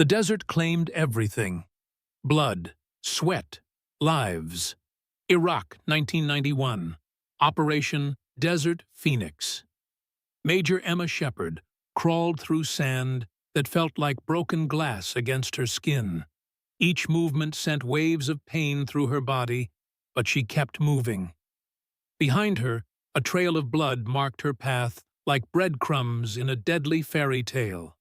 The desert claimed everything: blood, sweat, lives. Iraq, 1991. Operation Desert Phoenix. Major Emma Shepard crawled through sand that felt like broken glass against her skin. Each movement sent waves of pain through her body, but she kept moving. Behind her, a trail of blood marked her path like breadcrumbs in a deadly fairy tale.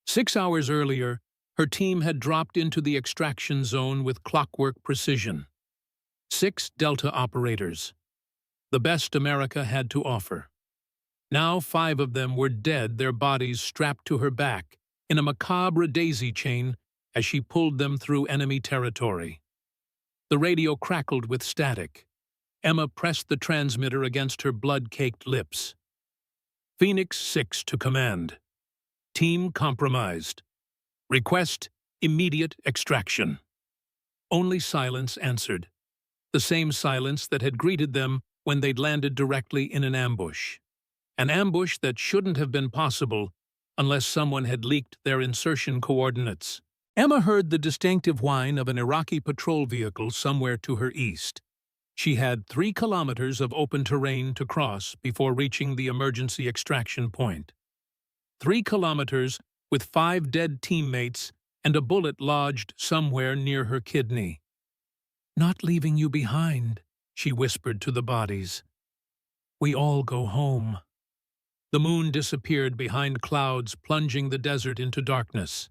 6 hours earlier, her team had dropped into the extraction zone with clockwork precision. 6 Delta operators, the best America had to offer. Now 5 of them were dead, their bodies strapped to her back in a macabre daisy chain as she pulled them through enemy territory. The radio crackled with static. Emma pressed the transmitter against her blood-caked lips. Phoenix 6 to command. Team compromised. Request immediate extraction. Only silence answered. The same silence that had greeted them when they'd landed directly in an ambush. An ambush that shouldn't have been possible unless someone had leaked their insertion coordinates. Emma heard the distinctive whine of an Iraqi patrol vehicle somewhere to her east. She had 3 kilometers of open terrain to cross before reaching the emergency extraction point. 3 kilometers with 5 dead teammates and a bullet lodged somewhere near her kidney. "Not leaving you behind," she whispered to the bodies. "We all go home." The moon disappeared behind clouds, plunging the desert into darkness.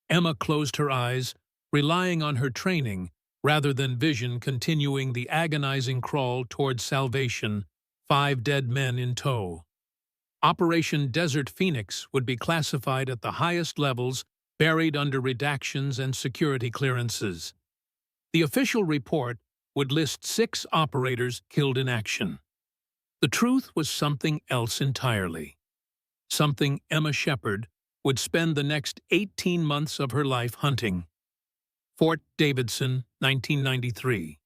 Emma closed her eyes, relying on her training rather than vision, continuing the agonizing crawl toward salvation, 5 dead men in tow. Operation Desert Phoenix would be classified at the highest levels, buried under redactions and security clearances. The official report would list 6 operators killed in action. The truth was something else entirely. Something Emma Shepard would spend the next 18 months of her life hunting. Fort Davidson, 1993.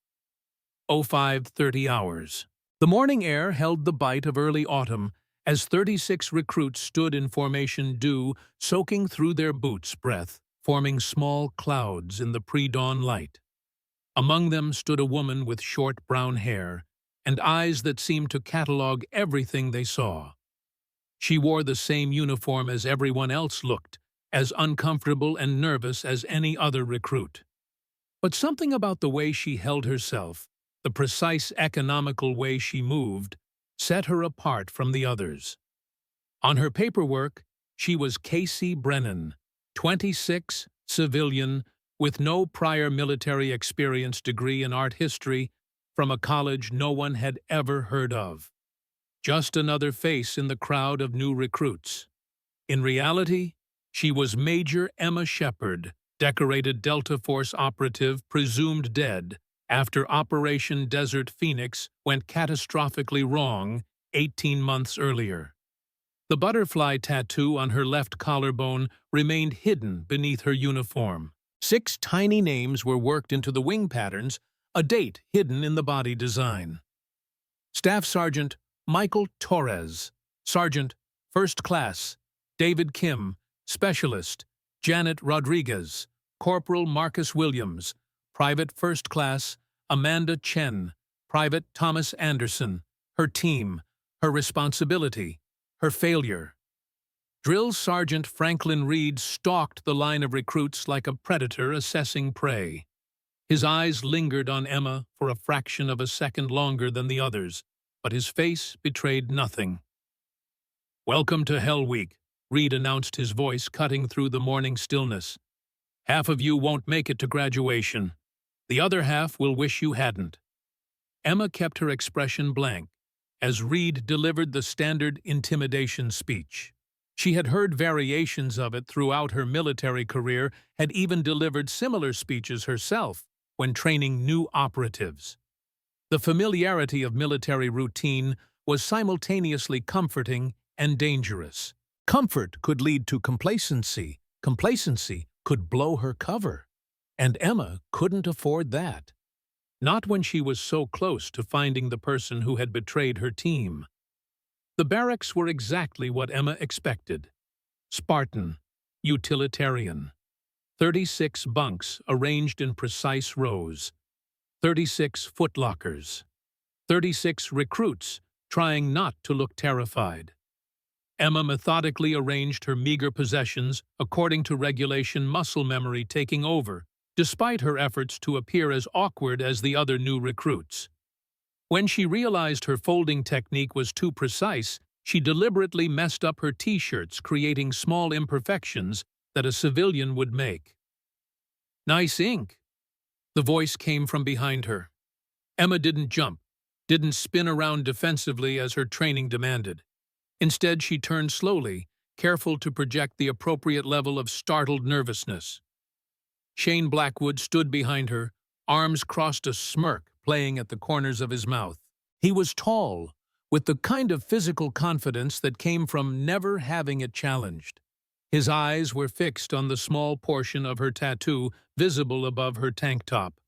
05:30 hours. The morning air held the bite of early autumn as 36 recruits stood in formation, dew soaking through their boots' breath, forming small clouds in the pre-dawn light. Among them stood a woman with short brown hair and eyes that seemed to catalog everything they saw. She wore the same uniform as everyone else, looked as uncomfortable and nervous as any other recruit. But something about the way she held herself, the precise, economical way she moved, set her apart from the others. On her paperwork, she was Casey Brennan, 26, civilian, with no prior military experience, degree in art history from a college no one had ever heard of. Just another face in the crowd of new recruits. In reality, she was Major Emma Shepard, decorated Delta Force operative presumed dead after Operation Desert Phoenix went catastrophically wrong 18 months earlier. The butterfly tattoo on her left collarbone remained hidden beneath her uniform. 6 tiny names were worked into the wing patterns, a date hidden in the body design. Staff Sergeant Michael Torres, Sergeant, First Class, David Kim, Specialist, Janet Rodriguez, Corporal Marcus Williams, Private First Class, Amanda Chen, Private Thomas Anderson, her team, her responsibility, her failure. Drill Sergeant Franklin Reed stalked the line of recruits like a predator assessing prey. His eyes lingered on Emma for a fraction of a second longer than the others, but his face betrayed nothing. "Welcome to Hell Week," Reed announced, his voice cutting through the morning stillness. "Half of you won't make it to graduation. The other half will wish you hadn't." Emma kept her expression blank as Reed delivered the standard intimidation speech. She had heard variations of it throughout her military career, had even delivered similar speeches herself when training new operatives. The familiarity of military routine was simultaneously comforting and dangerous. Comfort could lead to complacency. Complacency could blow her cover. And Emma couldn't afford that. Not when she was so close to finding the person who had betrayed her team. The barracks were exactly what Emma expected. Spartan, utilitarian. 36 bunks arranged in precise rows. 36 footlockers. 36 recruits trying not to look terrified. Emma methodically arranged her meager possessions according to regulation, muscle memory taking over, despite her efforts to appear as awkward as the other new recruits. When she realized her folding technique was too precise, she deliberately messed up her t-shirts, creating small imperfections that a civilian would make. "Nice ink." The voice came from behind her. Emma didn't jump, didn't spin around defensively as her training demanded. Instead, she turned slowly, careful to project the appropriate level of startled nervousness. Shane Blackwood stood behind her, arms crossed, a smirk playing at the corners of his mouth. He was tall, with the kind of physical confidence that came from never having it challenged. His eyes were fixed on the small portion of her tattoo visible above her tank top.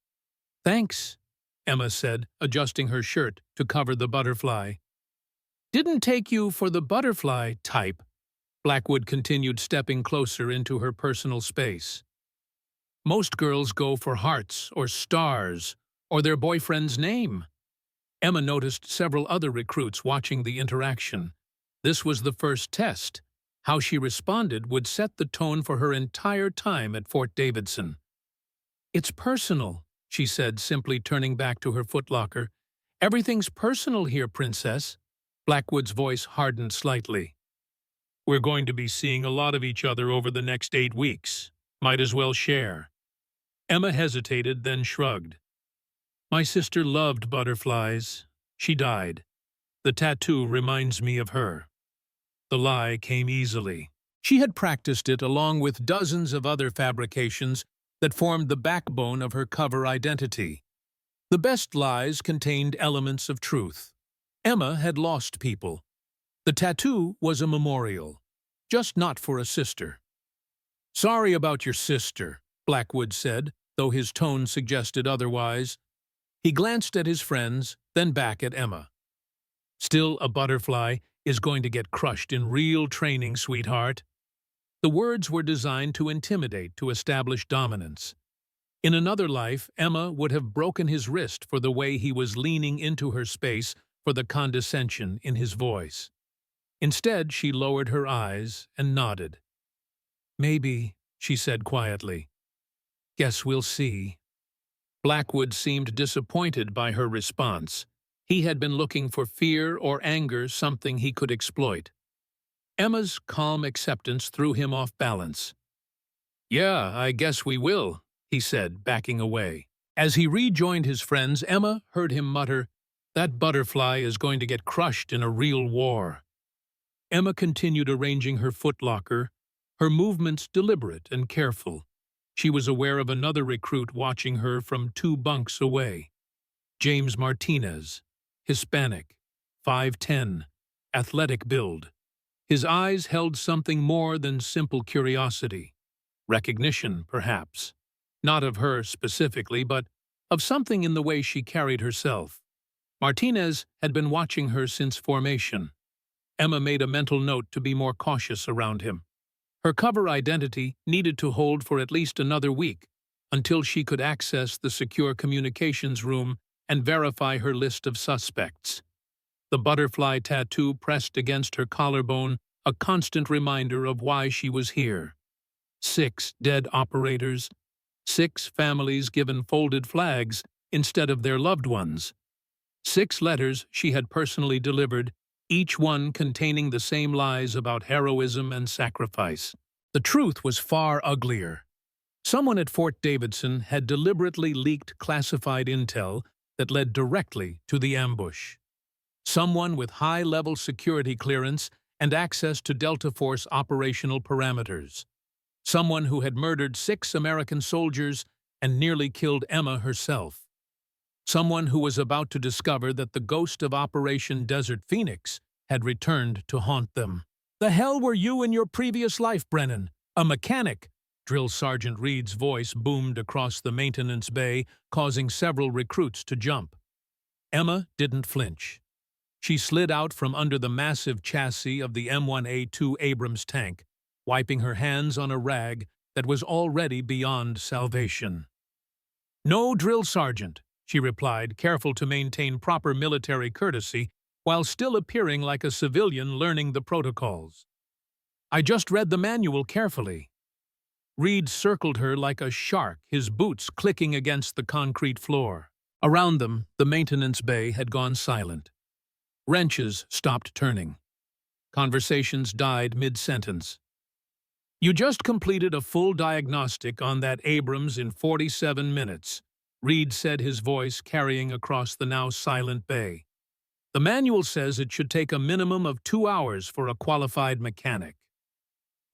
"Thanks," Emma said, adjusting her shirt to cover the butterfly. "Didn't take you for the butterfly type," Blackwood continued, stepping closer into her personal space. "Most girls go for hearts or stars or their boyfriend's name." Emma noticed several other recruits watching the interaction. This was the first test. How she responded would set the tone for her entire time at Fort Davidson. "It's personal," she said, simply turning back to her footlocker. "Everything's personal here, Princess." Blackwood's voice hardened slightly. "We're going to be seeing a lot of each other over the next 8 weeks. Might as well share." Emma hesitated, then shrugged. "My sister loved butterflies. She died. The tattoo reminds me of her." The lie came easily. She had practiced it along with dozens of other fabrications that formed the backbone of her cover identity. The best lies contained elements of truth. Emma had lost people. The tattoo was a memorial, just not for a sister. "Sorry about your sister," Blackwood said, though his tone suggested otherwise. He glanced at his friends, then back at Emma. "Still, a butterfly is going to get crushed in real training, sweetheart." The words were designed to intimidate, to establish dominance. In another life, Emma would have broken his wrist for the way he was leaning into her space, for the condescension in his voice. Instead, she lowered her eyes and nodded. "Maybe," she said quietly. "Guess we'll see." Blackwood seemed disappointed by her response. He had been looking for fear or anger, something he could exploit. Emma's calm acceptance threw him off balance. "Yeah, I guess we will," he said, backing away. As he rejoined his friends, Emma heard him mutter, "That butterfly is going to get crushed in a real war." Emma continued arranging her footlocker, her movements deliberate and careful. She was aware of another recruit watching her from 2 bunks away. James Martinez, Hispanic, 5'10", athletic build. His eyes held something more than simple curiosity. Recognition, perhaps. Not of her specifically, but of something in the way she carried herself. Martinez had been watching her since formation. Emma made a mental note to be more cautious around him. Her cover identity needed to hold for at least another week, until she could access the secure communications room and verify her list of suspects. The butterfly tattoo pressed against her collarbone, a constant reminder of why she was here. 6 dead operators, 6 families given folded flags instead of their loved ones. 6 letters she had personally delivered, each one containing the same lies about heroism and sacrifice. The truth was far uglier. Someone at Fort Davidson had deliberately leaked classified intel that led directly to the ambush. Someone with high-level security clearance and access to Delta Force operational parameters. Someone who had murdered 6 American soldiers and nearly killed Emma herself. Someone who was about to discover that the ghost of Operation Desert Phoenix had returned to haunt them. "The hell were you in your previous life, Brennan? A mechanic?" Drill Sergeant Reed's voice boomed across the maintenance bay, causing several recruits to jump. Emma didn't flinch. She slid out from under the massive chassis of the M1A2 Abrams tank, wiping her hands on a rag that was already beyond salvation. "No, drill sergeant," she replied, careful to maintain proper military courtesy while still appearing like a civilian learning the protocols. "I just read the manual carefully." Reed circled her like a shark, his boots clicking against the concrete floor. Around them, the maintenance bay had gone silent. Wrenches stopped turning. Conversations died mid-sentence. "You just completed a full diagnostic on that Abrams in 47 minutes, Reed said, his voice carrying across the now silent bay. "The manual says it should take a minimum of 2 hours for a qualified mechanic."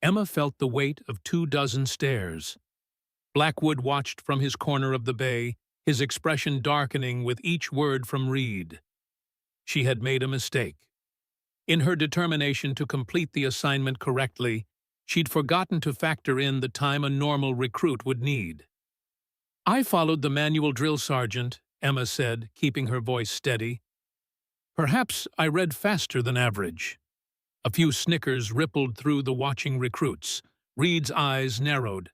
Emma felt the weight of 24 stares. Blackwood watched from his corner of the bay, his expression darkening with each word from Reed. She had made a mistake. In her determination to complete the assignment correctly, she'd forgotten to factor in the time a normal recruit would need. "I followed the manual, drill sergeant," Emma said, keeping her voice steady. "Perhaps I read faster than average." A few snickers rippled through the watching recruits. Reed's eyes narrowed.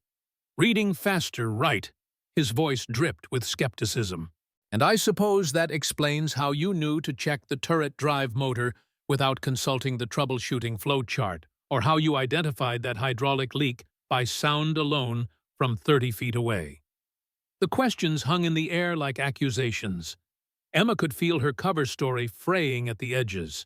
"Reading faster, right." His voice dripped with skepticism. "And I suppose that explains how you knew to check the turret drive motor without consulting the troubleshooting flowchart, or how you identified that hydraulic leak by sound alone from 30 feet away." The questions hung in the air like accusations. Emma could feel her cover story fraying at the edges.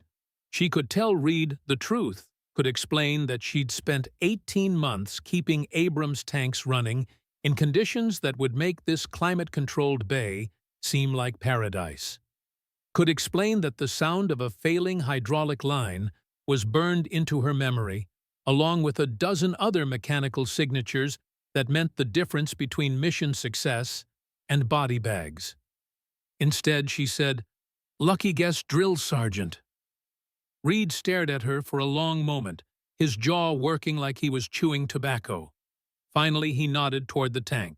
She could tell Reed the truth, could explain that she'd spent 18 months keeping Abrams tanks running in conditions that would make this climate-controlled bay seem like paradise. Could explain that the sound of a failing hydraulic line was burned into her memory, along with a dozen other mechanical signatures that meant the difference between mission success and body bags. Instead, she said, "Lucky guess, drill sergeant." Reed stared at her for a long moment, his jaw working like he was chewing tobacco. Finally, he nodded toward the tank.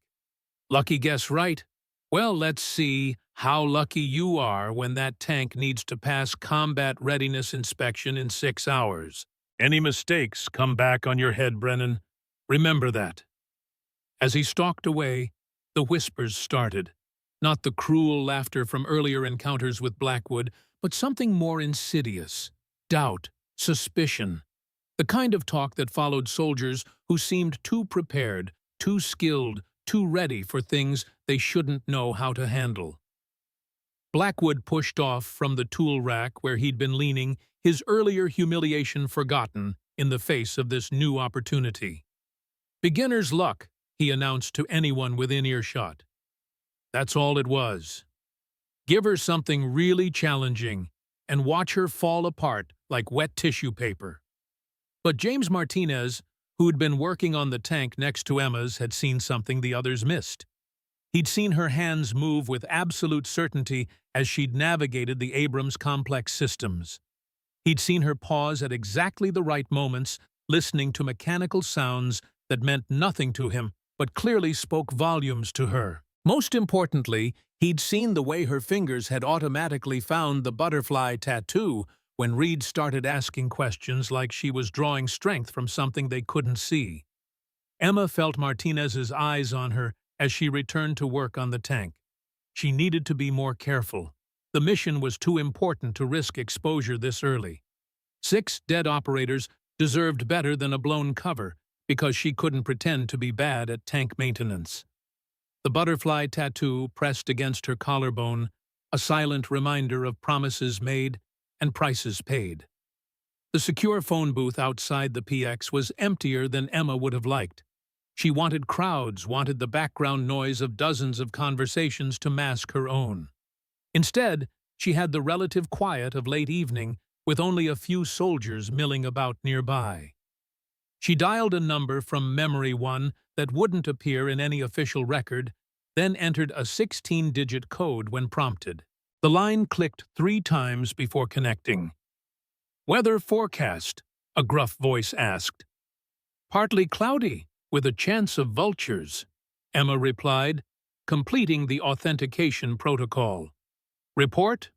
"Lucky guess, right? Well, let's see how lucky you are when that tank needs to pass combat readiness inspection in 6 hours. Any mistakes come back on your head, Brennan. Remember that." As he stalked away, the whispers started. Not the cruel laughter from earlier encounters with Blackwood, but something more insidious. Doubt, suspicion. The kind of talk that followed soldiers who seemed too prepared, too skilled, too ready for things they shouldn't know how to handle. Blackwood pushed off from the tool rack where he'd been leaning, his earlier humiliation forgotten in the face of this new opportunity. "Beginner's luck," he announced to anyone within earshot. That's all it was. Give her something really challenging and watch her fall apart like wet tissue paper. But James Martinez, who'd been working on the tank next to Emma's, had seen something the others missed. He'd seen her hands move with absolute certainty as she'd navigated the Abrams complex systems. He'd seen her pause at exactly the right moments, listening to mechanical sounds that meant nothing to him but clearly spoke volumes to her. Most importantly, he'd seen the way her fingers had automatically found the butterfly tattoo when Reed started asking questions like she was drawing strength from something they couldn't see. Emma felt Martinez's eyes on her as she returned to work on the tank. She needed to be more careful. The mission was too important to risk exposure this early. 6 dead operators deserved better than a blown cover because she couldn't pretend to be bad at tank maintenance. The butterfly tattoo pressed against her collarbone, a silent reminder of promises made and prices paid. The secure phone booth outside the PX was emptier than Emma would have liked. She wanted crowds, wanted the background noise of dozens of conversations to mask her own. Instead, she had the relative quiet of late evening, with only a few soldiers milling about nearby. She dialed a number from memory, one that wouldn't appear in any official record, then entered a 16-digit code when prompted. The line clicked 3 times before connecting. "Weather forecast," a gruff voice asked. "Partly cloudy, with a chance of vultures," Emma replied, completing the authentication protocol. "Report?"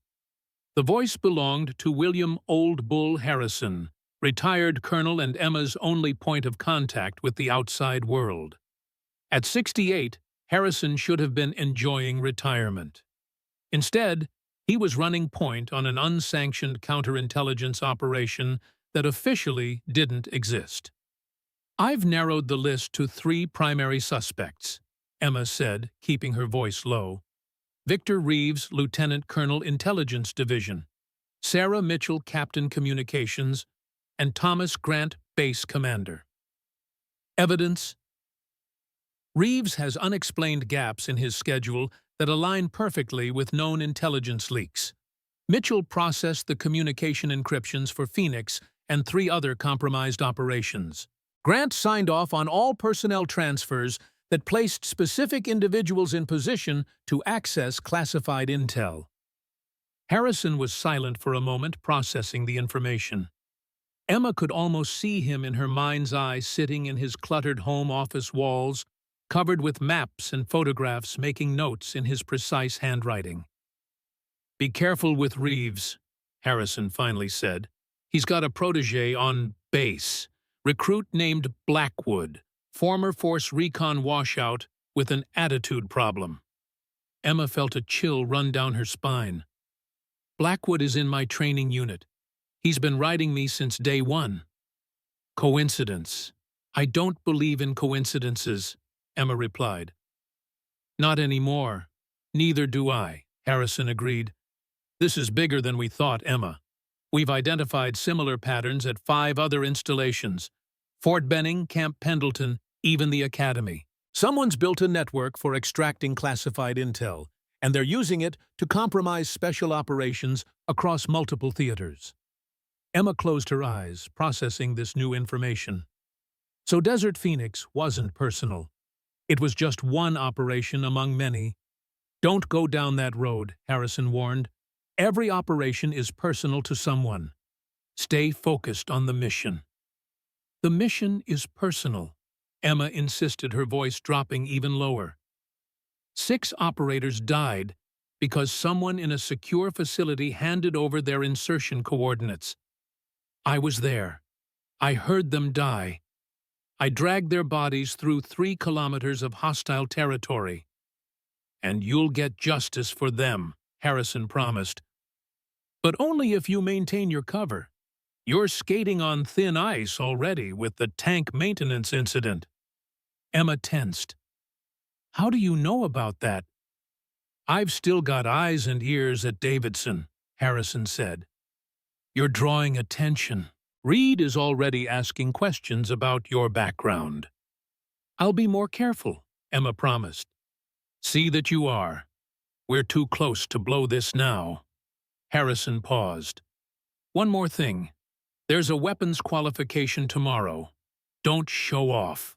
The voice belonged to William Old Bull Harrison, retired colonel and Emma's only point of contact with the outside world. At 68, Harrison should have been enjoying retirement. Instead, he was running point on an unsanctioned counterintelligence operation that officially didn't exist. "I've narrowed the list to 3 primary suspects," Emma said, keeping her voice low. "Victor Reeves, Lieutenant Colonel, Intelligence Division; Sarah Mitchell, Captain, Communications; and Thomas Grant, Base Commander." Evidence: Reeves has unexplained gaps in his schedule that align perfectly with known intelligence leaks. Mitchell processed the communication encryptions for Phoenix and 3 other compromised operations. Grant signed off on all personnel transfers that placed specific individuals in position to access classified intel. Harrison was silent for a moment, processing the information. Emma could almost see him in her mind's eye, sitting in his cluttered home office walls, covered with maps and photographs, making notes in his precise handwriting. "Be careful with Reeves," Harrison finally said. "He's got a protege on base, recruit named Blackwood, former Force Recon washout with an attitude problem." Emma felt a chill run down her spine. "Blackwood is in my training unit. He's been riding me since day 1. "Coincidence. I don't believe in coincidences," Emma replied. "Not anymore. Neither do I," Harrison agreed. "This is bigger than we thought, Emma. We've identified similar patterns at 5 other installations: Fort Benning, Camp Pendleton, even the Academy. Someone's built a network for extracting classified intel, and they're using it to compromise special operations across multiple theaters." Emma closed her eyes, processing this new information. So Desert Phoenix wasn't personal. It was just one operation among many. "Don't go down that road," Harrison warned. "Every operation is personal to someone. Stay focused on the mission." "The mission is personal," Emma insisted, her voice dropping even lower. 6 operators died because someone in a secure facility handed over their insertion coordinates. I was there. I heard them die. I dragged their bodies through 3 kilometers of hostile territory. "And you'll get justice for them," Harrison promised. "But only if you maintain your cover. You're skating on thin ice already with the tank maintenance incident." Emma tensed. "How do you know about that?" "I've still got eyes and ears at Davidson," Harrison said. "You're drawing attention. Reed is already asking questions about your background." "I'll be more careful," Emma promised. "See that you are. We're too close to blow this now." Harrison paused. "One more thing. There's a weapons qualification tomorrow. Don't show off."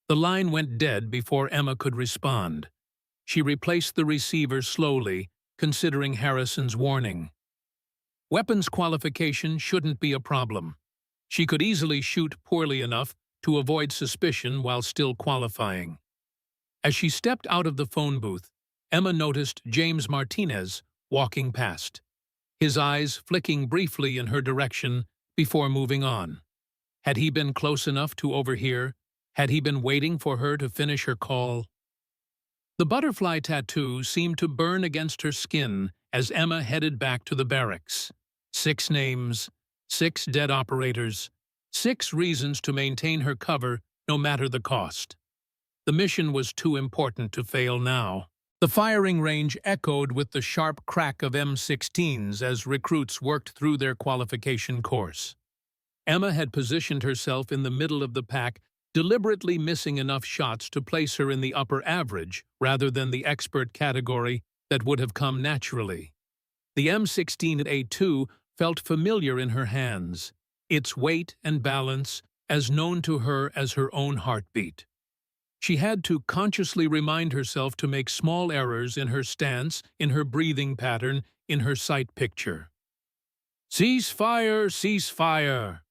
The line went dead before Emma could respond. She replaced the receiver slowly, considering Harrison's warning. Weapons qualification shouldn't be a problem. She could easily shoot poorly enough to avoid suspicion while still qualifying. As she stepped out of the phone booth, Emma noticed James Martinez walking past, his eyes flicking briefly in her direction before moving on. Had he been close enough to overhear? Had he been waiting for her to finish her call? The butterfly tattoo seemed to burn against her skin as Emma headed back to the barracks. 6 names, 6 dead operators, 6 reasons to maintain her cover no matter the cost. The mission was too important to fail now. The firing range echoed with the sharp crack of M16s as recruits worked through their qualification course. Emma had positioned herself in the middle of the pack, deliberately missing enough shots to place her in the upper average rather than the expert category that would have come naturally. The M16A2 felt familiar in her hands, its weight and balance as known to her as her own heartbeat. She had to consciously remind herself to make small errors in her stance, in her breathing pattern, in her sight picture. "Cease fire, cease fire,"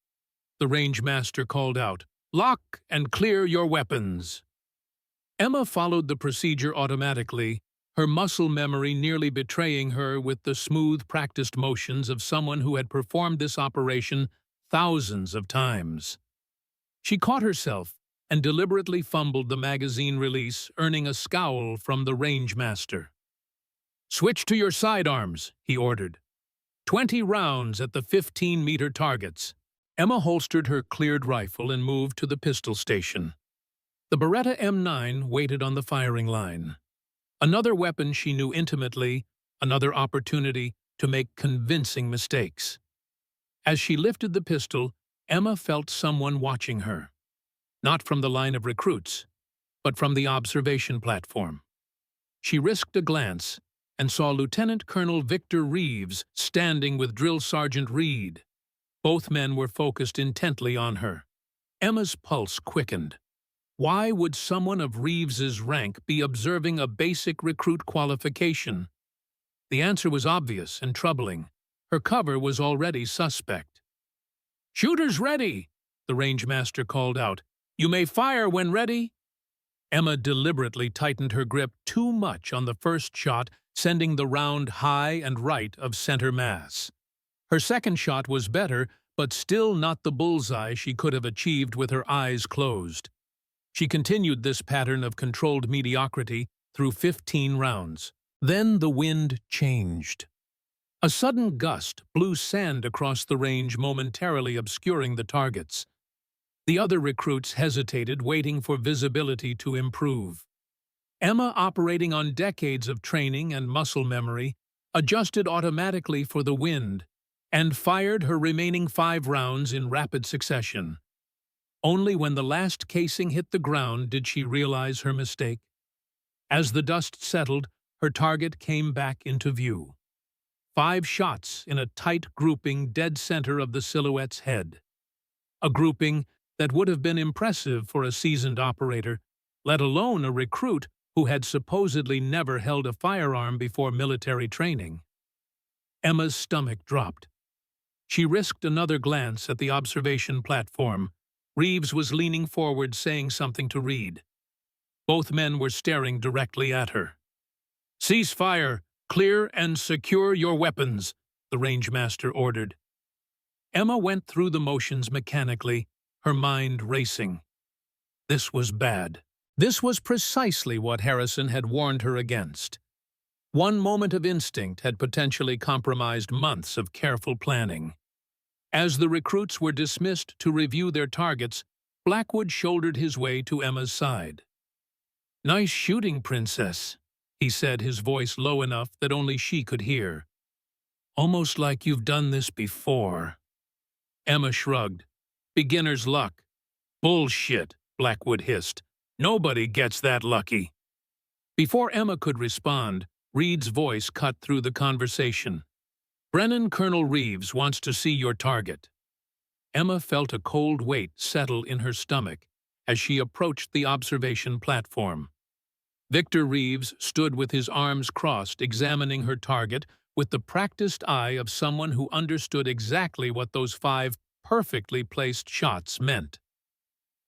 the range master called out. "Lock and clear your weapons." Emma followed the procedure automatically, her muscle memory nearly betraying her with the smooth, practiced motions of someone who had performed this operation thousands of times. She caught herself and deliberately fumbled the magazine release, earning a scowl from the range master. "Switch to your sidearms," he ordered. 20 rounds at the 15-meter targets. Emma holstered her cleared rifle and moved to the pistol station. The Beretta M9 waited on the firing line. Another weapon she knew intimately, another opportunity to make convincing mistakes. As she lifted the pistol, Emma felt someone watching her. Not from the line of recruits, but from the observation platform. She risked a glance and saw Lieutenant Colonel Victor Reeves standing with Drill Sergeant Reed. Both men were focused intently on her. Emma's pulse quickened. Why would someone of Reeves's rank be observing a basic recruit qualification? The answer was obvious and troubling. Her cover was already suspect. "Shooters ready!" the rangemaster called out. "You may fire when ready." Emma deliberately tightened her grip too much on the first shot, sending the round high and right of center mass. Her second shot was better, but still not the bullseye she could have achieved with her eyes closed. She continued this pattern of controlled mediocrity through 15 rounds. Then the wind changed. A sudden gust blew sand across the range, momentarily obscuring the targets. The other recruits hesitated, waiting for visibility to improve. Emma, operating on decades of training and muscle memory, adjusted automatically for the wind and fired her remaining 5 rounds in rapid succession. Only when the last casing hit the ground did she realize her mistake. As the dust settled, her target came back into view. 5 shots in a tight grouping dead center of the silhouette's head. A grouping that would have been impressive for a seasoned operator, let alone a recruit who had supposedly never held a firearm before military training. Emma's stomach dropped. She risked another glance at the observation platform. Reeves was leaning forward, saying something to Reed. Both men were staring directly at her. "Cease fire! Clear and secure your weapons," the rangemaster ordered. Emma went through the motions mechanically, her mind racing. This was bad. This was precisely what Harrison had warned her against. One moment of instinct had potentially compromised months of careful planning. As the recruits were dismissed to review their targets, Blackwood shouldered his way to Emma's side. "Nice shooting, Princess," he said, his voice low enough that only she could hear. "Almost like you've done this before." Emma shrugged. "Beginner's luck." "Bullshit," Blackwood hissed. "Nobody gets that lucky." Before Emma could respond, Reed's voice cut through the conversation. "Brennan, Colonel Reeves wants to see your target." Emma felt a cold weight settle in her stomach as she approached the observation platform. Victor Reeves stood with his arms crossed, examining her target with the practiced eye of someone who understood exactly what those 5 perfectly placed shots meant.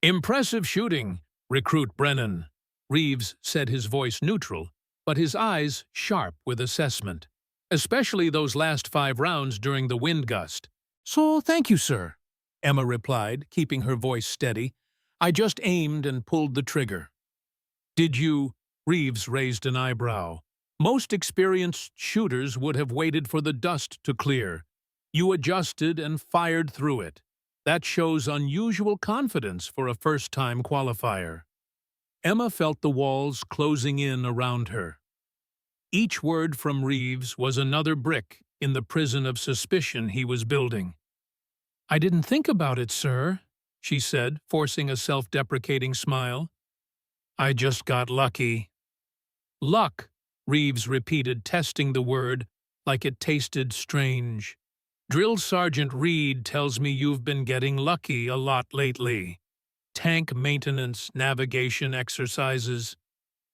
"Impressive shooting, Recruit Brennan," Reeves said, his voice neutral, but his eyes sharp with assessment. "Especially those last 5 rounds during the wind gust." "So, thank you, sir," Emma replied, keeping her voice steady. "I just aimed and pulled the trigger." "Did you?" Reeves raised an eyebrow. "Most experienced shooters would have waited for the dust to clear. You adjusted and fired through it. That shows unusual confidence for a first-time qualifier." Emma felt the walls closing in around her. Each word from Reeves was another brick in the prison of suspicion he was building. "I didn't think about it, sir," she said, forcing a self-deprecating smile. "I just got lucky." "Luck," Reeves repeated, testing the word like it tasted strange. "Drill Sergeant Reed tells me you've been getting lucky a lot lately. Tank maintenance, navigation exercises.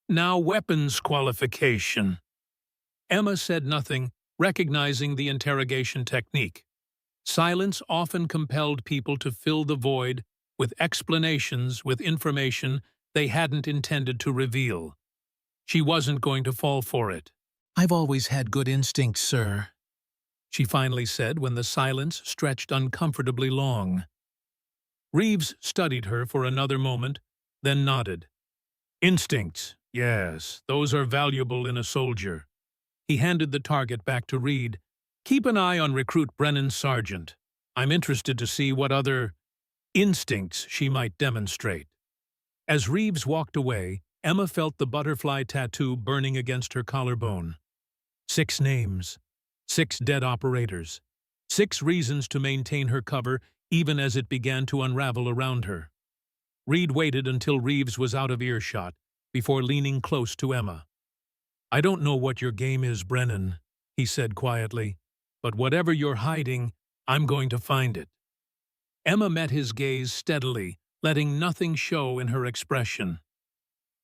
Now weapons qualification." Emma said nothing, recognizing the interrogation technique. Silence often compelled people to fill the void with explanations, with information they hadn't intended to reveal. She wasn't going to fall for it. "I've always had good instincts, sir." she finally said when the silence stretched uncomfortably long. Reeves studied her for another moment, then nodded. Instincts, yes, those are valuable in a soldier. He handed the target back to Reed. Keep an eye on recruit Brennan Sargent. I'm interested to see what other instincts she might demonstrate. As Reeves walked away, Emma felt the butterfly tattoo burning against her collarbone. 6 names, 6 dead operators, 6 reasons to maintain her cover even as it began to unravel around her. Reed waited until Reeves was out of earshot before leaning close to Emma. I don't know what your game is, Brennan, he said quietly, but whatever you're hiding, I'm going to find it. Emma met his gaze steadily, letting nothing show in her expression.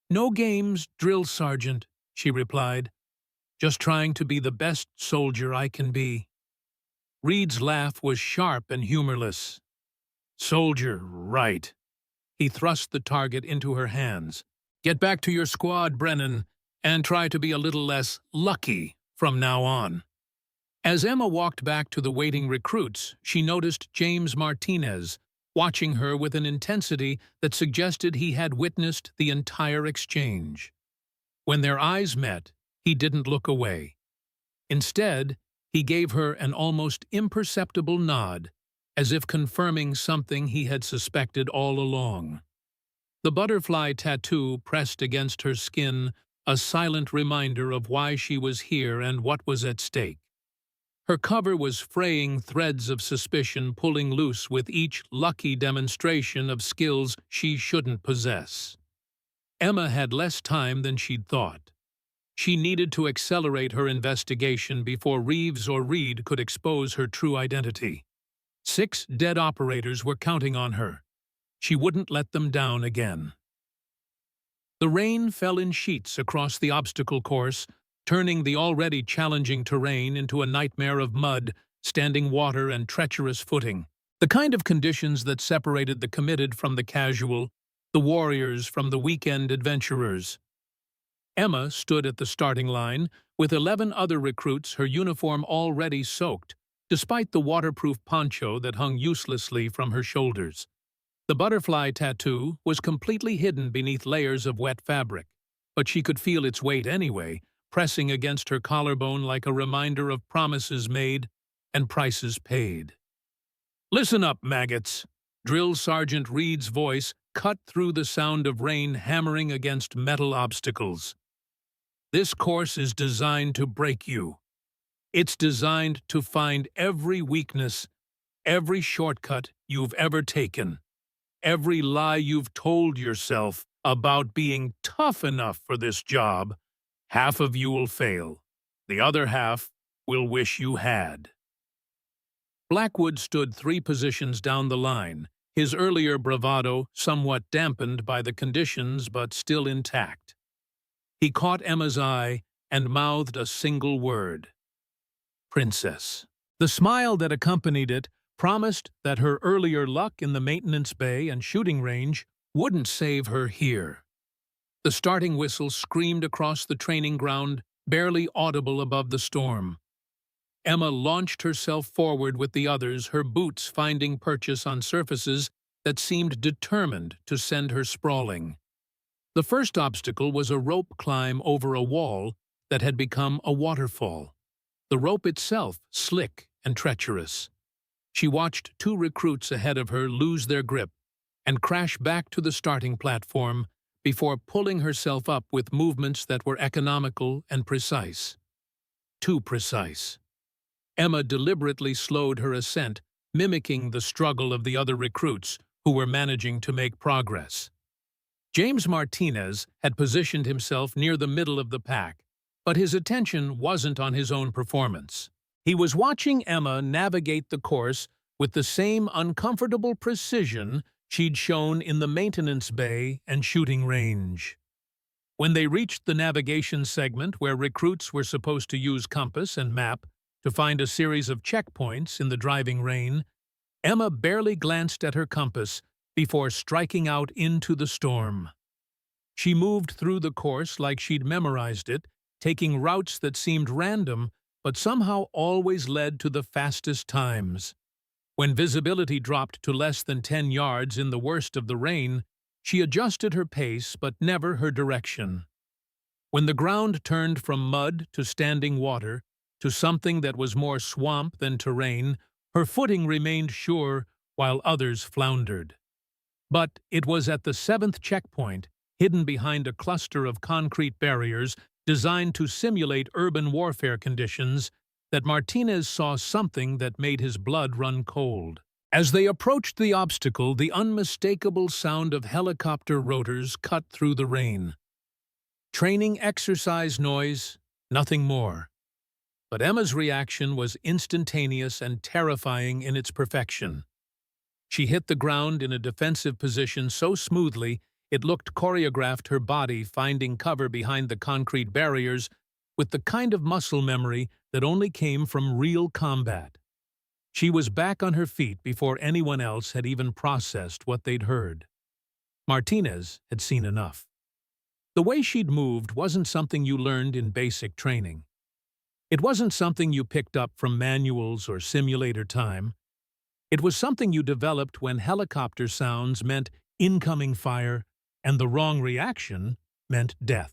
No games, drill sergeant, she replied. Just trying to be the best soldier I can be. Reed's laugh was sharp and humorless. Soldier, right. He thrust the target into her hands. Get back to your squad, Brennan, and try to be a little less lucky from now on. As Emma walked back to the waiting recruits, she noticed James Martinez, watching her with an intensity that suggested he had witnessed the entire exchange. When their eyes met, he didn't look away. Instead, he gave her an almost imperceptible nod, as if confirming something he had suspected all along. The butterfly tattoo pressed against her skin, a silent reminder of why she was here and what was at stake. Her cover was fraying threads of suspicion pulling loose with each lucky demonstration of skills she shouldn't possess. Emma had less time than she'd thought. She needed to accelerate her investigation before Reeves or Reed could expose her true identity. 6 dead operators were counting on her. She wouldn't let them down again. The rain fell in sheets across the obstacle course, turning the already challenging terrain into a nightmare of mud, standing water, and treacherous footing. The kind of conditions that separated the committed from the casual, the warriors from the weekend adventurers. Emma stood at the starting line, with 11 other recruits, her uniform already soaked, despite the waterproof poncho that hung uselessly from her shoulders. The butterfly tattoo was completely hidden beneath layers of wet fabric, but she could feel its weight anyway, pressing against her collarbone like a reminder of promises made and prices paid. Listen up, maggots! Drill Sergeant Reed's voice cut through the sound of rain hammering against metal obstacles. This course is designed to break you. It's designed to find every weakness, every shortcut you've ever taken, every lie you've told yourself about being tough enough for this job. Half of you will fail. The other half will wish you had. Blackwood stood 3 positions down the line, his earlier bravado somewhat dampened by the conditions but still intact. He caught Emma's eye and mouthed a single word. Princess. The smile that accompanied it promised that her earlier luck in the maintenance bay and shooting range wouldn't save her here. The starting whistle screamed across the training ground, barely audible above the storm. Emma launched herself forward with the others, her boots finding purchase on surfaces that seemed determined to send her sprawling. The first obstacle was a rope climb over a wall that had become a waterfall, the rope itself slick and treacherous. She watched 2 recruits ahead of her lose their grip and crash back to the starting platform before pulling herself up with movements that were economical and precise. Too precise. Emma deliberately slowed her ascent, mimicking the struggle of the other recruits who were managing to make progress. James Martinez had positioned himself near the middle of the pack, but his attention wasn't on his own performance. He was watching Emma navigate the course with the same uncomfortable precision she'd shown in the maintenance bay and shooting range. When they reached the navigation segment where recruits were supposed to use compass and map to find a series of checkpoints in the driving rain, Emma barely glanced at her compass before striking out into the storm. She moved through the course like she'd memorized it, taking routes that seemed random but somehow always led to the fastest times. When visibility dropped to less than 10 yards in the worst of the rain, she adjusted her pace but never her direction. When the ground turned from mud to standing water, to something that was more swamp than terrain, her footing remained sure while others floundered. But it was at the 7th checkpoint, hidden behind a cluster of concrete barriers designed to simulate urban warfare conditions, that Martinez saw something that made his blood run cold. As they approached the obstacle, the unmistakable sound of helicopter rotors cut through the rain. Training exercise noise, nothing more. But Emma's reaction was instantaneous and terrifying in its perfection. She hit the ground in a defensive position so smoothly it looked choreographed, her body finding cover behind the concrete barriers with the kind of muscle memory that only came from real combat. She was back on her feet before anyone else had even processed what they'd heard. Martinez had seen enough. The way she'd moved wasn't something you learned in basic training. It wasn't something you picked up from manuals or simulator time. It was something you developed when helicopter sounds meant incoming fire and the wrong reaction meant death.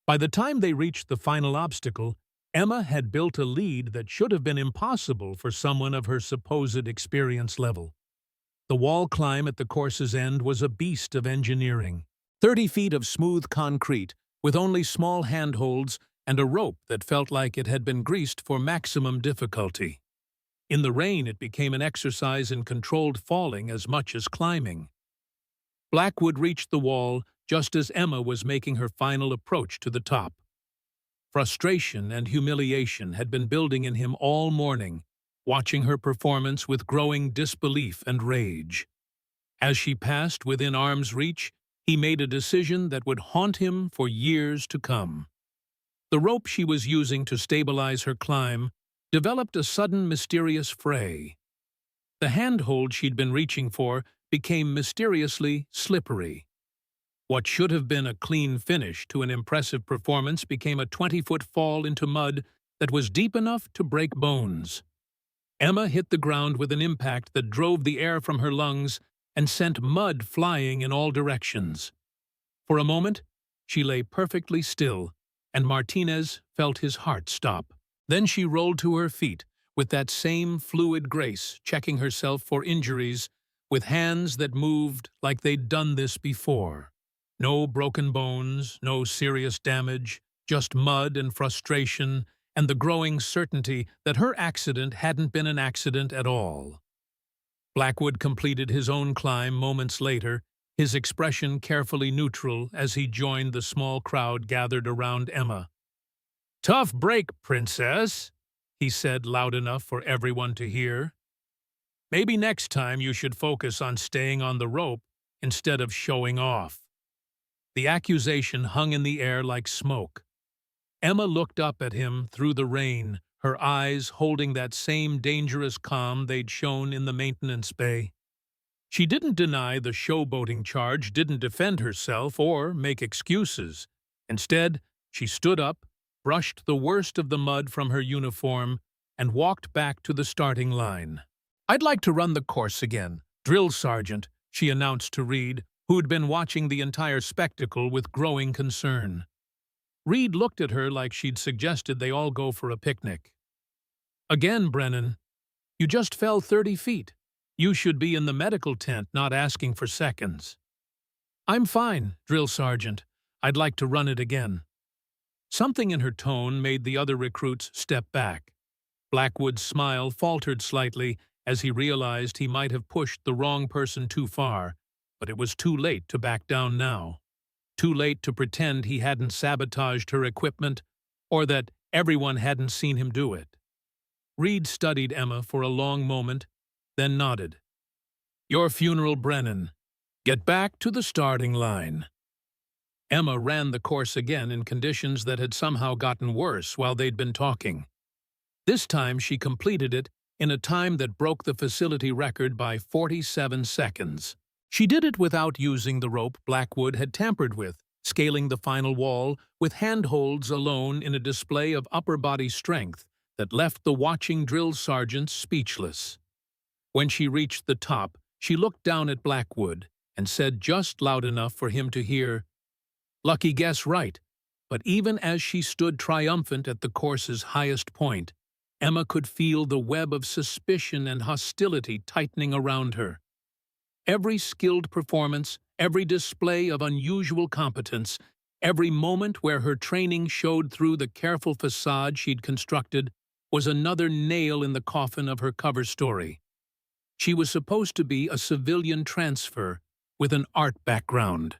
By the time they reached the final obstacle, Emma had built a lead that should have been impossible for someone of her supposed experience level. The wall climb at the course's end was a beast of engineering. 30 feet of smooth concrete, with only small handholds and a rope that felt like it had been greased for maximum difficulty. In the rain, it became an exercise in controlled falling as much as climbing. Blackwood reached the wall just as Emma was making her final approach to the top. Frustration and humiliation had been building in him all morning, watching her performance with growing disbelief and rage. As she passed within arm's reach, he made a decision that would haunt him for years to come. The rope she was using to stabilize her climb developed a sudden mysterious fray. The handhold she'd been reaching for became mysteriously slippery. What should have been a clean finish to an impressive performance became a 20-foot fall into mud that was deep enough to break bones. Emma hit the ground with an impact that drove the air from her lungs and sent mud flying in all directions. For a moment, she lay perfectly still, and Martinez felt his heart stop. Then she rolled to her feet, with that same fluid grace, checking herself for injuries, with hands that moved like they'd done this before. No broken bones, no serious damage, just mud and frustration, and the growing certainty that her accident hadn't been an accident at all. Blackwood completed his own climb moments later, his expression carefully neutral as he joined the small crowd gathered around Emma. "Tough break, Princess," he said loud enough for everyone to hear. "Maybe next time you should focus on staying on the rope instead of showing off." The accusation hung in the air like smoke. Emma looked up at him through the rain, her eyes holding that same dangerous calm they'd shown in the maintenance bay. She didn't deny the showboating charge, didn't defend herself or make excuses. Instead, she stood up, brushed the worst of the mud from her uniform, and walked back to the starting line. "I'd like to run the course again, Drill Sergeant," she announced to Reed, who'd been watching the entire spectacle with growing concern. Reed looked at her like she'd suggested they all go for a picnic. "Again, Brennan. You just fell 30 feet. You should be in the medical tent, not asking for seconds." "I'm fine, Drill Sergeant. I'd like to run it again." Something in her tone made the other recruits step back. Blackwood's smile faltered slightly as he realized he might have pushed the wrong person too far, but it was too late to back down now. Too late to pretend he hadn't sabotaged her equipment or that everyone hadn't seen him do it. Reed studied Emma for a long moment, then nodded. "Your funeral, Brennan. Get back to the starting line." Emma ran the course again in conditions that had somehow gotten worse while they'd been talking. This time she completed it in a time that broke the facility record by 47 seconds. She did it without using the rope Blackwood had tampered with, scaling the final wall with handholds alone in a display of upper body strength that left the watching drill sergeants speechless. When she reached the top, she looked down at Blackwood and said just loud enough for him to hear, "Lucky guess right." But even as she stood triumphant at the course's highest point, Emma could feel the web of suspicion and hostility tightening around her. Every skilled performance, every display of unusual competence, every moment where her training showed through the careful facade she'd constructed was another nail in the coffin of her cover story. She was supposed to be a civilian transfer with an art background.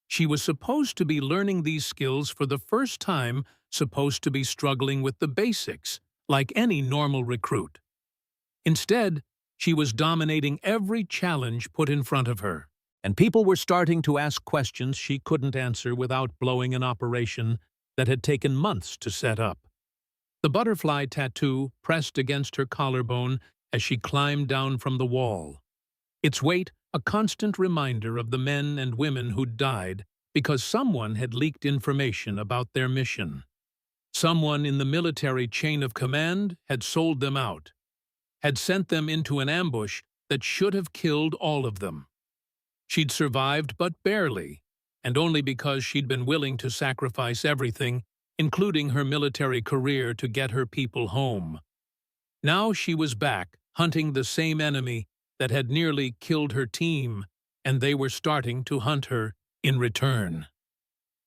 She was supposed to be learning these skills for the first time, supposed to be struggling with the basics, like any normal recruit. Instead, she was dominating every challenge put in front of her, and people were starting to ask questions she couldn't answer without blowing an operation that had taken months to set up. The butterfly tattoo pressed against her collarbone as she climbed down from the wall. Its weight a constant reminder of the men and women who'd died because someone had leaked information about their mission. Someone in the military chain of command had sold them out, had sent them into an ambush that should have killed all of them. She'd survived but barely, and only because she'd been willing to sacrifice everything, including her military career, to get her people home. Now she was back, hunting the same enemy that had nearly killed her team, and they were starting to hunt her in return.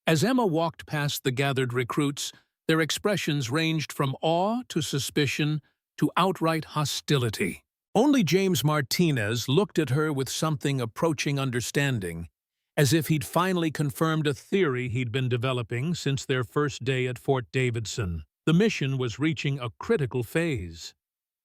As Emma walked past the gathered recruits, their expressions ranged from awe to suspicion to outright hostility. Only James Martinez looked at her with something approaching understanding, as if he'd finally confirmed a theory he'd been developing since their first day at Fort Davidson. The mission was reaching a critical phase.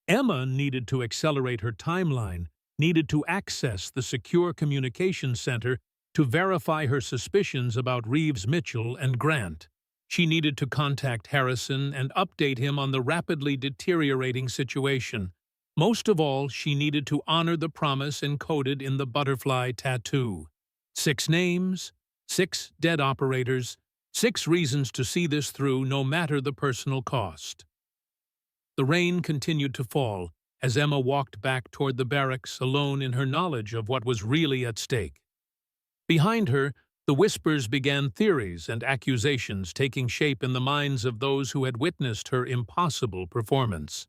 Emma needed to accelerate her timeline, needed to access the secure communications center to verify her suspicions about Reeves Mitchell and Grant. She needed to contact Harrison and update him on the rapidly deteriorating situation. Most of all, she needed to honor the promise encoded in the butterfly tattoo. 6 names, 6 dead operators, 6 reasons to see this through no matter the personal cost. The rain continued to fall as Emma walked back toward the barracks alone in her knowledge of what was really at stake. Behind her, the whispers began, theories and accusations taking shape in the minds of those who had witnessed her impossible performance.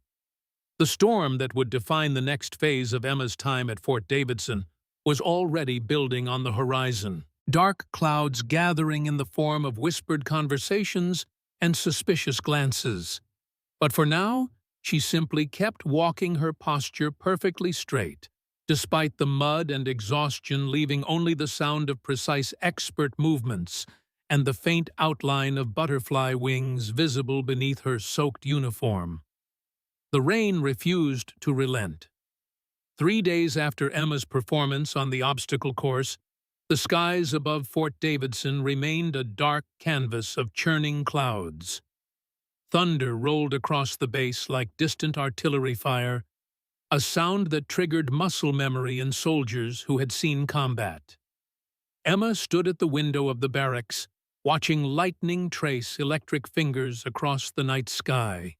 The storm that would define the next phase of Emma's time at Fort Davidson was already building on the horizon, dark clouds gathering in the form of whispered conversations and suspicious glances. But for now, she simply kept walking, her posture perfectly straight, despite the mud and exhaustion leaving only the sound of precise expert movements and the faint outline of butterfly wings visible beneath her soaked uniform. The rain refused to relent. 3 days after Emma's performance on the obstacle course, the skies above Fort Davidson remained a dark canvas of churning clouds. Thunder rolled across the base like distant artillery fire, a sound that triggered muscle memory in soldiers who had seen combat. Emma stood at the window of the barracks, watching lightning trace electric fingers across the night sky.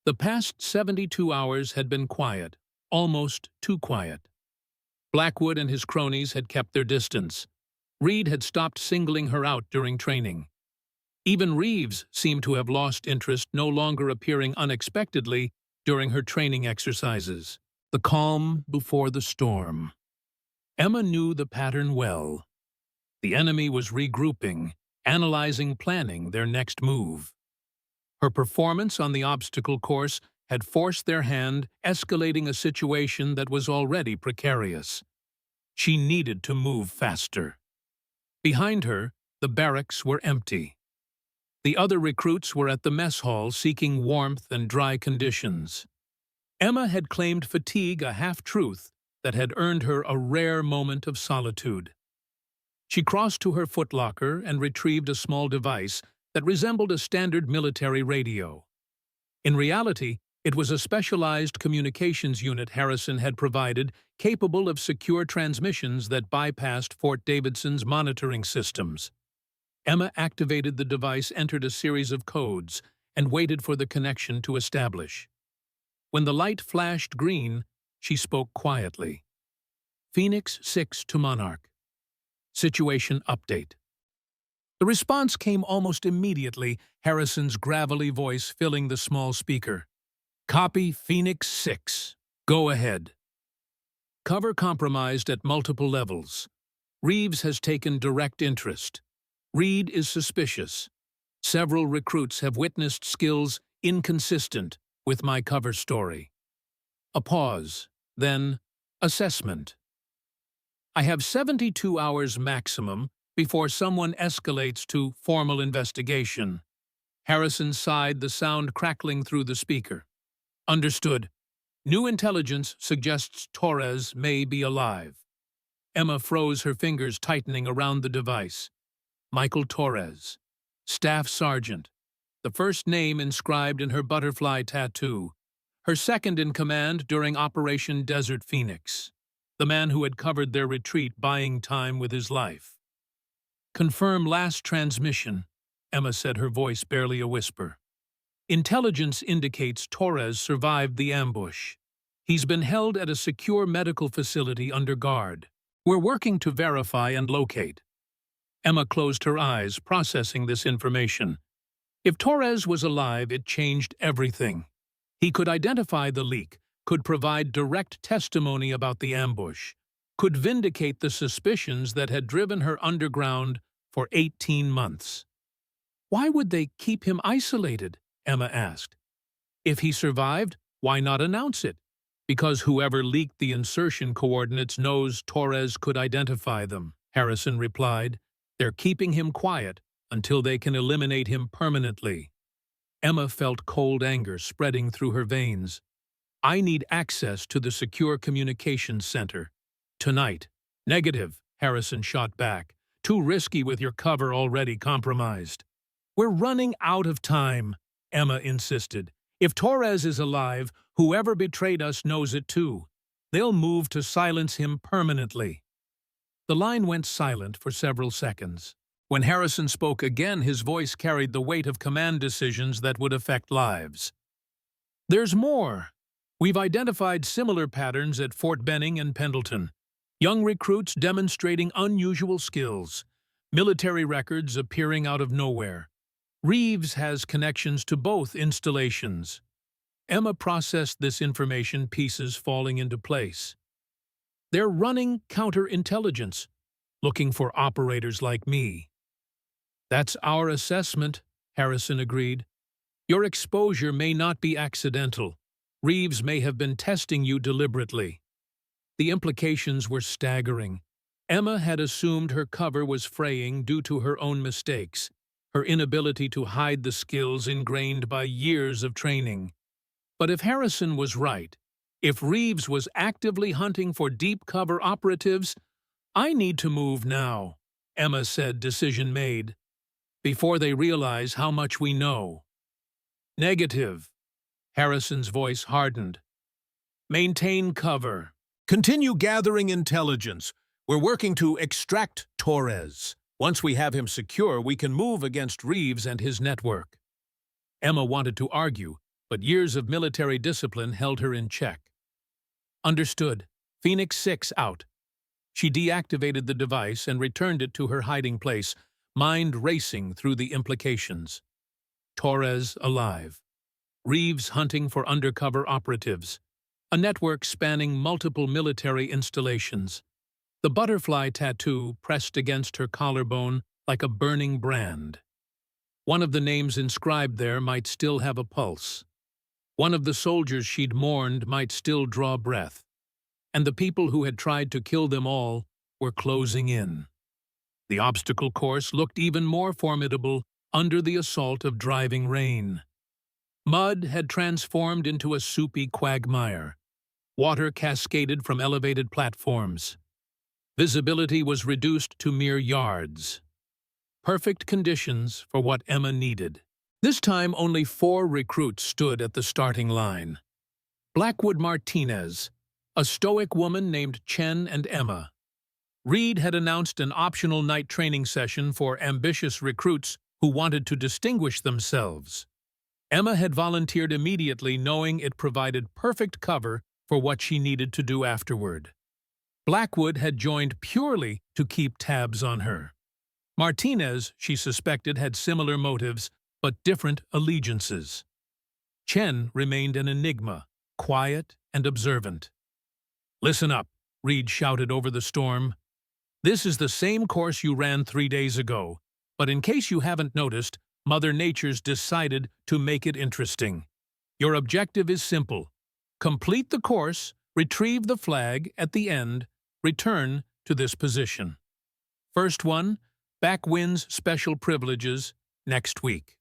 The past 72 hours had been quiet, almost too quiet. Blackwood and his cronies had kept their distance. Reed had stopped singling her out during training. Even Reeves seemed to have lost interest, no longer appearing unexpectedly during her training exercises. The calm before the storm. Emma knew the pattern well. The enemy was regrouping, analyzing, planning their next move. Her performance on the obstacle course had forced their hand, escalating a situation that was already precarious. She needed to move faster. Behind her, the barracks were empty. The other recruits were at the mess hall seeking warmth and dry conditions. Emma had claimed fatigue, a half-truth that had earned her a rare moment of solitude. She crossed to her footlocker and retrieved a small device that resembled a standard military radio. In reality, it was a specialized communications unit Harrison had provided, capable of secure transmissions that bypassed Fort Davidson's monitoring systems. Emma activated the device, entered a series of codes, and waited for the connection to establish. When the light flashed green, she spoke quietly. Phoenix 6 to Monarch. Situation update. The response came almost immediately, Harrison's gravelly voice filling the small speaker. Copy Phoenix 6. Go ahead. Cover compromised at multiple levels. Reeves has taken direct interest. Reed is suspicious. Several recruits have witnessed skills inconsistent with my cover story. A pause, then assessment. I have 72 hours maximum before someone escalates to formal investigation. Harrison sighed, the sound crackling through the speaker. Understood. New intelligence suggests Torres may be alive. Emma froze, her fingers tightening around the device. Michael Torres, Staff Sergeant, the first name inscribed in her butterfly tattoo, her second in command during Operation Desert Phoenix, the man who had covered their retreat, buying time with his life. Confirm last transmission, Emma said, her voice barely a whisper. Intelligence indicates Torres survived the ambush. He's been held at a secure medical facility under guard. We're working to verify and locate. Emma closed her eyes, processing this information. If Torres was alive, it changed everything. He could identify the leak, could provide direct testimony about the ambush, could vindicate the suspicions that had driven her underground for 18 months. Why would they keep him isolated? Emma asked. If he survived, why not announce it? Because whoever leaked the insertion coordinates knows Torres could identify them, Harrison replied. They're keeping him quiet until they can eliminate him permanently. Emma felt cold anger spreading through her veins. I need access to the secure communications center. Tonight. Negative, Harrison shot back. Too risky with your cover already compromised. We're running out of time, Emma insisted. If Torres is alive, whoever betrayed us knows it too. They'll move to silence him permanently. The line went silent for several seconds. When Harrison spoke again, his voice carried the weight of command decisions that would affect lives. There's more. We've identified similar patterns at Fort Benning and Pendleton. Young recruits demonstrating unusual skills. Military records appearing out of nowhere. Reeves has connections to both installations. Emma processed this information, pieces falling into place. They're running counterintelligence, looking for operators like me. That's our assessment, Harrison agreed. Your exposure may not be accidental. Reeves may have been testing you deliberately. The implications were staggering. Emma had assumed her cover was fraying due to her own mistakes, her inability to hide the skills ingrained by years of training. But if Harrison was right, if Reeves was actively hunting for deep cover operatives, I need to move now, Emma said, decision made, before they realize how much we know. Negative. Harrison's voice hardened. Maintain cover. Continue gathering intelligence. We're working to extract Torres. Once we have him secure, we can move against Reeves and his network. Emma wanted to argue, but years of military discipline held her in check. Understood. Phoenix 6 out. She deactivated the device and returned it to her hiding place, mind racing through the implications. Torres alive. Reeves hunting for undercover operatives. A network spanning multiple military installations. The butterfly tattoo pressed against her collarbone like a burning brand. One of the names inscribed there might still have a pulse. One of the soldiers she'd mourned might still draw breath. And the people who had tried to kill them all were closing in. The obstacle course looked even more formidable under the assault of driving rain. Mud had transformed into a soupy quagmire. Water cascaded from elevated platforms. Visibility was reduced to mere yards. Perfect conditions for what Emma needed. This time only 4 recruits stood at the starting line. Blackwood Martinez, a stoic woman named Chen, and Emma. Reed had announced an optional night training session for ambitious recruits who wanted to distinguish themselves. Emma had volunteered immediately, knowing it provided perfect cover for what she needed to do afterward. Blackwood had joined purely to keep tabs on her. Martinez, she suspected, had similar motives, but different allegiances. Chen remained an enigma, quiet and observant. "Listen up," Reed shouted over the storm. "This is the same course you ran 3 days ago, but in case you haven't noticed, Mother Nature's decided to make it interesting. Your objective is simple. Complete the course, retrieve the flag at the end, return to this position. First one, back wins special privileges next week."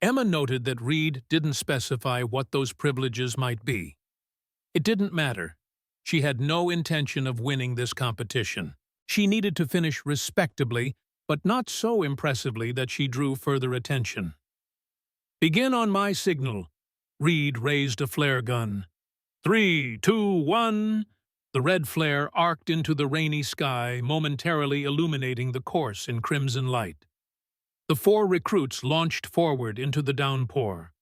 Emma noted that Reed didn't specify what those privileges might be. It didn't matter. She had no intention of winning this competition. She needed to finish respectably, but not so impressively that she drew further attention. "Begin on my signal." Reed raised a flare gun. 3, 2, 1. The red flare arced into the rainy sky, momentarily illuminating the course in crimson light. The 4 recruits launched forward into the downpour.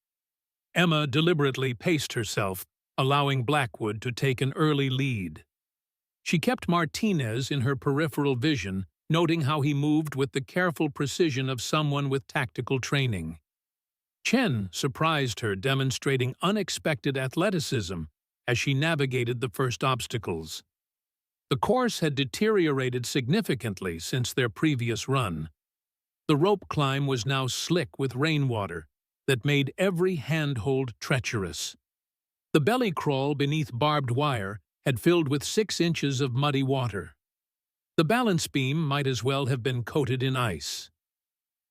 Emma deliberately paced herself, allowing Blackwood to take an early lead. She kept Martinez in her peripheral vision, noting how he moved with the careful precision of someone with tactical training. Chen surprised her, demonstrating unexpected athleticism as she navigated the first obstacles. The course had deteriorated significantly since their previous run. The rope climb was now slick with rainwater that made every handhold treacherous. The belly crawl beneath barbed wire had filled with 6 inches of muddy water. The balance beam might as well have been coated in ice.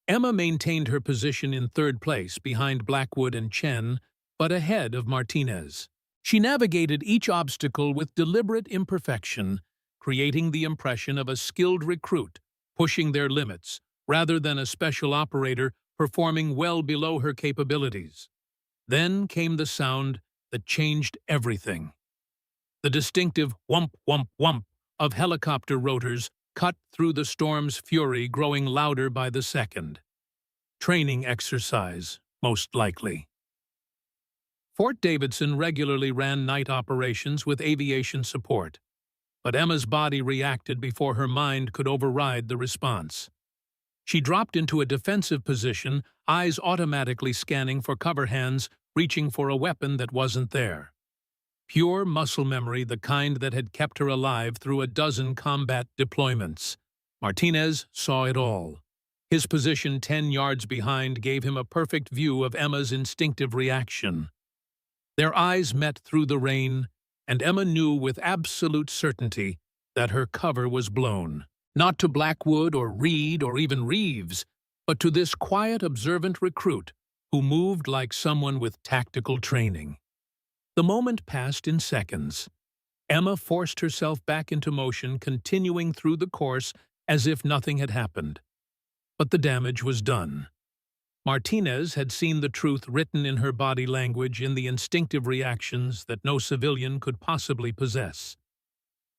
Emma maintained her position in 3rd place behind Blackwood and Chen, but ahead of Martinez. She navigated each obstacle with deliberate imperfection, creating the impression of a skilled recruit pushing their limits, rather than a special operator performing well below her capabilities. Then came the sound that changed everything. The distinctive whump, whump, whump of helicopter rotors cut through the storm's fury, growing louder by the second. Training exercise, most likely. Fort Davidson regularly ran night operations with aviation support, but Emma's body reacted before her mind could override the response. She dropped into a defensive position, eyes automatically scanning for cover hands, reaching for a weapon that wasn't there. Pure muscle memory, the kind that had kept her alive through a dozen combat deployments. Martinez saw it all. His position 10 yards behind gave him a perfect view of Emma's instinctive reaction. Their eyes met through the rain, and Emma knew with absolute certainty that her cover was blown. Not to Blackwood or Reed or even Reeves, but to this quiet, observant recruit who moved like someone with tactical training. The moment passed in seconds. Emma forced herself back into motion, continuing through the course as if nothing had happened. But the damage was done. Martinez had seen the truth written in her body language, in the instinctive reactions that no civilian could possibly possess.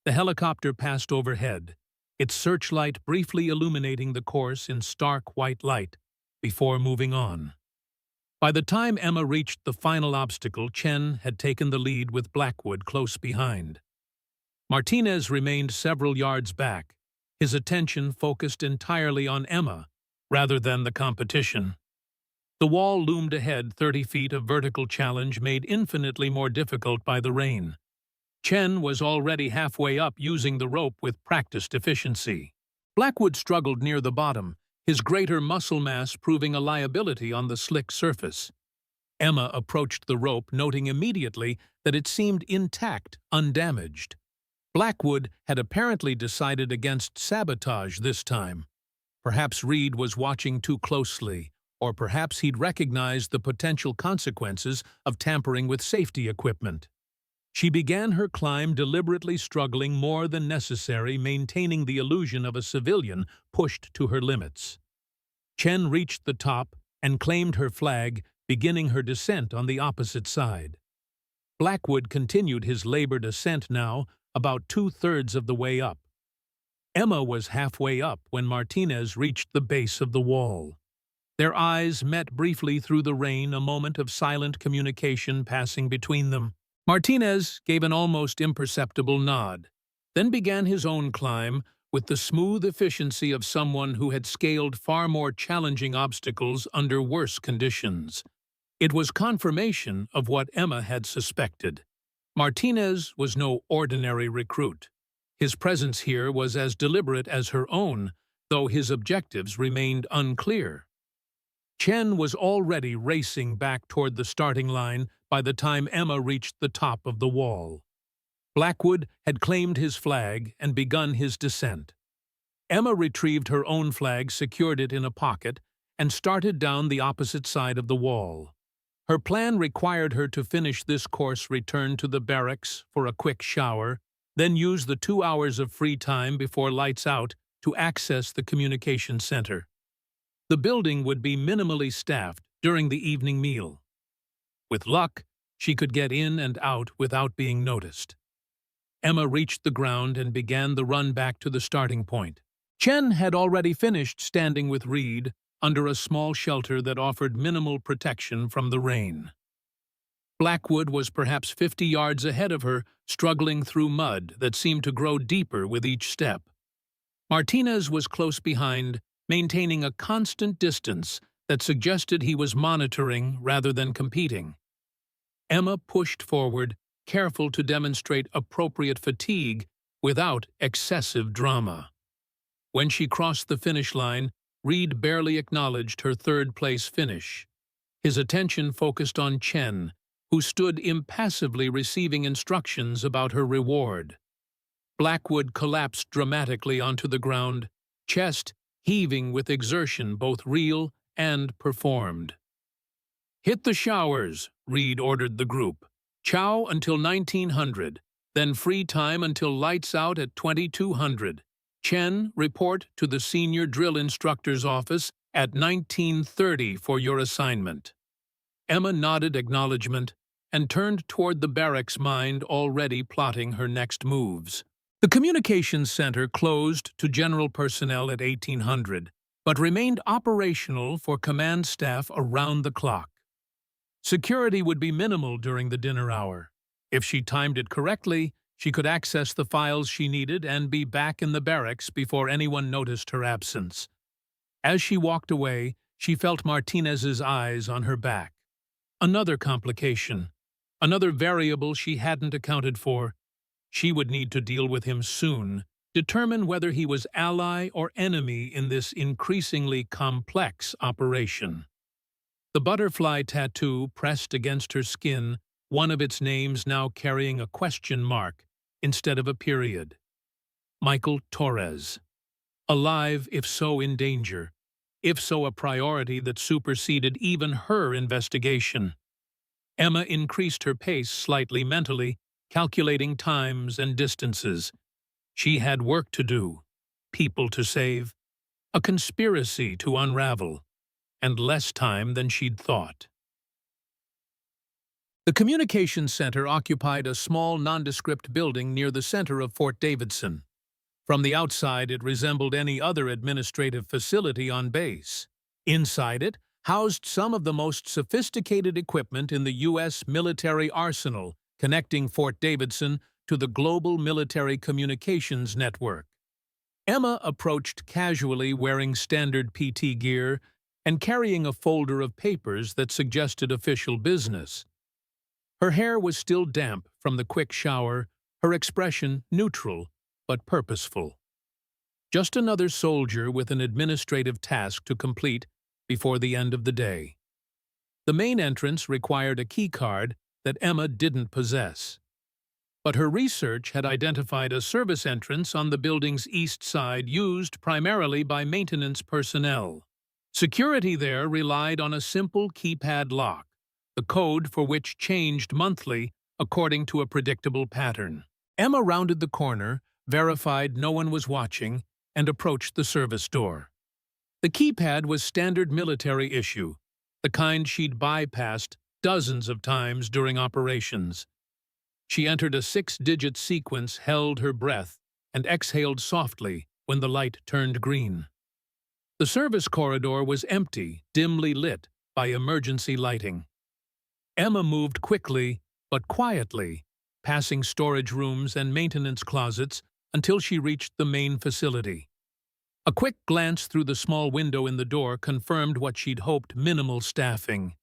The helicopter passed overhead, its searchlight briefly illuminating the course in stark white light before moving on. By the time Emma reached the final obstacle, Chen had taken the lead with Blackwood close behind. Martinez remained several yards back, his attention focused entirely on Emma rather than the competition. The wall loomed ahead, 30 feet of vertical challenge made infinitely more difficult by the rain. Chen was already halfway up, using the rope with practiced efficiency. Blackwood struggled near the bottom, his greater muscle mass proving a liability on the slick surface. Emma approached the rope, noting immediately that it seemed intact, undamaged. Blackwood had apparently decided against sabotage this time. Perhaps Reed was watching too closely, or perhaps he'd recognized the potential consequences of tampering with safety equipment. She began her climb, deliberately struggling more than necessary, maintaining the illusion of a civilian pushed to her limits. Chen reached the top and claimed her flag, beginning her descent on the opposite side. Blackwood continued his labored ascent now, about 2/3 of the way up. Emma was halfway up when Martinez reached the base of the wall. Their eyes met briefly through the rain, a moment of silent communication passing between them. Martinez gave an almost imperceptible nod, then began his own climb with the smooth efficiency of someone who had scaled far more challenging obstacles under worse conditions. It was confirmation of what Emma had suspected. Martinez was no ordinary recruit. His presence here was as deliberate as her own, though his objectives remained unclear. Chen was already racing back toward the starting line by the time Emma reached the top of the wall. Blackwood had claimed his flag and begun his descent. Emma retrieved her own flag, secured it in a pocket, and started down the opposite side of the wall. Her plan required her to finish this course, return to the barracks for a quick shower, then use the 2 hours of free time before lights out to access the communication center. The building would be minimally staffed during the evening meal. With luck, she could get in and out without being noticed. Emma reached the ground and began the run back to the starting point. Chen had already finished standing with Reed under a small shelter that offered minimal protection from the rain. Blackwood was perhaps 50 yards ahead of her, struggling through mud that seemed to grow deeper with each step. Martinez was close behind, maintaining a constant distance that suggested he was monitoring rather than competing. Emma pushed forward, careful to demonstrate appropriate fatigue without excessive drama. When she crossed the finish line, Reed barely acknowledged her third-place finish. His attention focused on Chen, who stood impassively receiving instructions about her reward. Blackwood collapsed dramatically onto the ground, chest heaving with exertion both real and performed. "Hit the showers," Reed ordered the group. "Chow until 1900, then free time until lights out at 2200. Chen, report to the senior drill instructor's office at 1930 for your assignment." Emma nodded acknowledgement and turned toward the barracks, mind already plotting her next moves. The communications center closed to general personnel at 1800, but remained operational for command staff around the clock. Security would be minimal during the dinner hour. If she timed it correctly, she could access the files she needed and be back in the barracks before anyone noticed her absence. As she walked away, she felt Martinez's eyes on her back. Another complication, another variable she hadn't accounted for. She would need to deal with him soon, determine whether he was ally or enemy in this increasingly complex operation. The butterfly tattoo pressed against her skin, one of its names now carrying a question mark instead of a period. Michael Torres. Alive, if so in danger, if so a priority that superseded even her investigation. Emma increased her pace slightly mentally, calculating times and distances. She had work to do, people to save, a conspiracy to unravel, and less time than she'd thought. The communications center occupied a small, nondescript building near the center of Fort Davidson. From the outside, it resembled any other administrative facility on base. Inside it housed some of the most sophisticated equipment in the U.S. military arsenal, connecting Fort Davidson to the global military communications network. Emma approached casually, wearing standard PT gear and carrying a folder of papers that suggested official business. Her hair was still damp from the quick shower, her expression neutral but purposeful. Just another soldier with an administrative task to complete before the end of the day. The main entrance required a key card that Emma didn't possess. But her research had identified a service entrance on the building's east side used primarily by maintenance personnel. Security there relied on a simple keypad lock, the code for which changed monthly according to a predictable pattern. Emma rounded the corner, verified no one was watching, and approached the service door. The keypad was standard military issue, the kind she'd bypassed dozens of times during operations. She entered a 6-digit sequence, held her breath, and exhaled softly when the light turned green. The service corridor was empty, dimly lit by emergency lighting. Emma moved quickly, but quietly, passing storage rooms and maintenance closets until she reached the main facility. A quick glance through the small window in the door confirmed what she'd hoped: minimal staffing.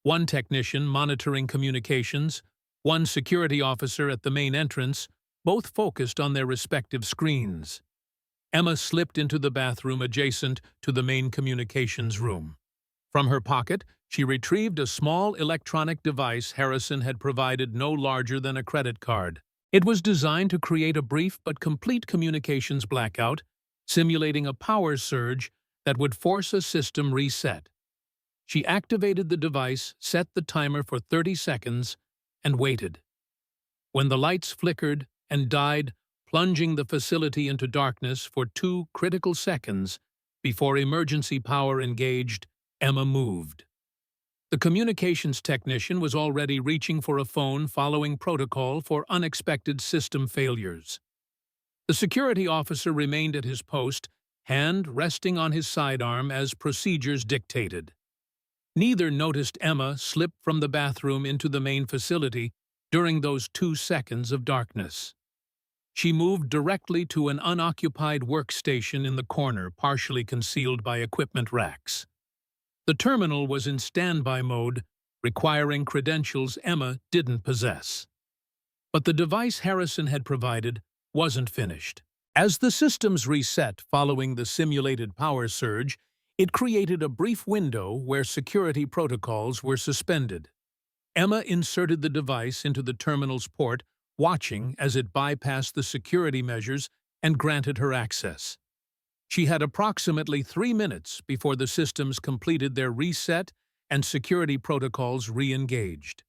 One technician monitoring communications, one security officer at the main entrance, both focused on their respective screens. Emma slipped into the bathroom adjacent to the main communications room. From her pocket, she retrieved a small electronic device Harrison had provided, no larger than a credit card. It was designed to create a brief but complete communications blackout, simulating a power surge that would force a system reset. She activated the device, set the timer for 30 seconds, and waited. When the lights flickered and died, plunging the facility into darkness for 2 critical seconds before emergency power engaged, Emma moved. The communications technician was already reaching for a phone, following protocol for unexpected system failures. The security officer remained at his post, hand resting on his sidearm as procedures dictated. Neither noticed Emma slip from the bathroom into the main facility during those 2 seconds of darkness. She moved directly to an unoccupied workstation in the corner, partially concealed by equipment racks. The terminal was in standby mode, requiring credentials Emma didn't possess. But the device Harrison had provided wasn't finished. As the systems reset following the simulated power surge, it created a brief window where security protocols were suspended. Emma inserted the device into the terminal's port, watching as it bypassed the security measures and granted her access. She had approximately 3 minutes before the systems completed their reset and security protocols re-engaged.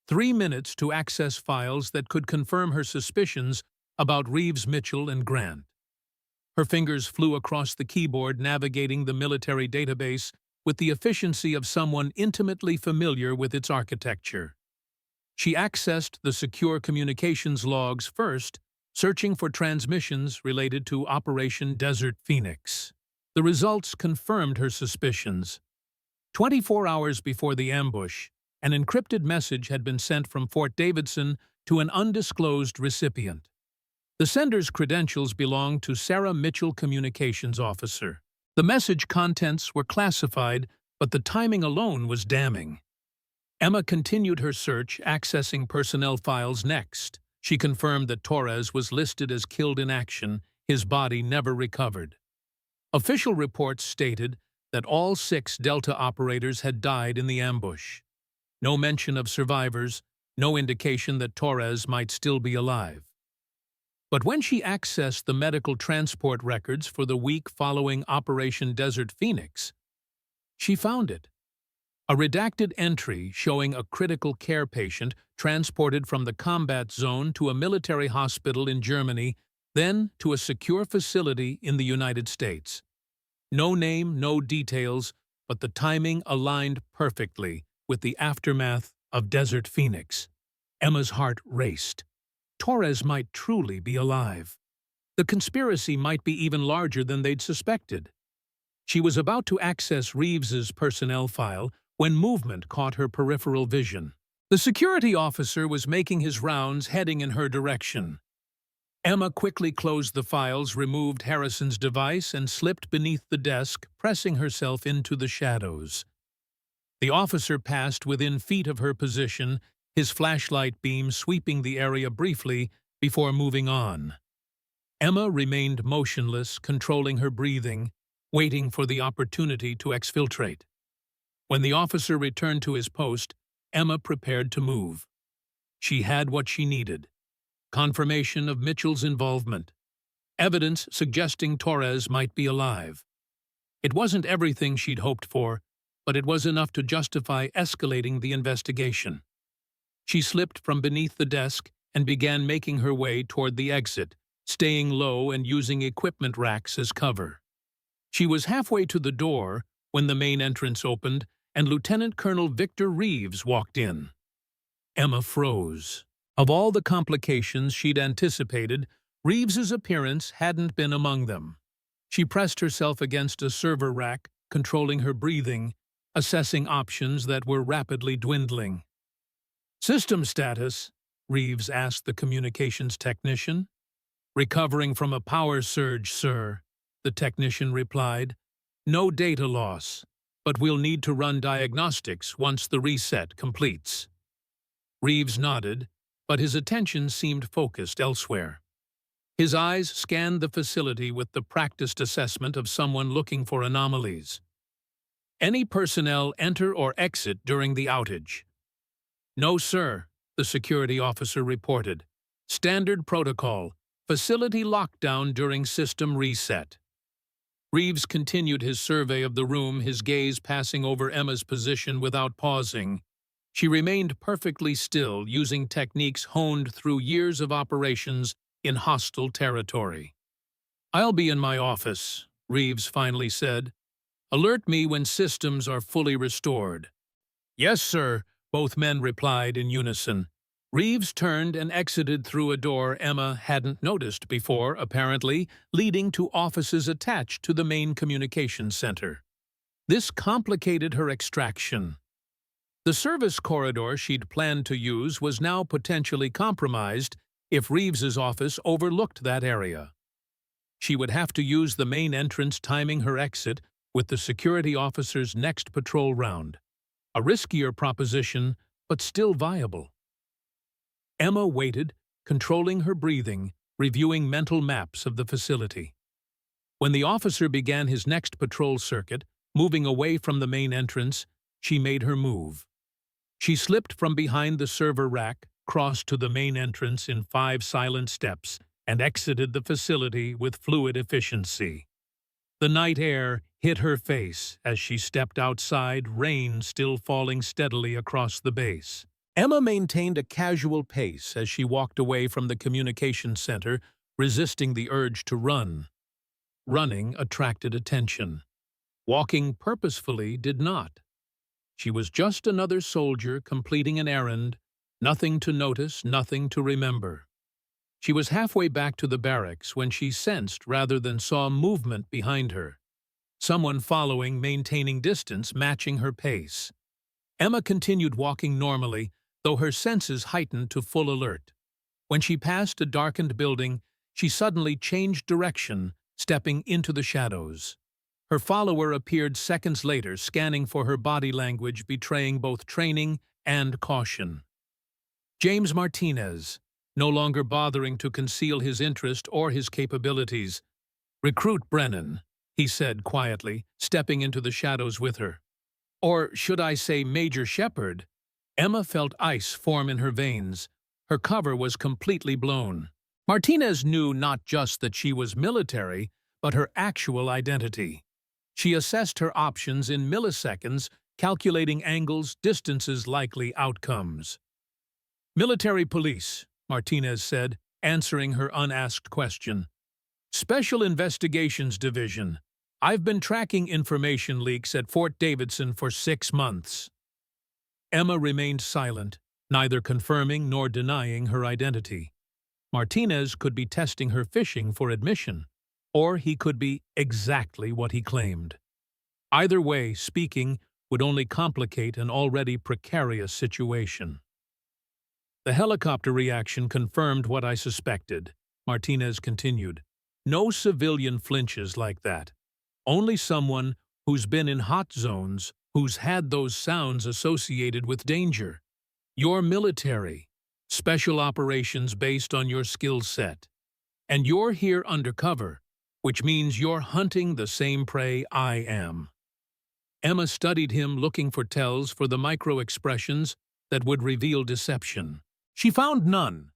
3 minutes to access files that could confirm her suspicions about Reeves, Mitchell, and Grant. Her fingers flew across the keyboard, navigating the military database with the efficiency of someone intimately familiar with its architecture. She accessed the secure communications logs first, searching for transmissions related to Operation Desert Phoenix. The results confirmed her suspicions. 24 hours before the ambush, an encrypted message had been sent from Fort Davidson to an undisclosed recipient. The sender's credentials belonged to Sarah Mitchell, communications officer. The message contents were classified, but the timing alone was damning. Emma continued her search, accessing personnel files next. She confirmed that Torres was listed as killed in action, his body never recovered. Official reports stated that all 6 Delta operators had died in the ambush. No mention of survivors, no indication that Torres might still be alive. But when she accessed the medical transport records for the week following Operation Desert Phoenix, she found it. A redacted entry showing a critical care patient transported from the combat zone to a military hospital in Germany, then to a secure facility in the United States. No name, no details, but the timing aligned perfectly with the aftermath of Desert Phoenix. Emma's heart raced. Torres might truly be alive. The conspiracy might be even larger than they'd suspected. She was about to access Reeves's personnel file when movement caught her peripheral vision. The security officer was making his rounds, heading in her direction. Emma quickly closed the files, removed Harrison's device, and slipped beneath the desk, pressing herself into the shadows. The officer passed within feet of her position, his flashlight beam sweeping the area briefly before moving on. Emma remained motionless, controlling her breathing, waiting for the opportunity to exfiltrate. When the officer returned to his post, Emma prepared to move. She had what she needed: confirmation of Mitchell's involvement, evidence suggesting Torres might be alive. It wasn't everything she'd hoped for, but it was enough to justify escalating the investigation. She slipped from beneath the desk and began making her way toward the exit, staying low and using equipment racks as cover. She was halfway to the door when the main entrance opened and Lieutenant Colonel Victor Reeves walked in. Emma froze. Of all the complications she'd anticipated, Reeves's appearance hadn't been among them. She pressed herself against a server rack, controlling her breathing, assessing options that were rapidly dwindling. "System status?" Reeves asked the communications technician. "Recovering from a power surge, sir," the technician replied. "No data loss, but we'll need to run diagnostics once the reset completes." Reeves nodded, but his attention seemed focused elsewhere. His eyes scanned the facility with the practiced assessment of someone looking for anomalies. "Any personnel enter or exit during the outage?" "No, sir," the security officer reported. "Standard protocol. Facility lockdown during system reset." Reeves continued his survey of the room, his gaze passing over Emma's position without pausing. She remained perfectly still, using techniques honed through years of operations in hostile territory. "I'll be in my office," Reeves finally said. "Alert me when systems are fully restored." "Yes, sir," both men replied in unison. Reeves turned and exited through a door Emma hadn't noticed before, apparently, leading to offices attached to the main communications center. This complicated her extraction. The service corridor she'd planned to use was now potentially compromised if Reeves's office overlooked that area. She would have to use the main entrance, timing her exit with the security officer's next patrol round. A riskier proposition, but still viable. Emma waited, controlling her breathing, reviewing mental maps of the facility. When the officer began his next patrol circuit, moving away from the main entrance, she made her move. She slipped from behind the server rack, crossed to the main entrance in 5 silent steps, and exited the facility with fluid efficiency. The night air hit her face as she stepped outside, rain still falling steadily across the base. Emma maintained a casual pace as she walked away from the communications center, resisting the urge to run. Running attracted attention. Walking purposefully did not. She was just another soldier completing an errand, nothing to notice, nothing to remember. She was halfway back to the barracks when she sensed rather than saw movement behind her. Someone following, maintaining distance, matching her pace. Emma continued walking normally, though her senses heightened to full alert. When she passed a darkened building, she suddenly changed direction, stepping into the shadows. Her follower appeared seconds later, scanning for her body language, betraying both training and caution. James Martinez, no longer bothering to conceal his interest or his capabilities. "Recruit Brennan," he said quietly, stepping into the shadows with her. "Or should I say Major Shepard?" Emma felt ice form in her veins. Her cover was completely blown. Martinez knew not just that she was military, but her actual identity. She assessed her options in milliseconds, calculating angles, distances, likely outcomes. "Military police," Martinez said, answering her unasked question. "Special Investigations Division. I've been tracking information leaks at Fort Davidson for 6 months." Emma remained silent, neither confirming nor denying her identity. Martinez could be testing her fishing for admission, or he could be exactly what he claimed. Either way, speaking would only complicate an already precarious situation. "The helicopter reaction confirmed what I suspected," Martinez continued. "No civilian flinches like that. Only someone who's been in hot zones, who's had those sounds associated with danger. You're military, special operations based on your skill set. And you're here undercover, which means you're hunting the same prey I am." Emma studied him, looking for tells for the micro-expressions that would reveal deception. She found none.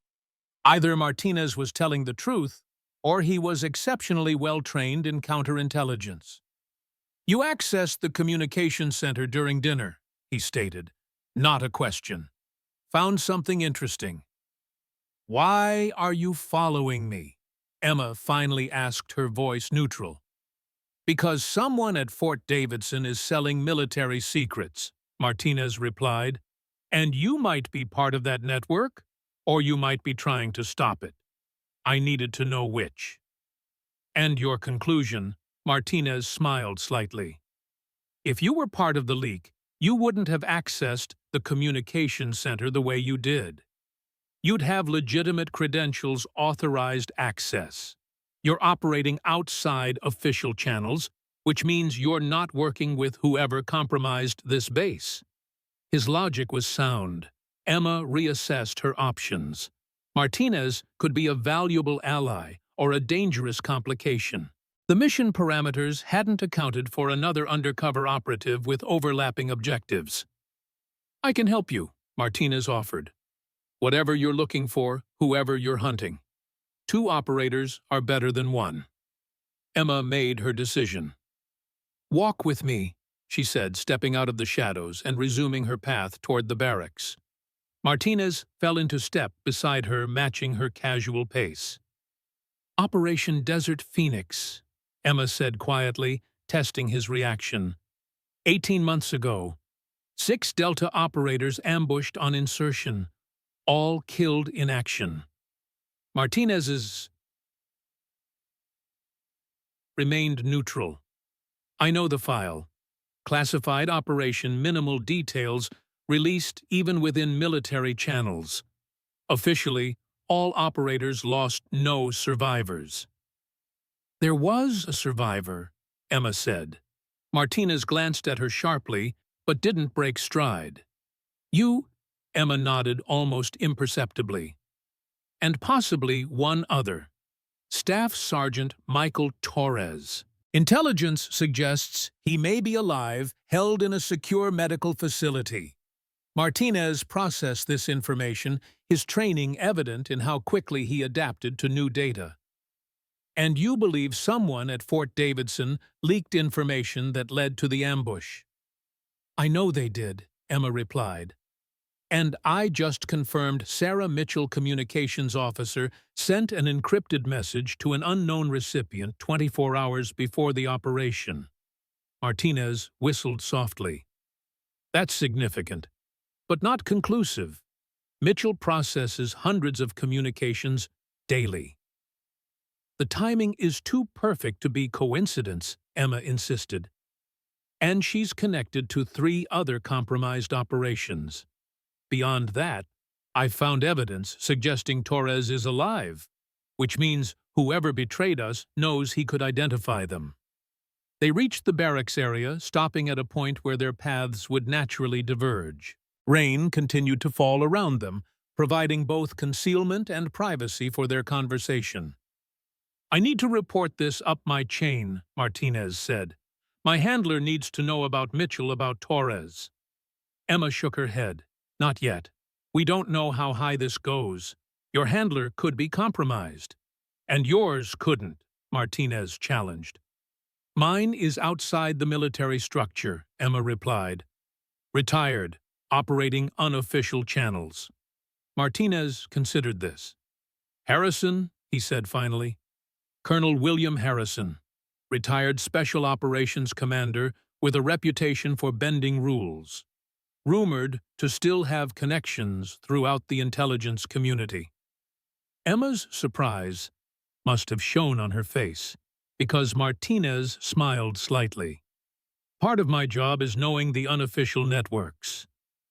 Either Martinez was telling the truth, or he was exceptionally well-trained in counterintelligence. "You accessed the communications center during dinner," he stated. "Not a question. Found something interesting." "Why are you following me?" Emma finally asked, her voice neutral. "Because someone at Fort Davidson is selling military secrets," Martinez replied. "And you might be part of that network, or you might be trying to stop it. I needed to know which." "And your conclusion?" Martinez smiled slightly. If you were part of the leak, you wouldn't have accessed the communication center the way you did. You'd have legitimate credentials, authorized access. You're operating outside official channels, which means you're not working with whoever compromised this base. His logic was sound. Emma reassessed her options. Martinez could be a valuable ally or a dangerous complication. The mission parameters hadn't accounted for another undercover operative with overlapping objectives. "I can help you," Martinez offered. "Whatever you're looking for, whoever you're hunting. 2 operators are better than 1. Emma made her decision. "Walk with me," she said, stepping out of the shadows and resuming her path toward the barracks. Martinez fell into step beside her, matching her casual pace. "Operation Desert Phoenix," Emma said quietly, testing his reaction. 18 months ago, 6 Delta operators ambushed on insertion, all killed in action. Martinez's remained neutral. "I know the file. Classified operation, minimal details, released even within military channels. Officially, all operators lost, no survivors." "There was a survivor," Emma said. Martinez glanced at her sharply, but didn't break stride. "You?" Emma nodded almost imperceptibly. "And possibly one other. Staff Sergeant Michael Torres. Intelligence suggests he may be alive, held in a secure medical facility." Martinez processed this information, his training evident in how quickly he adapted to new data. "And you believe someone at Fort Davidson leaked information that led to the ambush?" "I know they did," Emma replied. "And I just confirmed Sarah Mitchell, communications officer, sent an encrypted message to an unknown recipient 24 hours before the operation." Martinez whistled softly. "That's significant, but not conclusive. Mitchell processes hundreds of communications daily." "The timing is too perfect to be coincidence," Emma insisted. "And she's connected to 3 other compromised operations. Beyond that, I've found evidence suggesting Torres is alive, which means whoever betrayed us knows he could identify them." They reached the barracks area, stopping at a point where their paths would naturally diverge. Rain continued to fall around them, providing both concealment and privacy for their conversation. "I need to report this up my chain," Martinez said. "My handler needs to know about Mitchell, about Torres." Emma shook her head. "Not yet. We don't know how high this goes. Your handler could be compromised." "And yours couldn't," Martinez challenged. "Mine is outside the military structure," Emma replied. "Retired, operating unofficial channels." Martinez considered this. "Harrison," he said finally. "Colonel William Harrison, retired Special Operations Commander with a reputation for bending rules. Rumored to still have connections throughout the intelligence community." Emma's surprise must have shown on her face, because Martinez smiled slightly. "Part of my job is knowing the unofficial networks.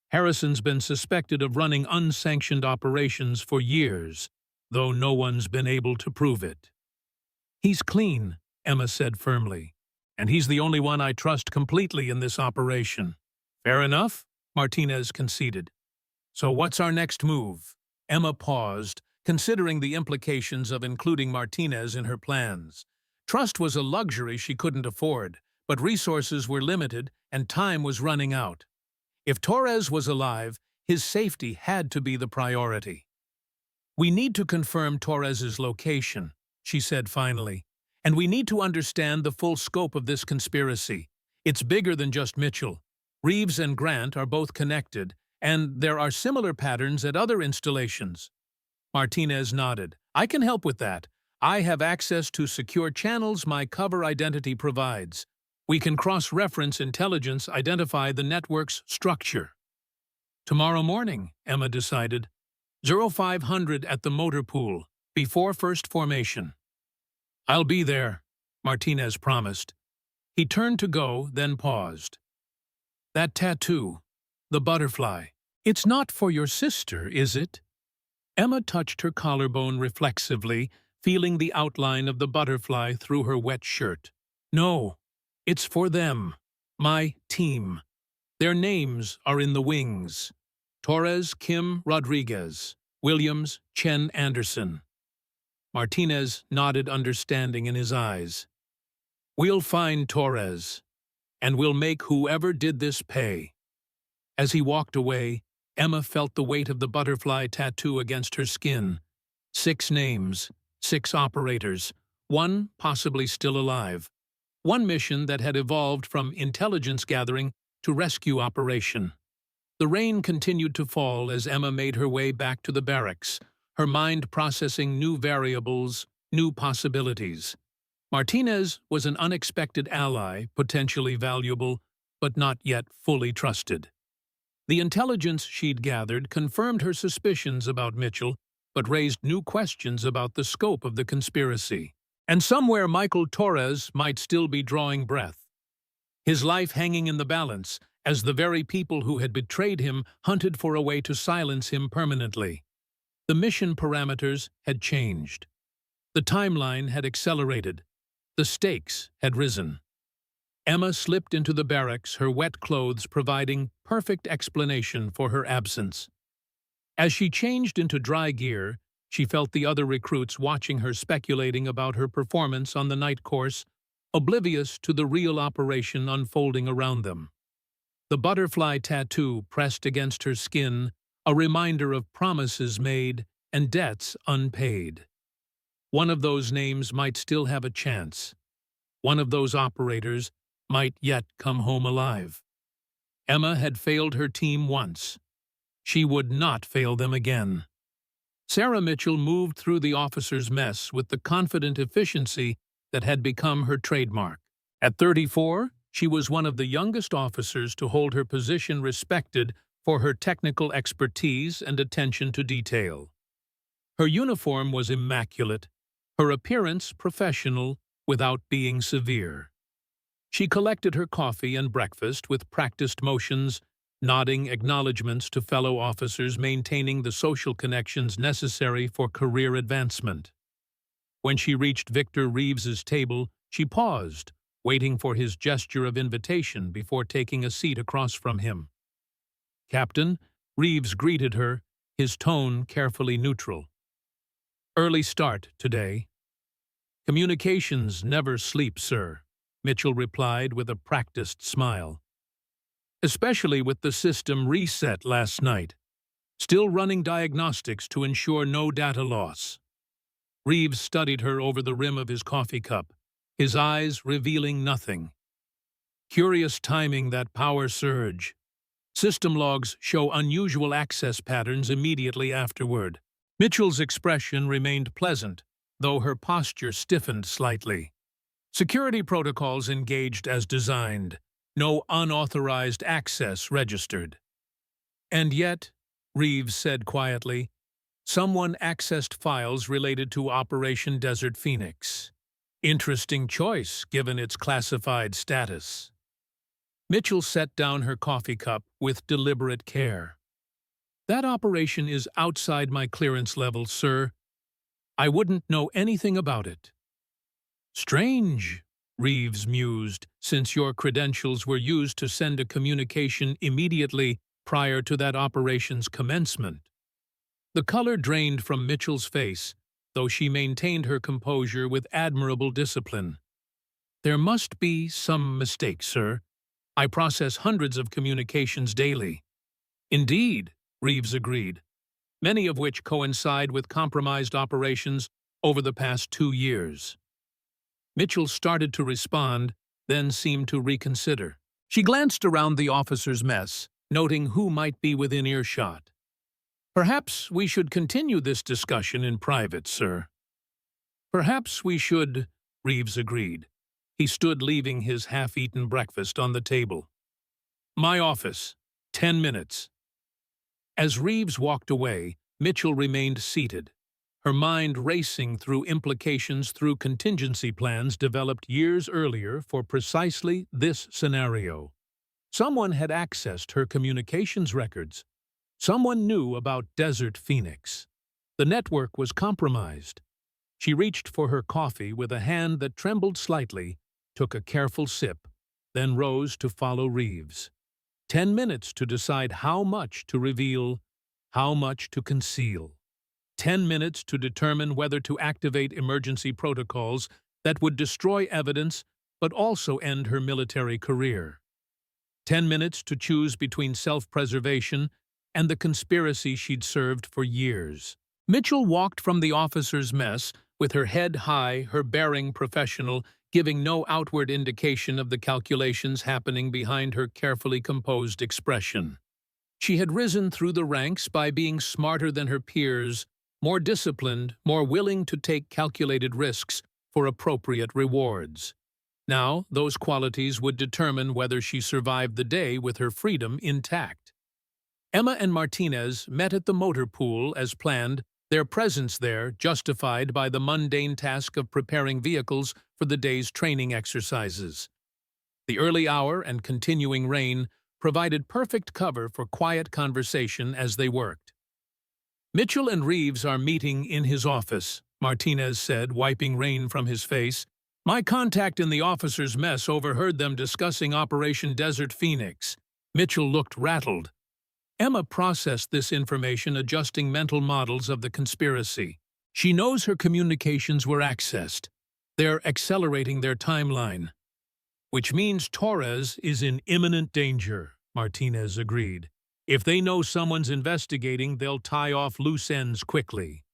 Harrison's been suspected of running unsanctioned operations for years, though no one's been able to prove it." "He's clean," Emma said firmly, "and he's the only one I trust completely in this operation." "Fair enough," Martinez conceded. "So what's our next move?" Emma paused, considering the implications of including Martinez in her plans. Trust was a luxury she couldn't afford, but resources were limited and time was running out. If Torres was alive, his safety had to be the priority. "We need to confirm Torres's location," she said finally, "and we need to understand the full scope of this conspiracy. It's bigger than just Mitchell. Reeves and Grant are both connected, and there are similar patterns at other installations." Martinez nodded. "I can help with that. I have access to secure channels my cover identity provides. We can cross-reference intelligence, identify the network's structure." "Tomorrow morning," Emma decided. 0500 at the motor pool, before first formation." "I'll be there," Martinez promised. He turned to go, then paused. That tattoo, the butterfly, it's not for your sister, is it? Emma touched her collarbone reflexively, feeling the outline of the butterfly through her wet shirt. No, it's for them, my team. Their names are in the wings. Torres Kim Rodriguez, Williams Chen Anderson. Martinez nodded understanding in his eyes. We'll find Torres, and we'll make whoever did this pay. As he walked away, Emma felt the weight of the butterfly tattoo against her skin. 6 names, 6 operators, 1 possibly still alive. 1 mission that had evolved from intelligence gathering to rescue operation. The rain continued to fall as Emma made her way back to the barracks, her mind processing new variables, new possibilities. Martinez was an unexpected ally, potentially valuable, but not yet fully trusted. The intelligence she'd gathered confirmed her suspicions about Mitchell, but raised new questions about the scope of the conspiracy. And somewhere Michael Torres might still be drawing breath, his life hanging in the balance as the very people who had betrayed him hunted for a way to silence him permanently. The mission parameters had changed. The timeline had accelerated. The stakes had risen. Emma slipped into the barracks, her wet clothes providing perfect explanation for her absence. As she changed into dry gear, she felt the other recruits watching her, speculating about her performance on the night course, oblivious to the real operation unfolding around them. The butterfly tattoo pressed against her skin, a reminder of promises made and debts unpaid. One of those names might still have a chance. One of those operators might yet come home alive. Emma had failed her team once. She would not fail them again. Sarah Mitchell moved through the officers' mess with the confident efficiency that had become her trademark. At 34, she was one of the youngest officers to hold her position, respected for her technical expertise and attention to detail. Her uniform was immaculate, her appearance professional without being severe. She collected her coffee and breakfast with practiced motions, nodding acknowledgments to fellow officers, maintaining the social connections necessary for career advancement. When she reached Victor Reeves's table, she paused, waiting for his gesture of invitation before taking a seat across from him. "Captain," Reeves greeted her, his tone carefully neutral. "Early start today." "Communications never sleep, sir," Mitchell replied with a practiced smile. "Especially with the system reset last night. Still running diagnostics to ensure no data loss." Reeves studied her over the rim of his coffee cup, his eyes revealing nothing. "Curious timing, that power surge. System logs show unusual access patterns immediately afterward." Mitchell's expression remained pleasant, though her posture stiffened slightly. "Security protocols engaged as designed. No unauthorized access registered." "And yet," Reeves said quietly, "someone accessed files related to Operation Desert Phoenix. Interesting choice, given its classified status." Mitchell set down her coffee cup with deliberate care. "That operation is outside my clearance level, sir. I wouldn't know anything about it." "Strange," Reeves mused, "since your credentials were used to send a communication immediately prior to that operation's commencement." The color drained from Mitchell's face, though she maintained her composure with admirable discipline. "There must be some mistake, sir. I process hundreds of communications daily." "Indeed," Reeves agreed, "many of which coincide with compromised operations over the past 2 years." Mitchell started to respond, then seemed to reconsider. She glanced around the officers' mess, noting who might be within earshot. "Perhaps we should continue this discussion in private, sir." "Perhaps we should," Reeves agreed. He stood, leaving his half-eaten breakfast on the table. "My office. 10 minutes." As Reeves walked away, Mitchell remained seated, her mind racing through implications through contingency plans developed years earlier for precisely this scenario. Someone had accessed her communications records. Someone knew about Desert Phoenix. The network was compromised. She reached for her coffee with a hand that trembled slightly, took a careful sip, then rose to follow Reeves. 10 minutes to decide how much to reveal, how much to conceal. 10 minutes to determine whether to activate emergency protocols that would destroy evidence but also end her military career. 10 minutes to choose between self-preservation and the conspiracy she'd served for years. Mitchell walked from the officers' mess with her head high, her bearing professional, giving no outward indication of the calculations happening behind her carefully composed expression. She had risen through the ranks by being smarter than her peers, more disciplined, more willing to take calculated risks for appropriate rewards. Now, those qualities would determine whether she survived the day with her freedom intact. Emma and Martinez met at the motor pool as planned, their presence there justified by the mundane task of preparing vehicles for the day's training exercises. The early hour and continuing rain provided perfect cover for quiet conversation as they worked. "Mitchell and Reeves are meeting in his office," Martinez said, wiping rain from his face. "My contact in the officers' mess overheard them discussing Operation Desert Phoenix." Mitchell looked rattled. Emma processed this information, adjusting mental models of the conspiracy. She knows her communications were accessed. They're accelerating their timeline. "Which means Torres is in imminent danger," Martinez agreed. "If they know someone's investigating, they'll tie off loose ends quickly."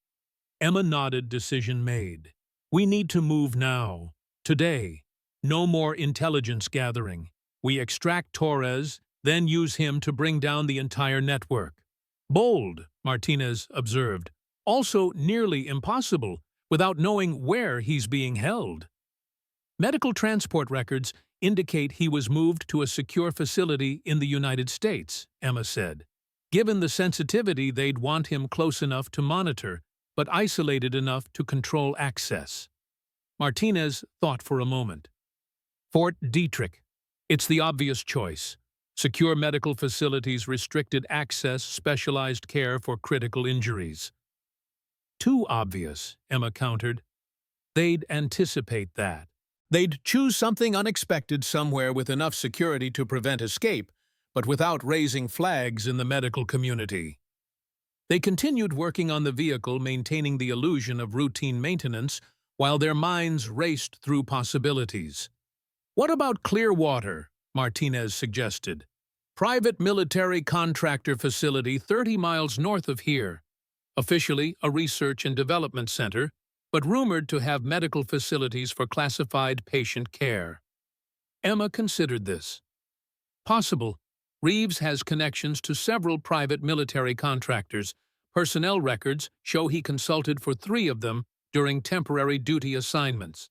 Emma nodded, decision made. "We need to move now. Today. No more intelligence gathering. We extract Torres, then use him to bring down the entire network." "Bold," Martinez observed. "Also nearly impossible, without knowing where he's being held." "Medical transport records indicate he was moved to a secure facility in the United States," Emma said. "Given the sensitivity, they'd want him close enough to monitor, but isolated enough to control access." Martinez thought for a moment. "Fort Detrick. It's the obvious choice. Secure medical facilities, restricted access, specialized care for critical injuries." "Too obvious," Emma countered. "They'd anticipate that. They'd choose something unexpected somewhere with enough security to prevent escape, but without raising flags in the medical community." They continued working on the vehicle, maintaining the illusion of routine maintenance, while their minds raced through possibilities. "What about Clearwater?" Martinez suggested. "Private military contractor facility 30 miles north of here. Officially a research and development center, but rumored to have medical facilities for classified patient care." Emma considered this. "Possible. Reeves has connections to several private military contractors. Personnel records show he consulted for 3 of them during temporary duty assignments."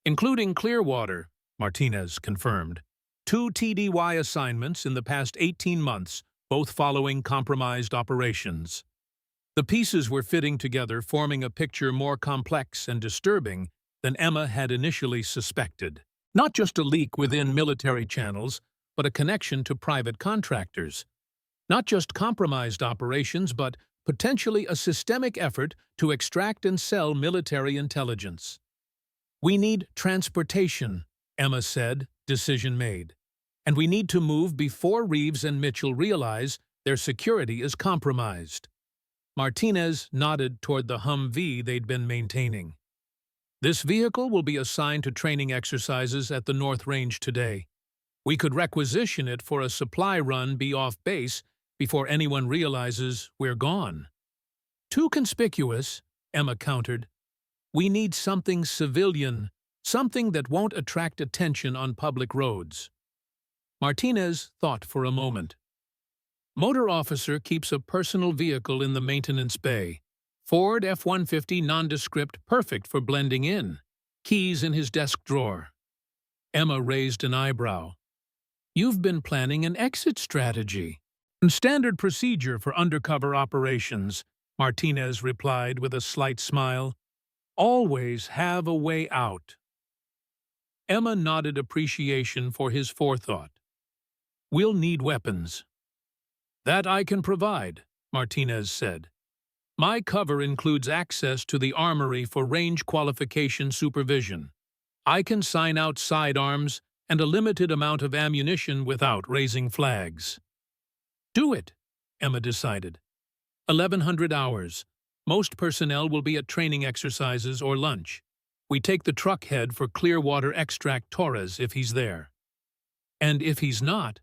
"Including Clearwater," Martinez confirmed. 2 TDY assignments in the past 18 months, both following compromised operations." The pieces were fitting together, forming a picture more complex and disturbing than Emma had initially suspected. Not just a leak within military channels, but a connection to private contractors. Not just compromised operations, but potentially a systemic effort to extract and sell military intelligence. "We need transportation," Emma said, decision made. "And we need to move before Reeves and Mitchell realize their security is compromised." Martinez nodded toward the Humvee they'd been maintaining. "This vehicle will be assigned to training exercises at the North Range today. We could requisition it for a supply run, be off base, before anyone realizes we're gone." "Too conspicuous," Emma countered. "We need something civilian, something that won't attract attention on public roads." Martinez thought for a moment. "Motor officer keeps a personal vehicle in the maintenance bay. Ford F-150 nondescript, perfect for blending in. Keys in his desk drawer." Emma raised an eyebrow. "You've been planning an exit strategy. Standard procedure for undercover operations. Martinez replied with a slight smile. Always have a way out. Emma nodded appreciation for his forethought. We'll need weapons. That I can provide, Martinez said. My cover includes access to the armory for range qualification supervision. I can sign out sidearms and a limited amount of ammunition without raising flags. Do it, Emma decided. 1,100 hours. Most personnel will be at training exercises or lunch. We take the truck head for Clearwater Extract Torres if he's there. And if he's not,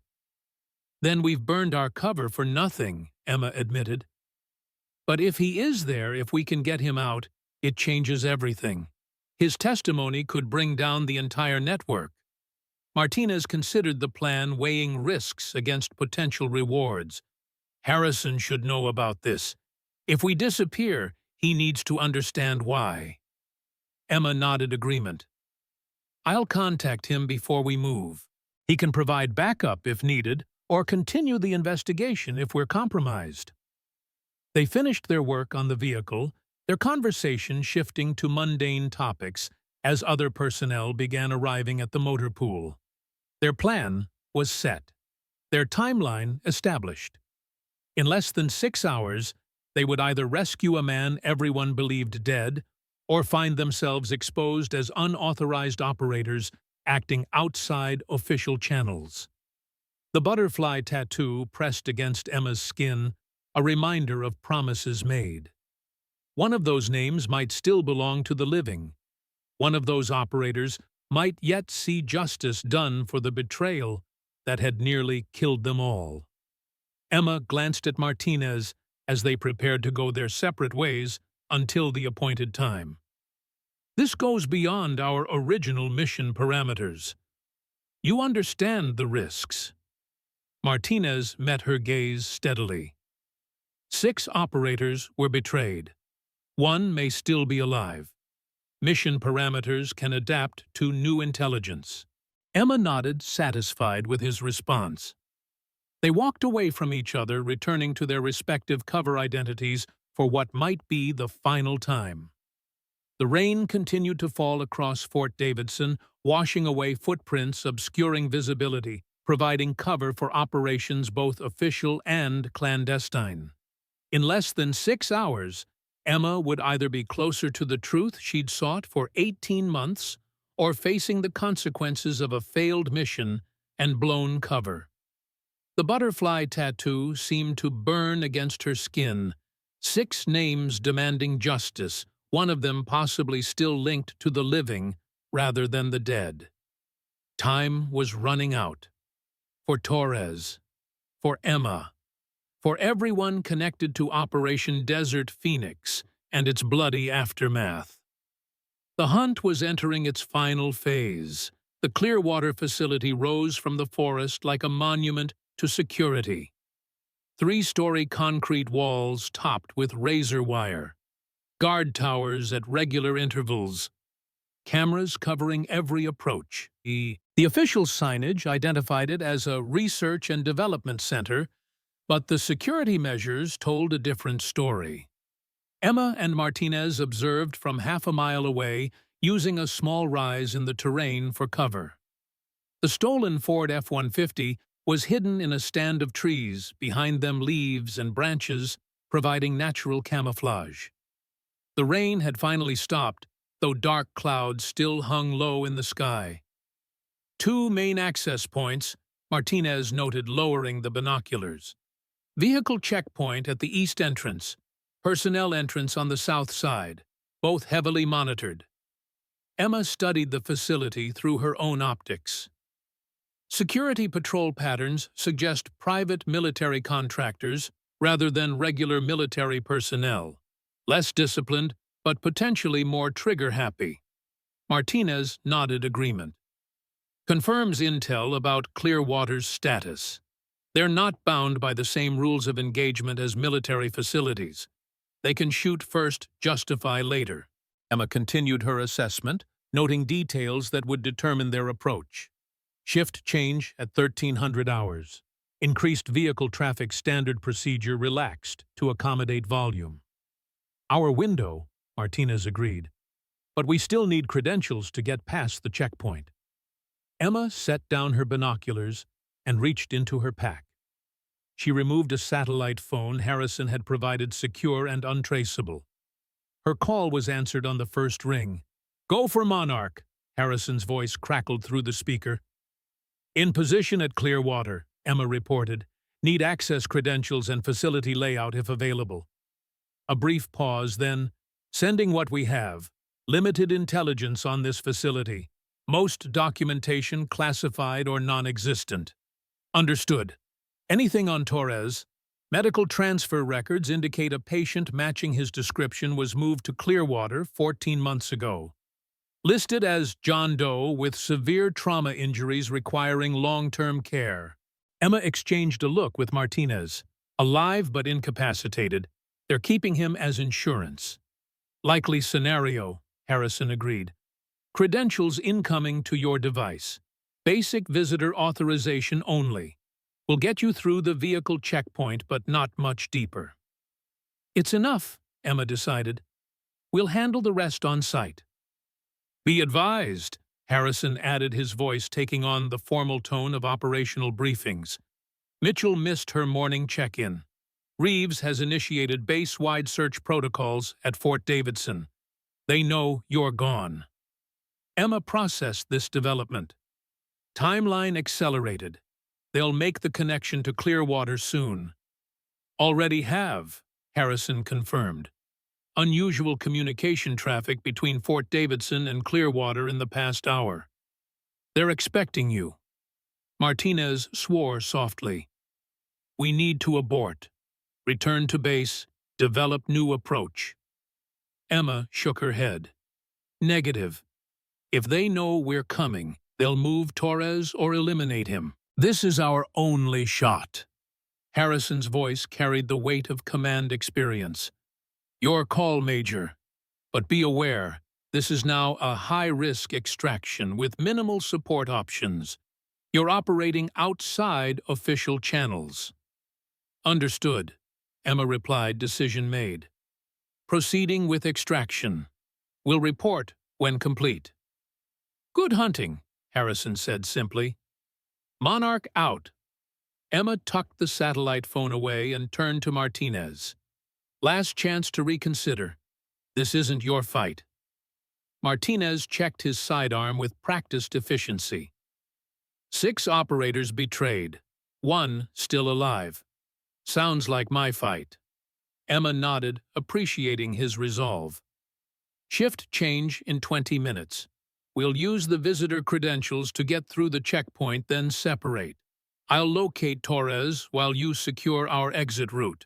then we've burned our cover for nothing, Emma admitted. But if he is there, if we can get him out, it changes everything. His testimony could bring down the entire network. Martinez considered the plan, weighing risks against potential rewards. Harrison should know about this. If we disappear, he needs to understand why. Emma nodded agreement. I'll contact him before we move. He can provide backup if needed, or continue the investigation if we're compromised. They finished their work on the vehicle, their conversation shifting to mundane topics as other personnel began arriving at the motor pool. Their plan was set, their timeline established. In less than 6 hours, they would either rescue a man everyone believed dead or find themselves exposed as unauthorized operators acting outside official channels. The butterfly tattoo pressed against Emma's skin, a reminder of promises made. One of those names might still belong to the living. One of those operators might yet see justice done for the betrayal that had nearly killed them all. Emma glanced at Martinez as they prepared to go their separate ways until the appointed time. This goes beyond our original mission parameters. You understand the risks. Martinez met her gaze steadily. 6 operators were betrayed. 1 may still be alive. Mission parameters can adapt to new intelligence. Emma nodded, satisfied with his response. They walked away from each other, returning to their respective cover identities for what might be the final time. The rain continued to fall across Fort Davidson, washing away footprints, obscuring visibility, providing cover for operations both official and clandestine. In less than 6 hours, Emma would either be closer to the truth she'd sought for 18 months or facing the consequences of a failed mission and blown cover. The butterfly tattoo seemed to burn against her skin, 6 names demanding justice, one of them possibly still linked to the living rather than the dead. Time was running out. For Torres, for Emma, for everyone connected to Operation Desert Phoenix and its bloody aftermath. The hunt was entering its final phase. The Clearwater facility rose from the forest like a monument to security. 3-story concrete walls topped with razor wire, guard towers at regular intervals, cameras covering every approach. The official signage identified it as a research and development center, but the security measures told a different story. Emma and Martinez observed from half a mile away, using a small rise in the terrain for cover. The stolen Ford F-150 was hidden in a stand of trees, behind them leaves and branches, providing natural camouflage. The rain had finally stopped, though dark clouds still hung low in the sky. 2 main access points, Martinez noted, lowering the binoculars. Vehicle checkpoint at the east entrance, personnel entrance on the south side, both heavily monitored. Emma studied the facility through her own optics. Security patrol patterns suggest private military contractors rather than regular military personnel, less disciplined but potentially more trigger-happy. Martinez nodded agreement. Confirms intel about Clearwater's status. They're not bound by the same rules of engagement as military facilities. They can shoot first, justify later. Emma continued her assessment, noting details that would determine their approach. Shift change at 1,300 hours. Increased vehicle traffic standard procedure relaxed to accommodate volume. Our window, Martinez agreed. But we still need credentials to get past the checkpoint. Emma set down her binoculars and reached into her pack. She removed a satellite phone Harrison had provided, secure and untraceable. Her call was answered on the first ring. "Go for Monarch," Harrison's voice crackled through the speaker. "In position at Clearwater," Emma reported. "Need access credentials and facility layout if available." A brief pause, then, "Sending what we have. Limited intelligence on this facility. Most documentation classified or non-existent." "Understood. Anything on Torres?" "Medical transfer records indicate a patient matching his description was moved to Clearwater 14 months ago. Listed as John Doe with severe trauma injuries requiring long-term care." Emma exchanged a look with Martinez. "Alive but incapacitated. They're keeping him as insurance." "Likely scenario," Harrison agreed. "Credentials incoming to your device. Basic visitor authorization only. We'll get you through the vehicle checkpoint, but not much deeper." "It's enough," Emma decided. "We'll handle the rest on site." "Be advised," Harrison added, his voice taking on the formal tone of operational briefings. "Mitchell missed her morning check-in. Reeves has initiated base-wide search protocols at Fort Davidson. They know you're gone." Emma processed this development. Timeline accelerated. They'll make the connection to Clearwater soon. "Already have," Harrison confirmed. "Unusual communication traffic between Fort Davidson and Clearwater in the past hour. They're expecting you." Martinez swore softly. "We need to abort. Return to base. Develop new approach." Emma shook her head. "Negative. If they know we're coming, they'll move Torres or eliminate him. This is our only shot." Harrison's voice carried the weight of command experience. "Your call, Major. But be aware, this is now a high-risk extraction with minimal support options. You're operating outside official channels." "Understood," Emma replied, decision made. "Proceeding with extraction. We'll report when complete." "Good hunting," Harrison said simply. "Monarch out." Emma tucked the satellite phone away and turned to Martinez. "Last chance to reconsider. This isn't your fight." Martinez checked his sidearm with practiced efficiency. 6 operators betrayed. 1 still alive. Sounds like my fight." Emma nodded, appreciating his resolve. "Shift change in 20 minutes. We'll use the visitor credentials to get through the checkpoint, then separate. I'll locate Torres while you secure our exit route."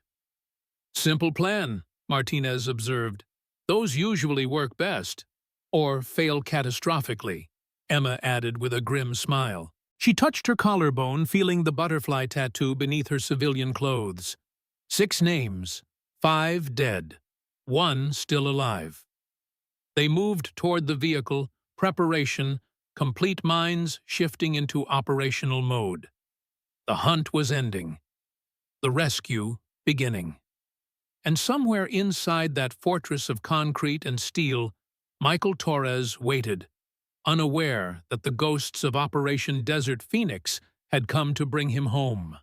"Simple plan," Martinez observed. "Those usually work best. Or fail catastrophically," Emma added with a grim smile. She touched her collarbone, feeling the butterfly tattoo beneath her civilian clothes. 6 names, 5 dead, 1 still alive. They moved toward the vehicle, preparation, complete minds shifting into operational mode. The hunt was ending. The rescue beginning. And somewhere inside that fortress of concrete and steel, Michael Torres waited, unaware that the ghosts of Operation Desert Phoenix had come to bring him home.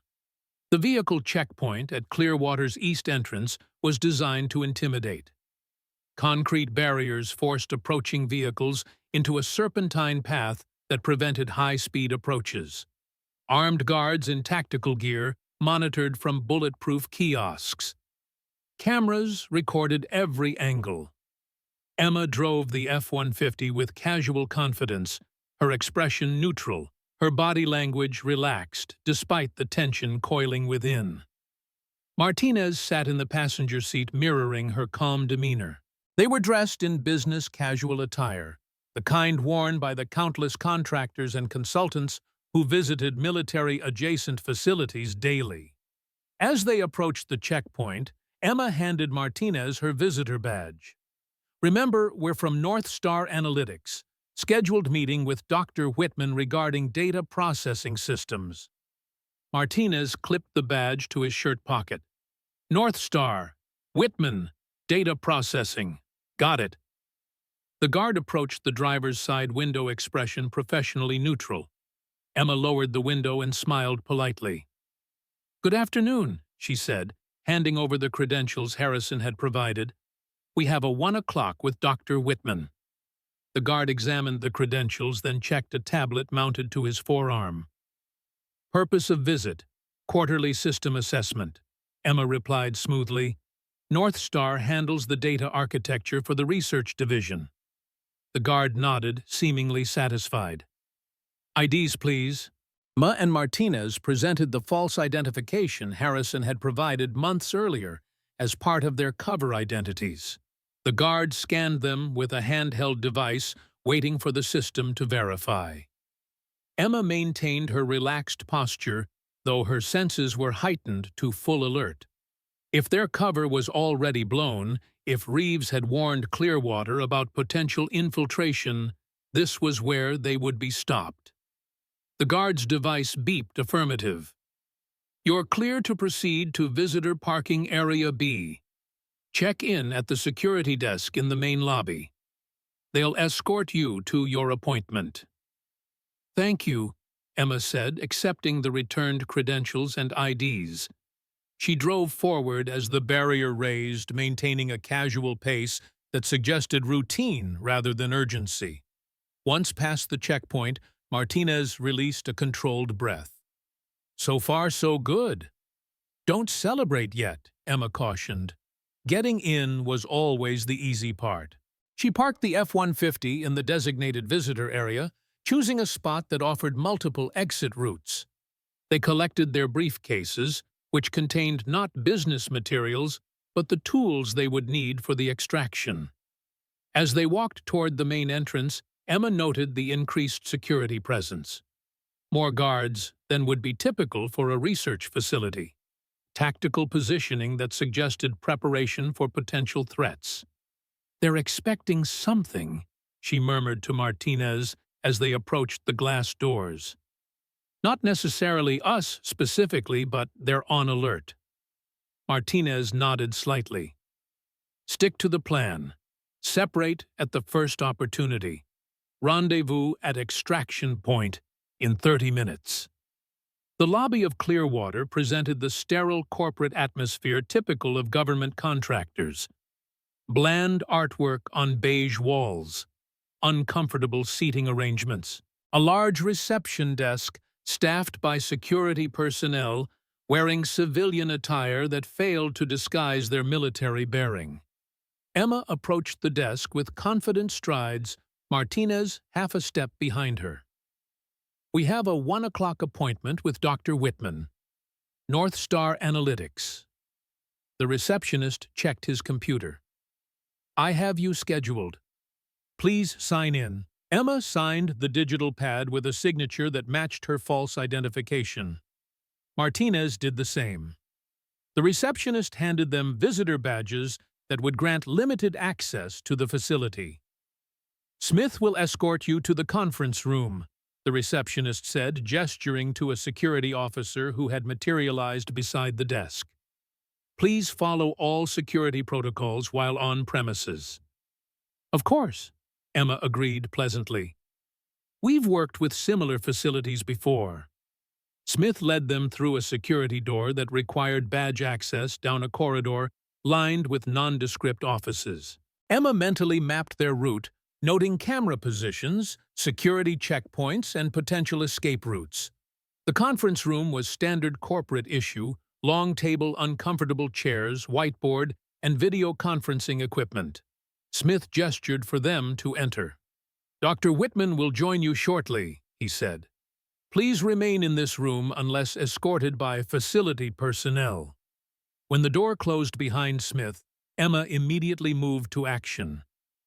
The vehicle checkpoint at Clearwater's east entrance was designed to intimidate. Concrete barriers forced approaching vehicles into a serpentine path that prevented high-speed approaches. Armed guards in tactical gear monitored from bulletproof kiosks. Cameras recorded every angle. Emma drove the F-150 with casual confidence, her expression neutral, her body language relaxed despite the tension coiling within. Martinez sat in the passenger seat, mirroring her calm demeanor. They were dressed in business casual attire, the kind worn by the countless contractors and consultants who visited military-adjacent facilities daily. As they approached the checkpoint, Emma handed Martinez her visitor badge. "Remember, we're from North Star Analytics. Scheduled meeting with Dr. Whitman regarding data processing systems." Martinez clipped the badge to his shirt pocket. "North Star. Whitman. Data processing. Got it. The guard approached the driver's side window, expression professionally neutral. Emma lowered the window and smiled politely. "Good afternoon," she said, handing over the credentials Harrison had provided. "We have a 1 o'clock with Dr. Whitman." The guard examined the credentials, then checked a tablet mounted to his forearm. "Purpose of visit: quarterly system assessment," Emma replied smoothly. "North Star handles the data architecture for the research division." The guard nodded, seemingly satisfied. "IDs, please." Emma and Martinez presented the false identification Harrison had provided months earlier as part of their cover identities. The guard scanned them with a handheld device, waiting for the system to verify. Emma maintained her relaxed posture, though her senses were heightened to full alert. If their cover was already blown, if Reeves had warned Clearwater about potential infiltration, this was where they would be stopped. The guard's device beeped affirmative. "You're clear to proceed to Visitor Parking Area B. Check in at the security desk in the main lobby. They'll escort you to your appointment." "Thank you," Emma said, accepting the returned credentials and IDs. She drove forward as the barrier raised, maintaining a casual pace that suggested routine rather than urgency. Once past the checkpoint, Martinez released a controlled breath. "So far, so good." "Don't celebrate yet," Emma cautioned. Getting in was always the easy part. She parked the F-150 in the designated visitor area, choosing a spot that offered multiple exit routes. They collected their briefcases, which contained not business materials, but the tools they would need for the extraction. As they walked toward the main entrance, Emma noted the increased security presence. More guards than would be typical for a research facility. Tactical positioning that suggested preparation for potential threats. "They're expecting something," she murmured to Martinez as they approached the glass doors. "Not necessarily us specifically, but they're on alert." Martinez nodded slightly. "Stick to the plan. Separate at the first opportunity. Rendezvous at extraction point in 30 minutes. The lobby of Clearwater presented the sterile corporate atmosphere typical of government contractors. Bland artwork on beige walls, uncomfortable seating arrangements, a large reception desk staffed by security personnel wearing civilian attire that failed to disguise their military bearing. Emma approached the desk with confident strides, Martinez half a step behind her. "We have a 1 o'clock appointment with Dr. Whitman. North Star Analytics." The receptionist checked his computer. "I have you scheduled. Please sign in." Emma signed the digital pad with a signature that matched her false identification. Martinez did the same. The receptionist handed them visitor badges that would grant limited access to the facility. "Smith will escort you to the conference room," the receptionist said, gesturing to a security officer who had materialized beside the desk. "Please follow all security protocols while on premises." "Of course," Emma agreed pleasantly. "We've worked with similar facilities before." Smith led them through a security door that required badge access down a corridor lined with nondescript offices. Emma mentally mapped their route, noting camera positions, security checkpoints, and potential escape routes. The conference room was standard corporate issue, long table, uncomfortable chairs, whiteboard, and video conferencing equipment. Smith gestured for them to enter. "Dr. Whitman will join you shortly," he said. "Please remain in this room unless escorted by facility personnel." When the door closed behind Smith, Emma immediately moved to action.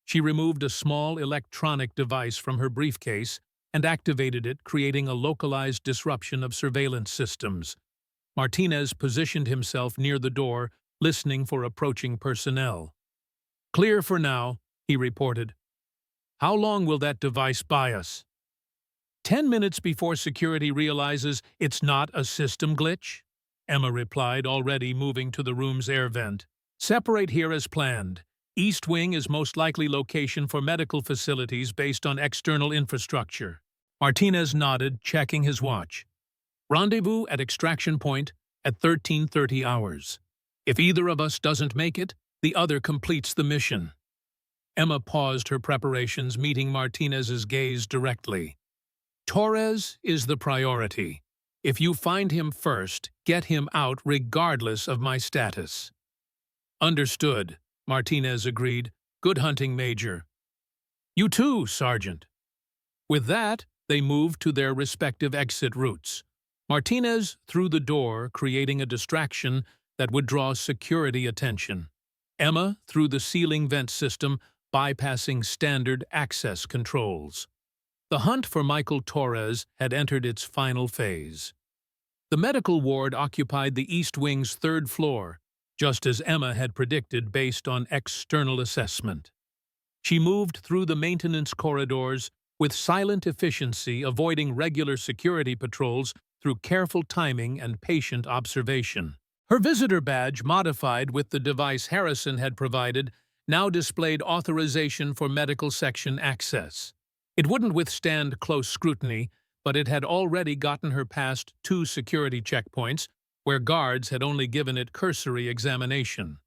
She removed a small electronic device from her briefcase and activated it, creating a localized disruption of surveillance systems. Martinez positioned himself near the door, listening for approaching personnel. "Clear for now," he reported. "How long will that device buy us?" 10 minutes before security realizes it's not a system glitch," Emma replied, already moving to the room's air vent. Separate here as planned. East Wing is most likely location for medical facilities based on external infrastructure. Martinez nodded, checking his watch. Rendezvous at extraction point at 13:30 hours. If either of us doesn't make it, the other completes the mission. Emma paused her preparations, meeting Martinez's gaze directly. Torres is the priority. If you find him first, get him out regardless of my status. Understood, Martinez agreed. Good hunting, Major. You too, Sergeant. With that, they moved to their respective exit routes. Martinez through the door, creating a distraction that would draw security attention. Emma through the ceiling vent system, bypassing standard access controls. The hunt for Michael Torres had entered its final phase. The medical ward occupied the East Wing's third floor, just as Emma had predicted based on external assessment. She moved through the maintenance corridors with silent efficiency, avoiding regular security patrols through careful timing and patient observation. Her visitor badge, modified with the device Harrison had provided, now displayed authorization for medical section access. It wouldn't withstand close scrutiny, but it had already gotten her past 2 security checkpoints, where guards had only given it cursory examination.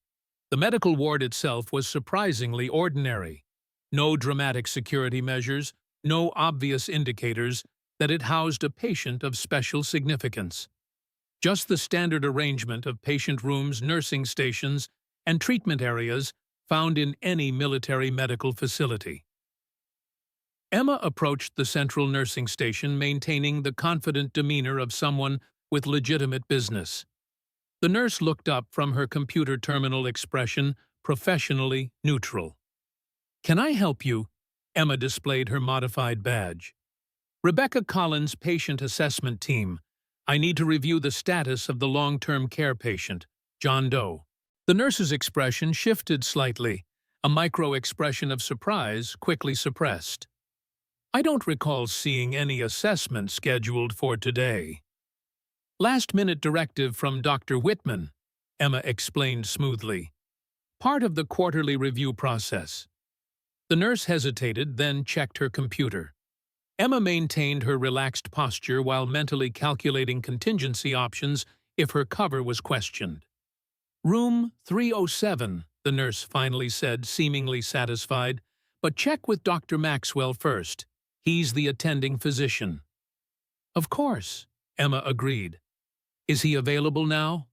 The medical ward itself was surprisingly ordinary. No dramatic security measures, no obvious indicators that it housed a patient of special significance. Just the standard arrangement of patient rooms, nursing stations, and treatment areas found in any military medical facility. Emma approached the central nursing station, maintaining the confident demeanor of someone with legitimate business. The nurse looked up from her computer terminal, expression professionally neutral. "Can I help you?" Emma displayed her modified badge. "Rebecca Collins, patient assessment team. I need to review the status of the long-term care patient, John Doe." The nurse's expression shifted slightly, a micro-expression of surprise quickly suppressed. "I don't recall seeing any assessment scheduled for today." "Last-minute directive from Dr. Whitman," Emma explained smoothly. "Part of the quarterly review process." The nurse hesitated, then checked her computer. Emma maintained her relaxed posture while mentally calculating contingency options if her cover was questioned. "Room 307, the nurse finally said, seemingly satisfied, "but check with Dr. Maxwell first. He's the attending physician." "Of course," Emma agreed. "Is he available now?"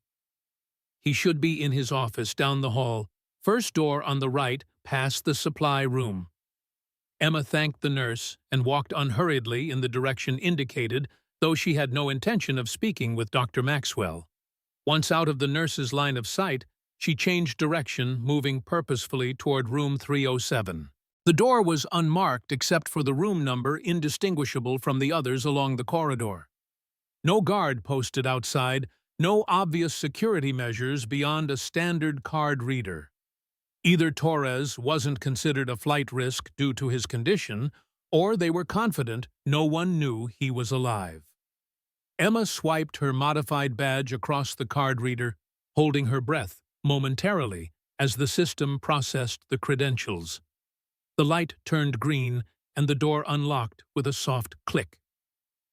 "He should be in his office down the hall, first door on the right, past the supply room." Emma thanked the nurse and walked unhurriedly in the direction indicated, though she had no intention of speaking with Dr. Maxwell. Once out of the nurse's line of sight, she changed direction, moving purposefully toward room 307. The door was unmarked except for the room number, indistinguishable from the others along the corridor. No guard posted outside, no obvious security measures beyond a standard card reader. Either Torres wasn't considered a flight risk due to his condition, or they were confident no one knew he was alive. Emma swiped her modified badge across the card reader, holding her breath momentarily as the system processed the credentials. The light turned green and the door unlocked with a soft click.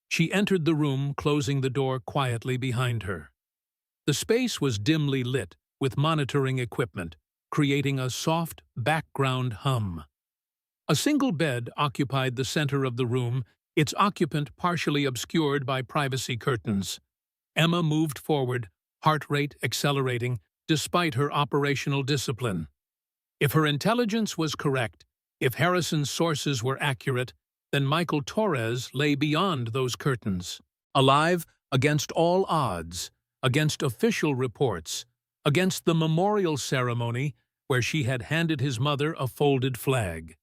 She entered the room, closing the door quietly behind her. The space was dimly lit with monitoring equipment, creating a soft background hum. A single bed occupied the center of the room, its occupant partially obscured by privacy curtains. Emma moved forward, heart rate accelerating despite her operational discipline. If her intelligence was correct, if Harrison's sources were accurate, then Michael Torres lay beyond those curtains, alive against all odds, against official reports, against the memorial ceremony where she had handed his mother a folded flag.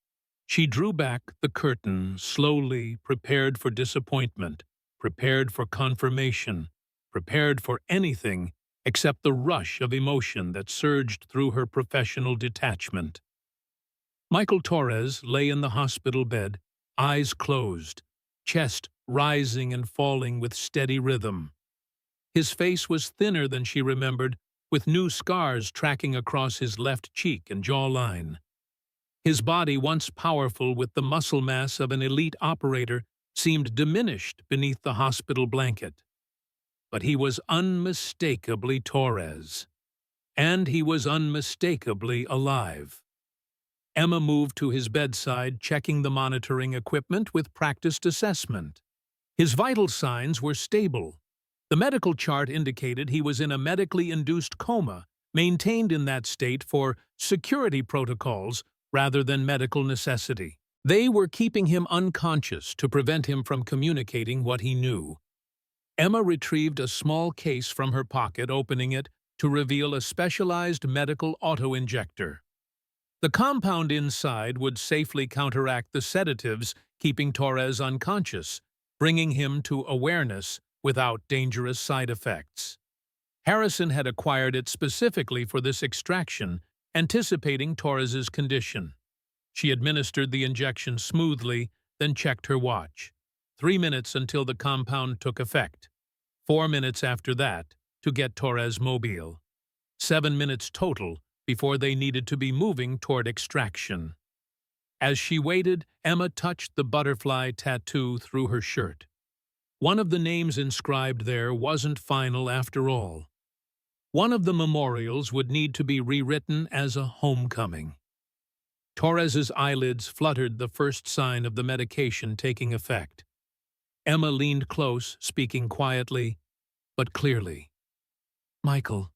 She drew back the curtain slowly, prepared for disappointment, prepared for confirmation, prepared for anything except the rush of emotion that surged through her professional detachment. Michael Torres lay in the hospital bed, eyes closed, chest rising and falling with steady rhythm. His face was thinner than she remembered, with new scars tracking across his left cheek and jawline. His body, once powerful with the muscle mass of an elite operator, seemed diminished beneath the hospital blanket. But he was unmistakably Torres. And he was unmistakably alive. Emma moved to his bedside, checking the monitoring equipment with practiced assessment. His vital signs were stable. The medical chart indicated he was in a medically induced coma, maintained in that state for security protocols rather than medical necessity. They were keeping him unconscious to prevent him from communicating what he knew. Emma retrieved a small case from her pocket, opening it to reveal a specialized medical auto-injector. The compound inside would safely counteract the sedatives keeping Torres unconscious, bringing him to awareness without dangerous side effects. Harrison had acquired it specifically for this extraction, anticipating Torres's condition. She administered the injection smoothly, then checked her watch. 3 minutes until the compound took effect. 4 minutes after that to get Torres mobile. 7 minutes total before they needed to be moving toward extraction. As she waited, Emma touched the butterfly tattoo through her shirt. One of the names inscribed there wasn't final after all. One of the memorials would need to be rewritten as a homecoming. Torres's eyelids fluttered, the first sign of the medication taking effect. Emma leaned close, speaking quietly, but clearly. "Michael,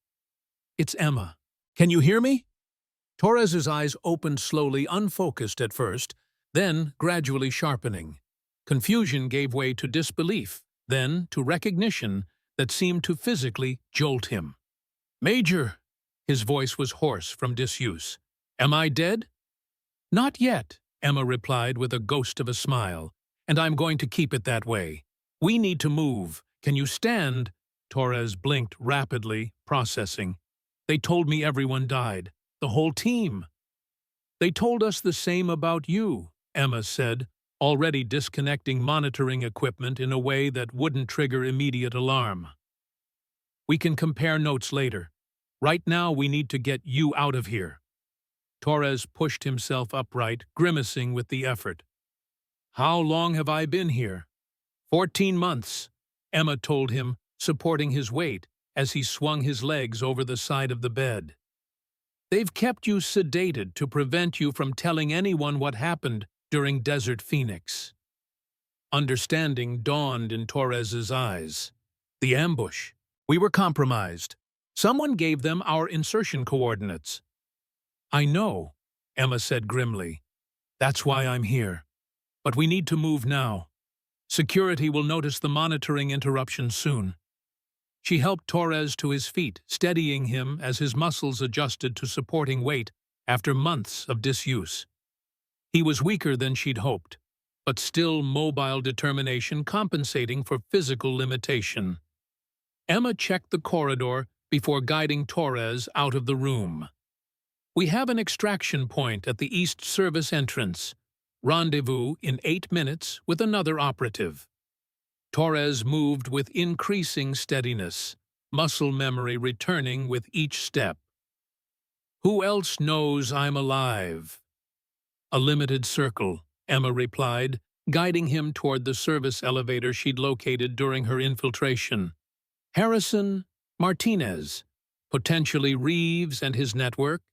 it's Emma. Can you hear me?" Torres's eyes opened slowly, unfocused at first, then gradually sharpening. Confusion gave way to disbelief, then to recognition that seemed to physically jolt him. "Major!" His voice was hoarse from disuse. "Am I dead?" "Not yet," Emma replied with a ghost of a smile, "and I'm going to keep it that way. We need to move. Can you stand?" Torres blinked rapidly, processing. "They told me everyone died. The whole team." "They told us the same about you," Emma said, already disconnecting monitoring equipment in a way that wouldn't trigger immediate alarm. "We can compare notes later. Right now we need to get you out of here." Torres pushed himself upright, grimacing with the effort. "How long have I been here?" 14 months, Emma told him, supporting his weight as he swung his legs over the side of the bed. "They've kept you sedated to prevent you from telling anyone what happened during Desert Phoenix." Understanding dawned in Torres's eyes. The ambush. We were compromised. Someone gave them our insertion coordinates. "I know," Emma said grimly. "That's why I'm here. But we need to move now. Security will notice the monitoring interruption soon." She helped Torres to his feet, steadying him as his muscles adjusted to supporting weight after months of disuse. He was weaker than she'd hoped, but still mobile determination compensating for physical limitation. Emma checked the corridor before guiding Torres out of the room. "We have an extraction point at the East Service entrance. Rendezvous in 8 minutes with another operative." Torres moved with increasing steadiness, muscle memory returning with each step. "Who else knows I'm alive?" "A limited circle," Emma replied, guiding him toward the service elevator she'd located during her infiltration. "Harrison, Martinez, potentially Reeves and his network,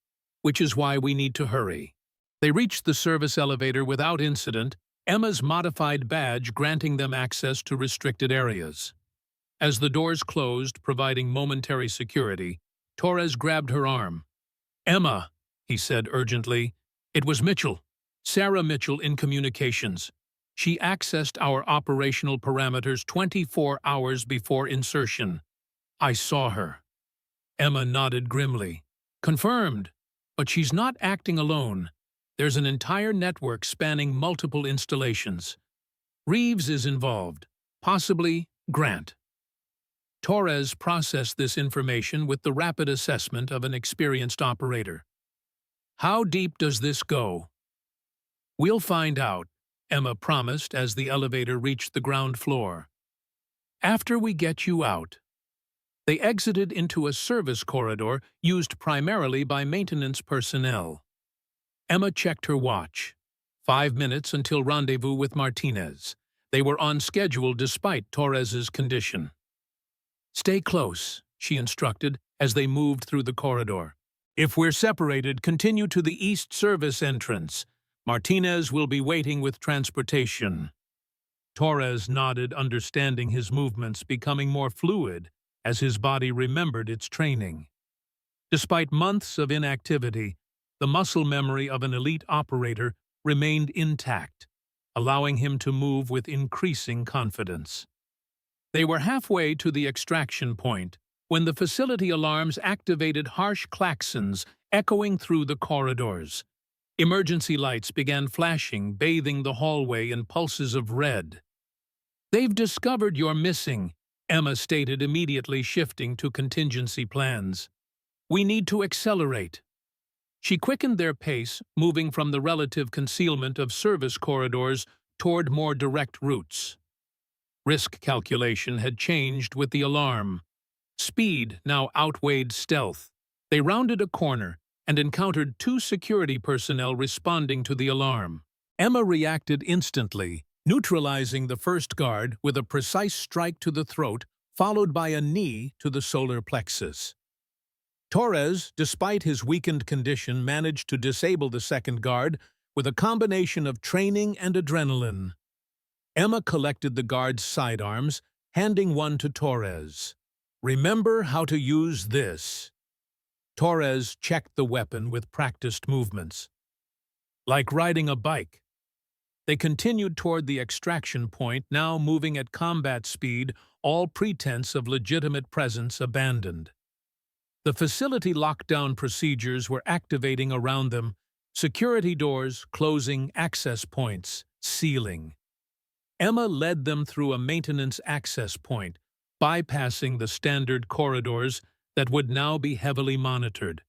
which is why we need to hurry." They reached the service elevator without incident, Emma's modified badge granting them access to restricted areas. As the doors closed, providing momentary security, Torres grabbed her arm. "Emma," he said urgently, "it was Mitchell. Sarah Mitchell in communications. She accessed our operational parameters 24 hours before insertion. I saw her." Emma nodded grimly. "Confirmed. But she's not acting alone. There's an entire network spanning multiple installations. Reeves is involved. Possibly Grant." Torres processed this information with the rapid assessment of an experienced operator. "How deep does this go?" "We'll find out," Emma promised as the elevator reached the ground floor. "After we get you out." They exited into a service corridor used primarily by maintenance personnel. Emma checked her watch. 5 minutes until rendezvous with Martinez. They were on schedule despite Torres's condition. "Stay close," she instructed as they moved through the corridor. "If we're separated, continue to the east service entrance. Martinez will be waiting with transportation." Torres nodded, understanding his movements becoming more fluid as his body remembered its training. Despite months of inactivity, the muscle memory of an elite operator remained intact, allowing him to move with increasing confidence. They were halfway to the extraction point when the facility alarms activated harsh klaxons echoing through the corridors. Emergency lights began flashing, bathing the hallway in pulses of red. "They've discovered you're missing," Emma stated, immediately shifting to contingency plans. "We need to accelerate." She quickened their pace, moving from the relative concealment of service corridors toward more direct routes. Risk calculation had changed with the alarm. Speed now outweighed stealth. They rounded a corner and encountered 2 security personnel responding to the alarm. Emma reacted instantly, neutralizing the first guard with a precise strike to the throat, followed by a knee to the solar plexus. Torres, despite his weakened condition, managed to disable the second guard with a combination of training and adrenaline. Emma collected the guard's sidearms, handing one to Torres. "Remember how to use this." Torres checked the weapon with practiced movements. "Like riding a bike." They continued toward the extraction point, now moving at combat speed, all pretense of legitimate presence abandoned. The facility lockdown procedures were activating around them, security doors closing, access points sealing. Emma led them through a maintenance access point, bypassing the standard corridors that would now be heavily monitored.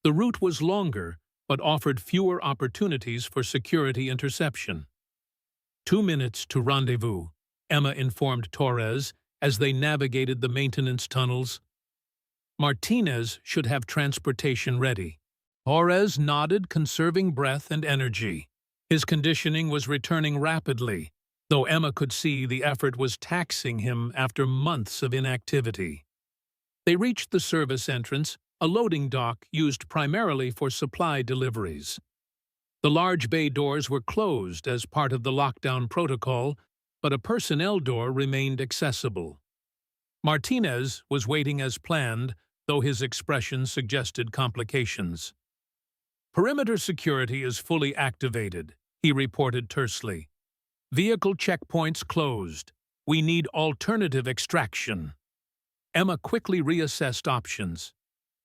The route was longer, but offered fewer opportunities for security interception. 2 minutes to rendezvous, Emma informed Torres as they navigated the maintenance tunnels. Martinez should have transportation ready. Torres nodded, conserving breath and energy. His conditioning was returning rapidly, though Emma could see the effort was taxing him after months of inactivity. They reached the service entrance, a loading dock used primarily for supply deliveries. The large bay doors were closed as part of the lockdown protocol, but a personnel door remained accessible. Martinez was waiting as planned, though his expression suggested complications. "Perimeter security is fully activated," he reported tersely. "Vehicle checkpoints closed. We need alternative extraction." Emma quickly reassessed options.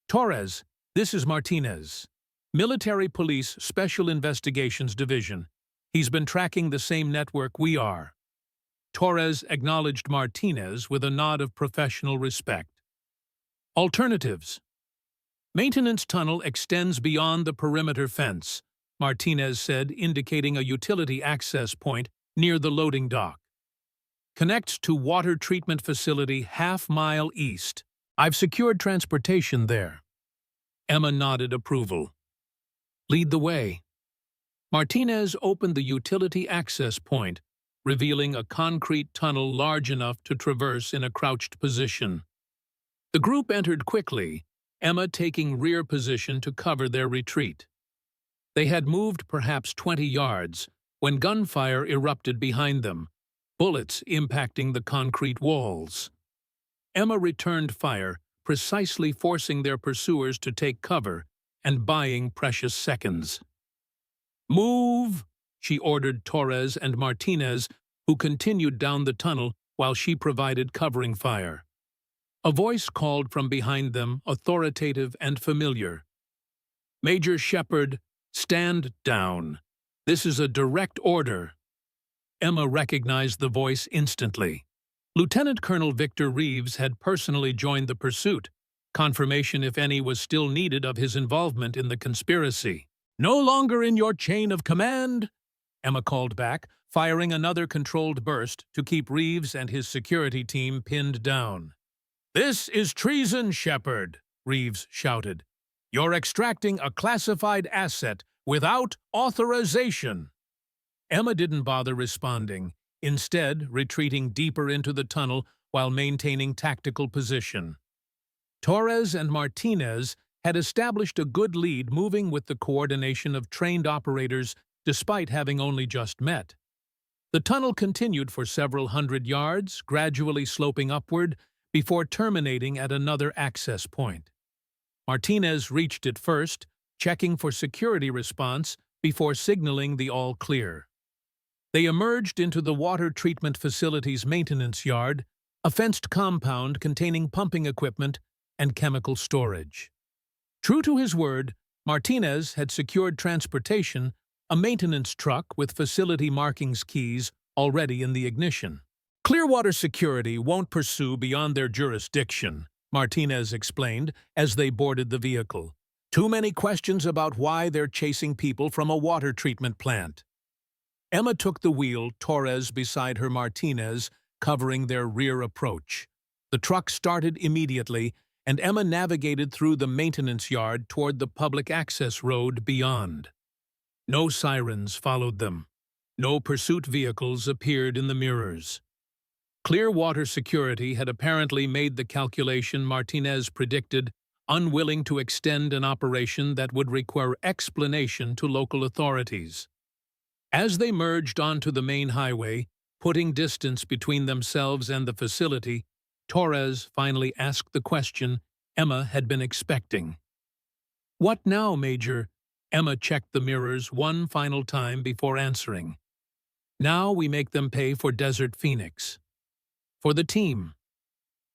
"Torres, this is Martinez. Military Police Special Investigations Division. He's been tracking the same network we are." Torres acknowledged Martinez with a nod of professional respect. "Alternatives. Maintenance tunnel extends beyond the perimeter fence," Martinez said, indicating a utility access point near the loading dock. "Connects to water treatment facility half-mile east. I've secured transportation there." Emma nodded approval. "Lead the way." Martinez opened the utility access point, revealing a concrete tunnel large enough to traverse in a crouched position. The group entered quickly, Emma taking rear position to cover their retreat. They had moved perhaps 20 yards when gunfire erupted behind them, bullets impacting the concrete walls. Emma returned fire, precisely forcing their pursuers to take cover and buying precious seconds. "Move!" she ordered Torres and Martinez, who continued down the tunnel while she provided covering fire. A voice called from behind them, authoritative and familiar. "Major Shepard, stand down. This is a direct order." Emma recognized the voice instantly. Lieutenant Colonel Victor Reeves had personally joined the pursuit, confirmation if any was still needed of his involvement in the conspiracy. "No longer in your chain of command," Emma called back, firing another controlled burst to keep Reeves and his security team pinned down. "This is treason, Shepard," Reeves shouted. "You're extracting a classified asset without authorization." Emma didn't bother responding, instead retreating deeper into the tunnel while maintaining tactical position. Torres and Martinez had established a good lead, moving with the coordination of trained operators despite having only just met. The tunnel continued for several hundred yards, gradually sloping upward before terminating at another access point. Martinez reached it first, checking for security response before signaling the all clear. They emerged into the water treatment facility's maintenance yard, a fenced compound containing pumping equipment and chemical storage. True to his word, Martinez had secured transportation, a maintenance truck with facility markings keys already in the ignition. "Clearwater Security won't pursue beyond their jurisdiction," Martinez explained as they boarded the vehicle. "Too many questions about why they're chasing people from a water treatment plant." Emma took the wheel, Torres beside her, Martinez covering their rear approach. The truck started immediately, and Emma navigated through the maintenance yard toward the public access road beyond. No sirens followed them. No pursuit vehicles appeared in the mirrors. Clearwater Security had apparently made the calculation Martinez predicted, unwilling to extend an operation that would require explanation to local authorities. As they merged onto the main highway, putting distance between themselves and the facility, Torres finally asked the question Emma had been expecting. "What now, Major?" Emma checked the mirrors one final time before answering. "Now we make them pay for Desert Phoenix. For the team.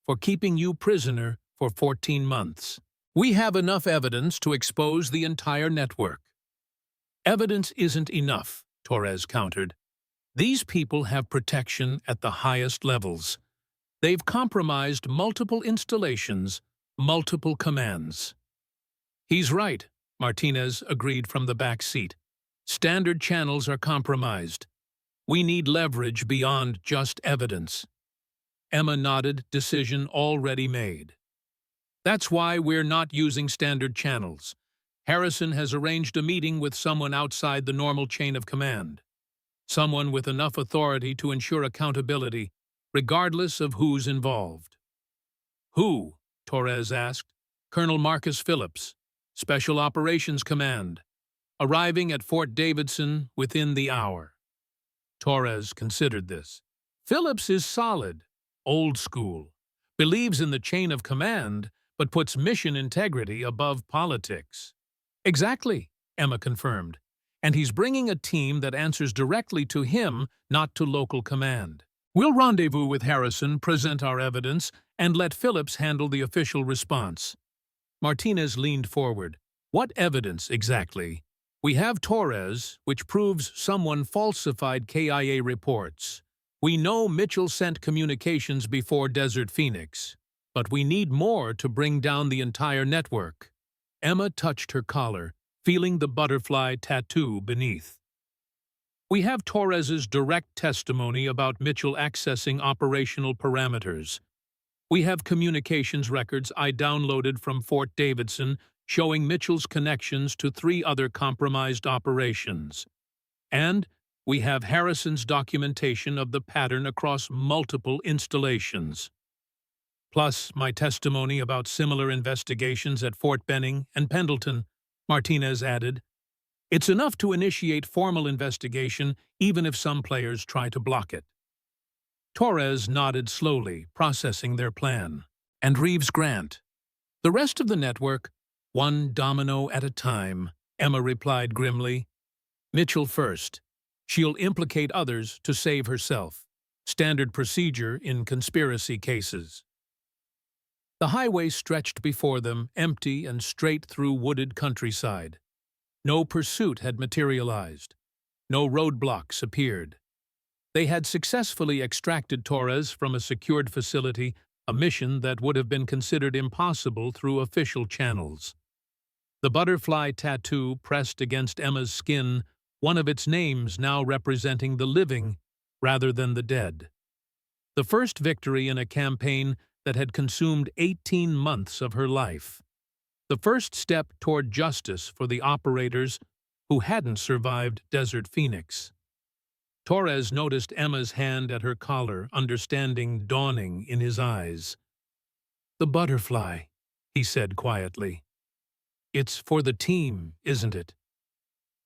For keeping you prisoner for 14 months. We have enough evidence to expose the entire network." "Evidence isn't enough," Torres countered. "These people have protection at the highest levels. They've compromised multiple installations, multiple commands." "He's right," Martinez agreed from the back seat. "Standard channels are compromised. We need leverage beyond just evidence." Emma nodded, decision already made. "That's why we're not using standard channels. Harrison has arranged a meeting with someone outside the normal chain of command. Someone with enough authority to ensure accountability, regardless of who's involved." "Who?" Torres asked. "Colonel Marcus Phillips, Special Operations Command, arriving at Fort Davidson within the hour." Torres considered this. "Phillips is solid, old school, believes in the chain of command, but puts mission integrity above politics." "Exactly," Emma confirmed. "And he's bringing a team that answers directly to him, not to local command. We'll rendezvous with Harrison, present our evidence, and let Phillips handle the official response." Martinez leaned forward. "What evidence, exactly?" "We have Torres, which proves someone falsified KIA reports. We know Mitchell sent communications before Desert Phoenix. But we need more to bring down the entire network." Emma touched her collar, feeling the butterfly tattoo beneath. "We have Torres's direct testimony about Mitchell accessing operational parameters. We have communications records I downloaded from Fort Davidson showing Mitchell's connections to 3 other compromised operations. And we have Harrison's documentation of the pattern across multiple installations. Plus my testimony about similar investigations at Fort Benning and Pendleton," Martinez added. "It's enough to initiate formal investigation, even if some players try to block it." Torres nodded slowly, processing their plan. "And Reeves Grant?" "The rest of the network, one domino at a time," Emma replied grimly. "Mitchell first. She'll implicate others to save herself. Standard procedure in conspiracy cases." The highway stretched before them, empty and straight through wooded countryside. No pursuit had materialized. No roadblocks appeared. They had successfully extracted Torres from a secured facility, a mission that would have been considered impossible through official channels. The butterfly tattoo pressed against Emma's skin, one of its names now representing the living rather than the dead. The first victory in a campaign that had consumed 18 months of her life. The first step toward justice for the operators who hadn't survived Desert Phoenix. Torres noticed Emma's hand at her collar, understanding dawning in his eyes. "The butterfly," he said quietly. "It's for the team, isn't it?"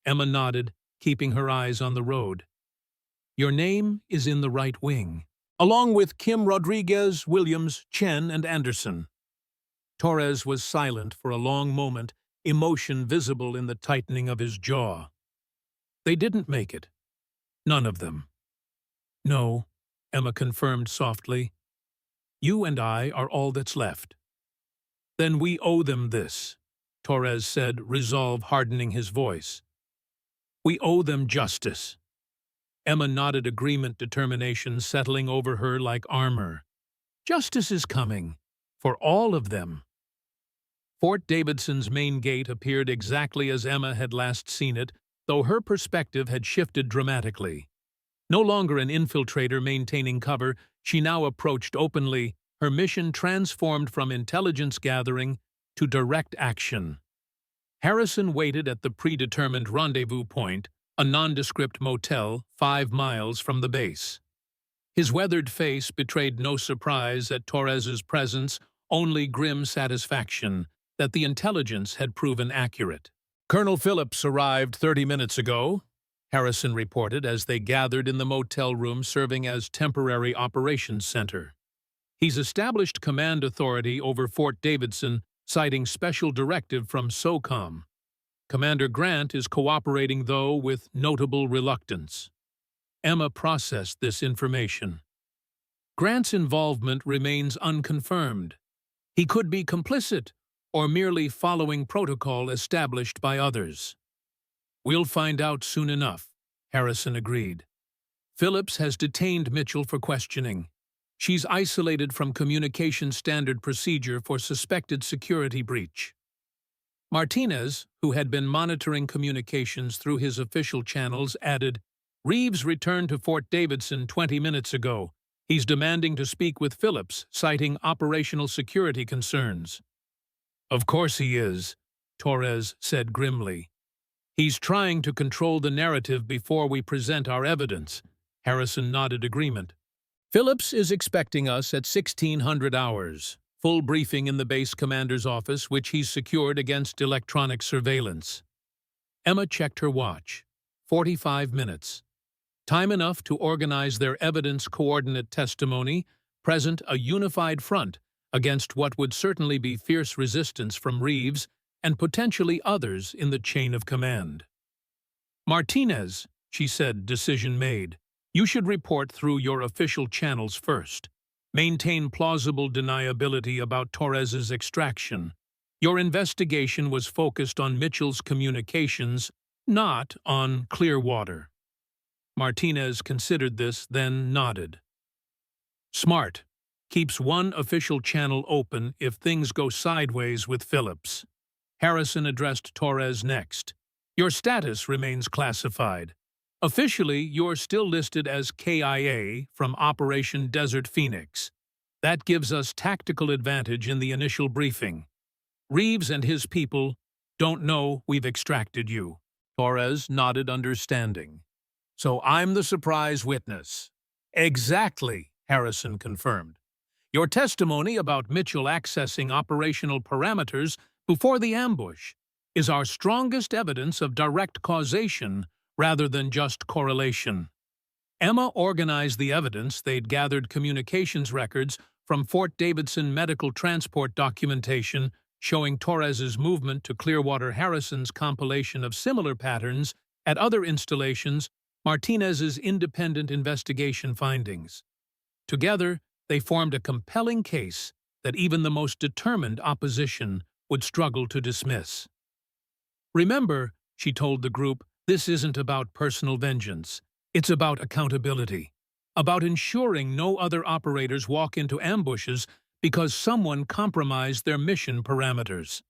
Emma nodded, keeping her eyes on the road. "Your name is in the right wing, along with Kim, Rodriguez, Williams, Chen, and Anderson." Torres was silent for a long moment, emotion visible in the tightening of his jaw. "They didn't make it. None of them." "No," Emma confirmed softly. "You and I are all that's left." "Then we owe them this," Torres said, resolve hardening his voice. "We owe them justice." Emma nodded agreement, determination settling over her like armor. "Justice is coming. For all of them." Fort Davidson's main gate appeared exactly as Emma had last seen it, though her perspective had shifted dramatically. No longer an infiltrator maintaining cover, she now approached openly, her mission transformed from intelligence gathering to direct action. Harrison waited at the predetermined rendezvous point, a nondescript motel 5 miles from the base. His weathered face betrayed no surprise at Torres's presence, only grim satisfaction that the intelligence had proven accurate. "Colonel Phillips arrived 30 minutes ago," Harrison reported as they gathered in the motel room serving as temporary operations center. "He's established command authority over Fort Davidson, citing special directive from SOCOM. Commander Grant is cooperating, though, with notable reluctance." Emma processed this information. Grant's involvement remains unconfirmed. He could be complicit or merely following protocol established by others. "We'll find out soon enough," Harrison agreed. "Phillips has detained Mitchell for questioning. She's isolated from communication standard procedure for suspected security breach." Martinez, who had been monitoring communications through his official channels, added, "Reeves returned to Fort Davidson 20 minutes ago. He's demanding to speak with Phillips, citing operational security concerns." "Of course he is," Torres said grimly. "He's trying to control the narrative before we present our evidence." Harrison nodded agreement. "Phillips is expecting us at 1600 hours. Full briefing in the base commander's office, which he's secured against electronic surveillance." Emma checked her watch. 45 minutes. Time enough to organize their evidence coordinate testimony, present a unified front against what would certainly be fierce resistance from Reeves and potentially others in the chain of command. "Martinez," she said, decision made, "you should report through your official channels first. Maintain plausible deniability about Torres's extraction. Your investigation was focused on Mitchell's communications, not on Clearwater." Martinez considered this, then nodded. "Smart. Keeps one official channel open if things go sideways with Phillips." Harrison addressed Torres next. "Your status remains classified. Officially, you're still listed as KIA from Operation Desert Phoenix. That gives us tactical advantage in the initial briefing. Reeves and his people don't know we've extracted you." Torres nodded understanding. "So I'm the surprise witness." "Exactly," Harrison confirmed. "Your testimony about Mitchell accessing operational parameters before the ambush is our strongest evidence of direct causation rather than just correlation." Emma organized the evidence. They'd gathered communications records from Fort Davidson medical transport documentation showing Torres's movement to Clearwater, Harrison's compilation of similar patterns at other installations, Martinez's independent investigation findings. Together, they formed a compelling case that even the most determined opposition would struggle to dismiss. "Remember," she told the group, "this isn't about personal vengeance. It's about accountability. About ensuring no other operators walk into ambushes because someone compromised their mission parameters."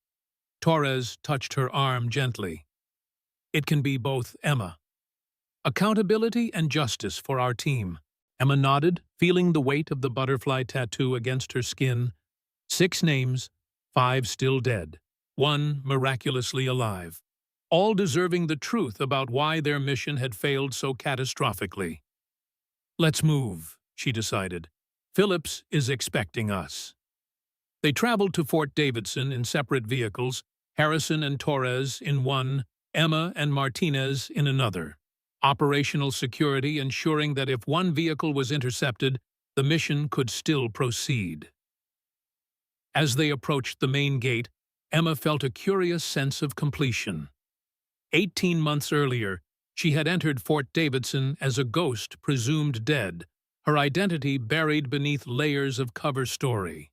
Torres touched her arm gently. "It can be both, Emma. Accountability and justice for our team." Emma nodded, feeling the weight of the butterfly tattoo against her skin. 6 names, 5 still dead, 1 miraculously alive, all deserving the truth about why their mission had failed so catastrophically. "Let's move," she decided. "Phillips is expecting us." They traveled to Fort Davidson in separate vehicles, Harrison and Torres in one, Emma and Martinez in another. Operational security ensuring that if one vehicle was intercepted, the mission could still proceed. As they approached the main gate, Emma felt a curious sense of completion. 18 months earlier, she had entered Fort Davidson as a ghost presumed dead, her identity buried beneath layers of cover story.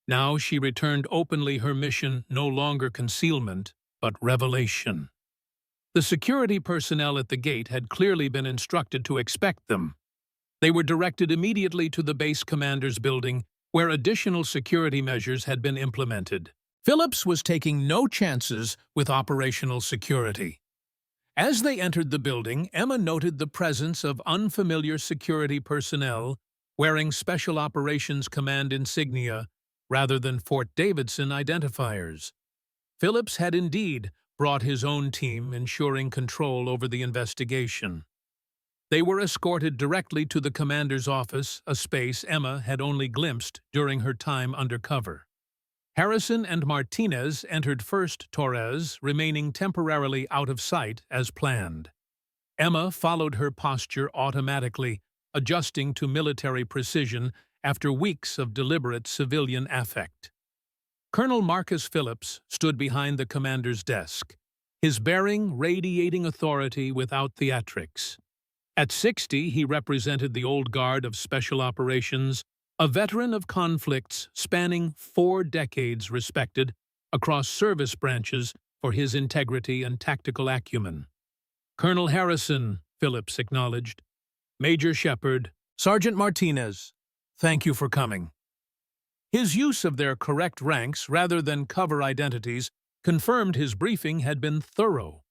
Now she returned openly, her mission no longer concealment, but revelation. The security personnel at the gate had clearly been instructed to expect them. They were directed immediately to the base commander's building, where additional security measures had been implemented. Phillips was taking no chances with operational security. As they entered the building, Emma noted the presence of unfamiliar security personnel wearing Special Operations Command insignia rather than Fort Davidson identifiers. Phillips had indeed brought his own team, ensuring control over the investigation. They were escorted directly to the commander's office, a space Emma had only glimpsed during her time undercover. Harrison and Martinez entered first, Torres remaining temporarily out of sight as planned. Emma followed, her posture automatically, adjusting to military precision after weeks of deliberate civilian affect. Colonel Marcus Phillips stood behind the commander's desk, his bearing radiating authority without theatrics. At 60, he represented the old guard of special operations, a veteran of conflicts spanning 4 decades, respected across service branches for his integrity and tactical acumen. "Colonel Harrison," Phillips acknowledged. "Major Shepard, Sergeant Martinez, thank you for coming." His use of their correct ranks rather than cover identities confirmed his briefing had been thorough.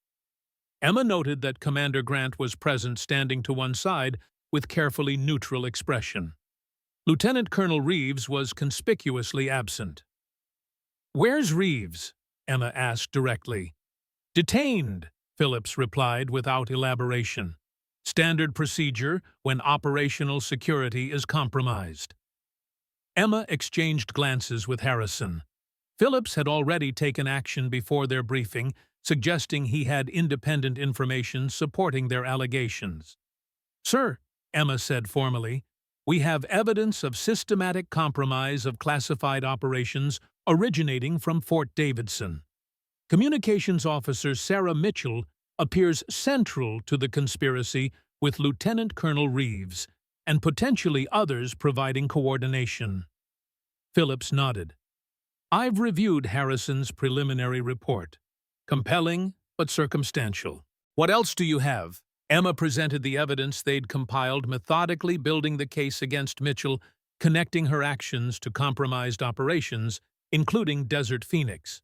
Emma noted that Commander Grant was present, standing to one side with carefully neutral expression. Lieutenant Colonel Reeves was conspicuously absent. "Where's Reeves?" Emma asked directly. "Detained," Phillips replied without elaboration. "Standard procedure when operational security is compromised." Emma exchanged glances with Harrison. Phillips had already taken action before their briefing, suggesting he had independent information supporting their allegations. "Sir," Emma said formally, "we have evidence of systematic compromise of classified operations originating from Fort Davidson. Communications Officer Sarah Mitchell appears central to the conspiracy, with Lieutenant Colonel Reeves and potentially others providing coordination." Phillips nodded. "I've reviewed Harrison's preliminary report. Compelling, but circumstantial. What else do you have?" Emma presented the evidence they'd compiled, methodically building the case against Mitchell, connecting her actions to compromised operations, including Desert Phoenix.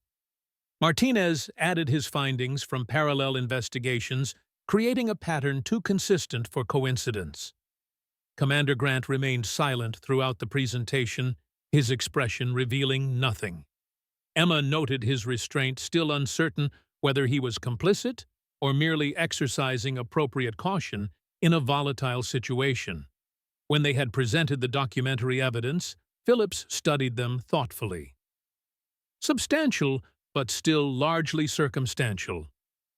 Martinez added his findings from parallel investigations, creating a pattern too consistent for coincidence. Commander Grant remained silent throughout the presentation, his expression revealing nothing. Emma noted his restraint, still uncertain whether he was complicit or merely exercising appropriate caution in a volatile situation. When they had presented the documentary evidence, Phillips studied them thoughtfully. Substantial, but still largely circumstantial.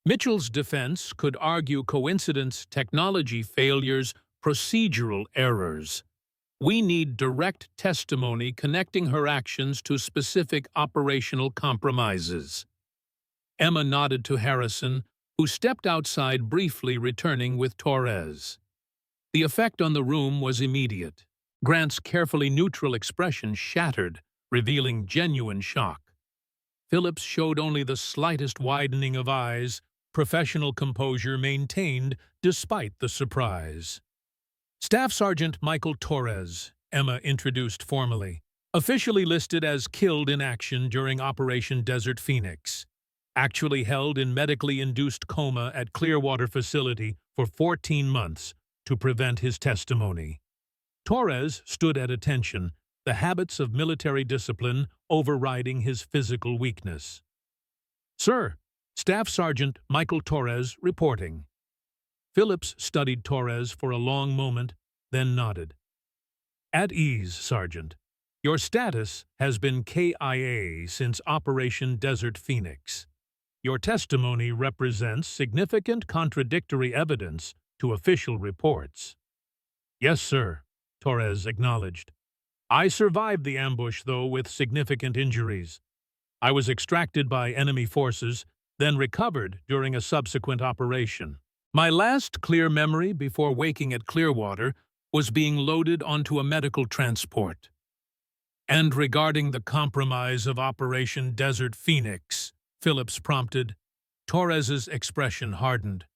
Mitchell's defense could argue coincidence, technology failures, procedural errors. We need direct testimony connecting her actions to specific operational compromises. Emma nodded to Harrison, who stepped outside briefly, returning with Torres. The effect on the room was immediate. Grant's carefully neutral expression shattered, revealing genuine shock. Phillips showed only the slightest widening of eyes, professional composure maintained despite the surprise. "Staff Sergeant Michael Torres," Emma introduced formally, "officially listed as killed in action during Operation Desert Phoenix. Actually held in medically induced coma at Clearwater facility for 14 months to prevent his testimony." Torres stood at attention, the habits of military discipline overriding his physical weakness. "Sir, Staff Sergeant Michael Torres reporting." Phillips studied Torres for a long moment, then nodded. "At ease, Sergeant. Your status has been KIA since Operation Desert Phoenix. Your testimony represents significant contradictory evidence to official reports." "Yes, sir," Torres acknowledged. "I survived the ambush, though, with significant injuries. I was extracted by enemy forces, then recovered during a subsequent operation. My last clear memory before waking at Clearwater was being loaded onto a medical transport." "And regarding the compromise of Operation Desert Phoenix," Phillips prompted. Torres's expression hardened.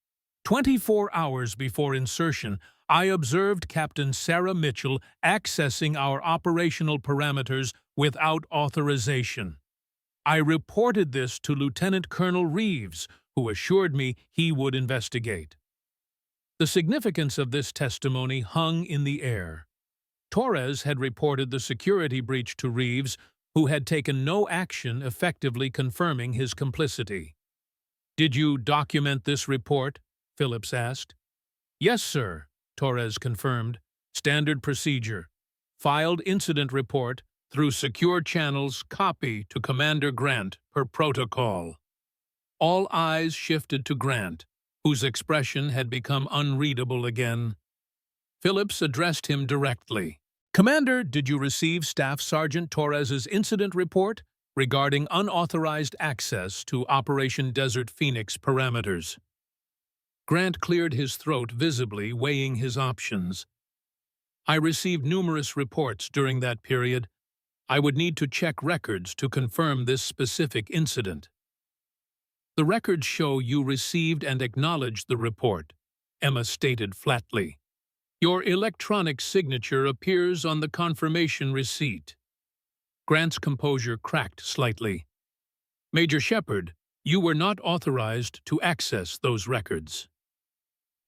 24 hours before insertion, I observed Captain Sarah Mitchell accessing our operational parameters without authorization. I reported this to Lieutenant Colonel Reeves, who assured me he would investigate. The significance of this testimony hung in the air. Torres had reported the security breach to Reeves, who had taken no action effectively confirming his complicity. "Did you document this report?" Phillips asked. "Yes, sir," Torres confirmed. "Standard procedure. Filed incident report through secure channels, copy to Commander Grant per protocol." All eyes shifted to Grant, whose expression had become unreadable again. Phillips addressed him directly. "Commander, did you receive Staff Sergeant Torres's incident report regarding unauthorized access to Operation Desert Phoenix parameters?" Grant cleared his throat visibly, weighing his options. "I received numerous reports during that period. I would need to check records to confirm this specific incident." "The records show you received and acknowledged the report," Emma stated flatly. "Your electronic signature appears on the confirmation receipt." Grant's composure cracked slightly. "Major Shepard, you were not authorized to access those records."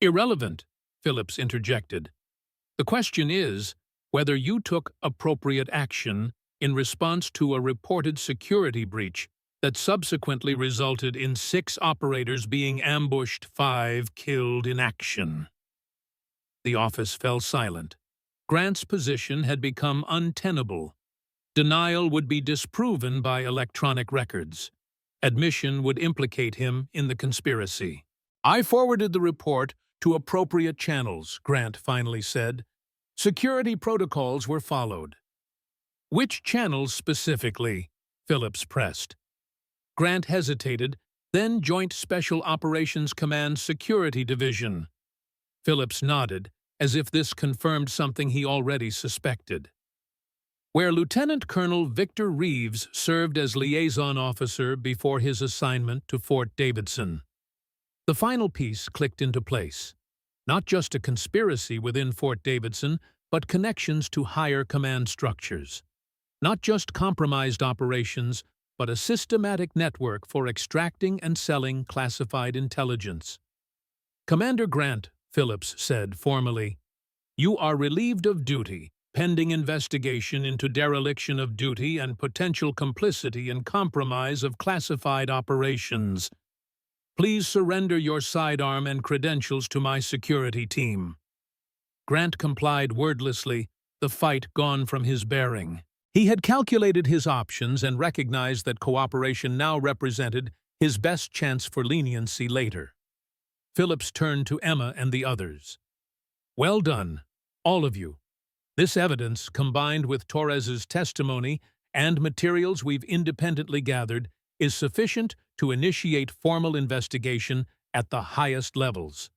"Irrelevant," Phillips interjected. "The question is whether you took appropriate action in response to a reported security breach that subsequently resulted in 6 operators being ambushed, 5 killed in action." The office fell silent. Grant's position had become untenable. Denial would be disproven by electronic records. Admission would implicate him in the conspiracy. "I forwarded the report to appropriate channels," Grant finally said. "Security protocols were followed." "Which channels specifically?" Phillips pressed. Grant hesitated, then Joint Special Operations Command Security Division. Phillips nodded, as if this confirmed something he already suspected. "Where Lieutenant Colonel Victor Reeves served as liaison officer before his assignment to Fort Davidson." The final piece clicked into place. Not just a conspiracy within Fort Davidson, but connections to higher command structures. Not just compromised operations, but a systematic network for extracting and selling classified intelligence. "Commander Grant," Phillips said formally, "you are relieved of duty, pending investigation into dereliction of duty and potential complicity in compromise of classified operations. Please surrender your sidearm and credentials to my security team." Grant complied wordlessly, the fight gone from his bearing. He had calculated his options and recognized that cooperation now represented his best chance for leniency later. Phillips turned to Emma and the others. "Well done, all of you. This evidence, combined with Torres's testimony and materials we've independently gathered, is sufficient to initiate formal investigation at the highest levels."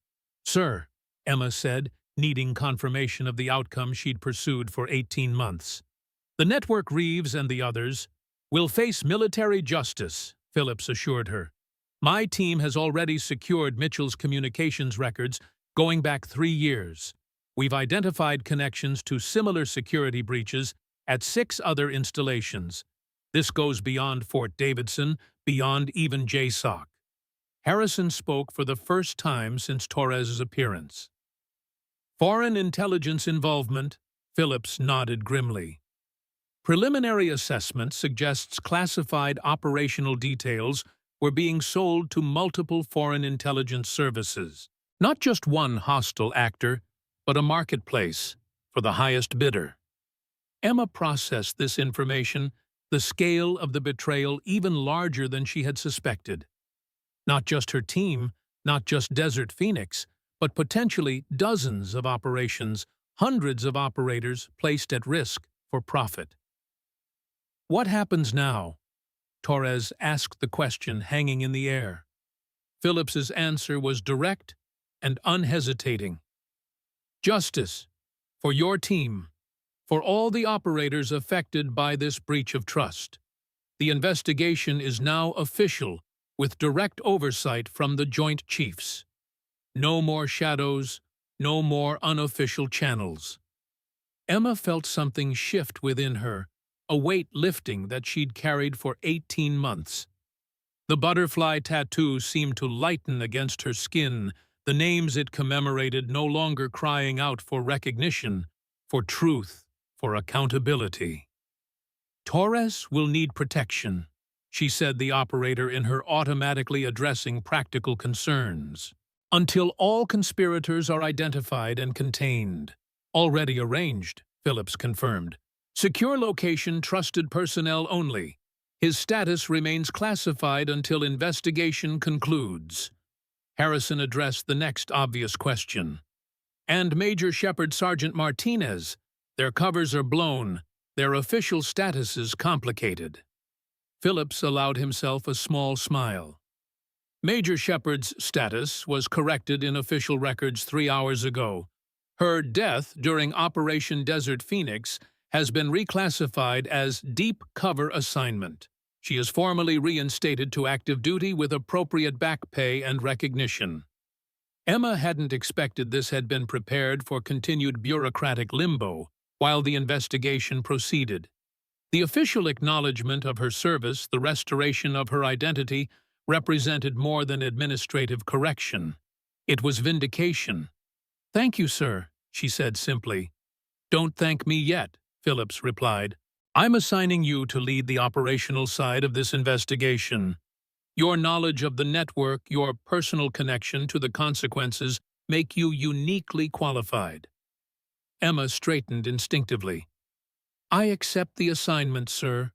"Sir," Emma said, needing confirmation of the outcome she'd pursued for 18 months. "The network Reeves and the others will face military justice," Phillips assured her. "My team has already secured Mitchell's communications records going back 3 years. We've identified connections to similar security breaches at 6 other installations. This goes beyond Fort Davidson, beyond even JSOC." Harrison spoke for the first time since Torres's appearance. "Foreign intelligence involvement Phillips nodded grimly. Preliminary assessment suggests classified operational details were being sold to multiple foreign intelligence services. Not just one hostile actor, but a marketplace for the highest bidder. Emma processed this information, the scale of the betrayal even larger than she had suspected. Not just her team, not just Desert Phoenix, but potentially dozens of operations, hundreds of operators placed at risk for profit. What happens now? Torres asked the question hanging in the air. Phillips's answer was direct and unhesitating. Justice for your team, for all the operators affected by this breach of trust. The investigation is now official, with direct oversight from the Joint Chiefs. No more shadows, no more unofficial channels. Emma felt something shift within her, a weight lifting that she'd carried for 18 months. The butterfly tattoo seemed to lighten against her skin, the names it commemorated no longer crying out for recognition, for truth, for accountability. Torres will need protection, she said the operator in her automatically addressing practical concerns. Until all conspirators are identified and contained. Already arranged, Phillips confirmed. Secure location, trusted personnel only. His status remains classified until investigation concludes. Harrison addressed the next obvious question. And Major Shepard Sergeant Martinez, their covers are blown, their official status is complicated. Phillips allowed himself a small smile. Major Shepard's status was corrected in official records 3 hours ago. Her death during Operation Desert Phoenix has been reclassified as Deep Cover Assignment. She is formally reinstated to active duty with appropriate back pay and recognition. Emma hadn't expected this had been prepared for continued bureaucratic limbo while the investigation proceeded. The official acknowledgement of her service, the restoration of her identity, represented more than administrative correction. It was vindication. "Thank you, sir," she said simply. "Don't thank me yet," Phillips replied. "I'm assigning you to lead the operational side of this investigation. Your knowledge of the network, your personal connection to the consequences make you uniquely qualified." Emma straightened instinctively. "I accept the assignment, sir."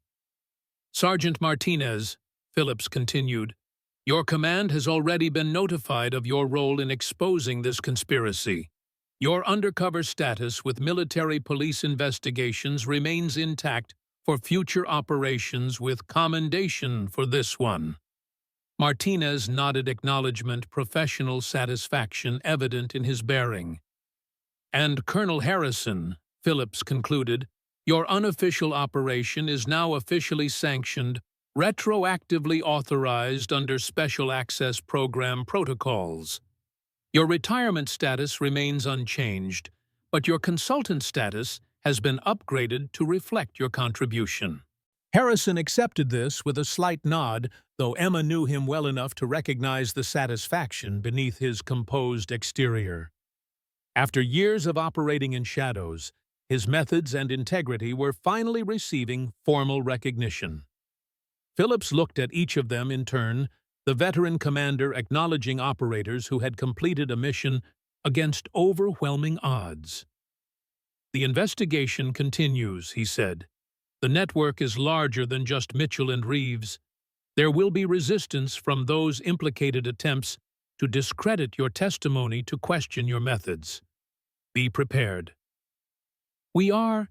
"Sergeant Martinez," Phillips continued, "your command has already been notified of your role in exposing this conspiracy. Your undercover status with military police investigations remains intact for future operations with commendation for this one." Martinez nodded acknowledgement, professional satisfaction evident in his bearing. "And Colonel Harrison," Phillips concluded, "your unofficial operation is now officially sanctioned, retroactively authorized under Special Access Program protocols. Your retirement status remains unchanged, but your consultant status has been upgraded to reflect your contribution." Harrison accepted this with a slight nod, though Emma knew him well enough to recognize the satisfaction beneath his composed exterior. After years of operating in shadows, his methods and integrity were finally receiving formal recognition. Phillips looked at each of them in turn, the veteran commander acknowledging operators who had completed a mission against overwhelming odds. "The investigation continues," he said. "The network is larger than just Mitchell and Reeves. There will be resistance from those implicated attempts to discredit your testimony, to question your methods. Be prepared." "We are,"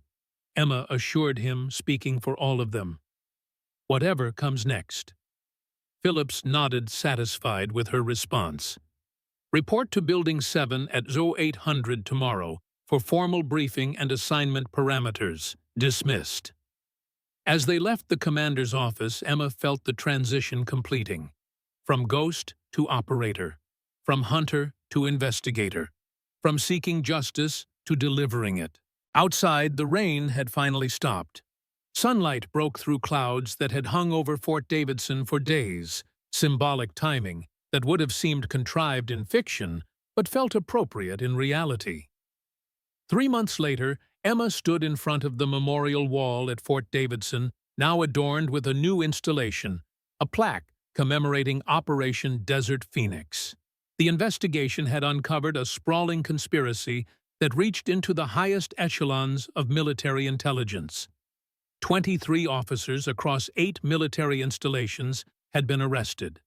Emma assured him, speaking for all of them. "Whatever comes next." Phillips nodded, satisfied with her response. "Report to Building 7 at 0800 tomorrow for formal briefing and assignment parameters. Dismissed." As they left the commander's office, Emma felt the transition completing. From ghost to operator, from hunter to investigator, from seeking justice to delivering it. Outside, the rain had finally stopped. Sunlight broke through clouds that had hung over Fort Davidson for days, symbolic timing that would have seemed contrived in fiction but felt appropriate in reality. 3 months later, Emma stood in front of the memorial wall at Fort Davidson, now adorned with a new installation, a plaque commemorating Operation Desert Phoenix. The investigation had uncovered a sprawling conspiracy that reached into the highest echelons of military intelligence. 23 officers across 8 military installations had been arrested.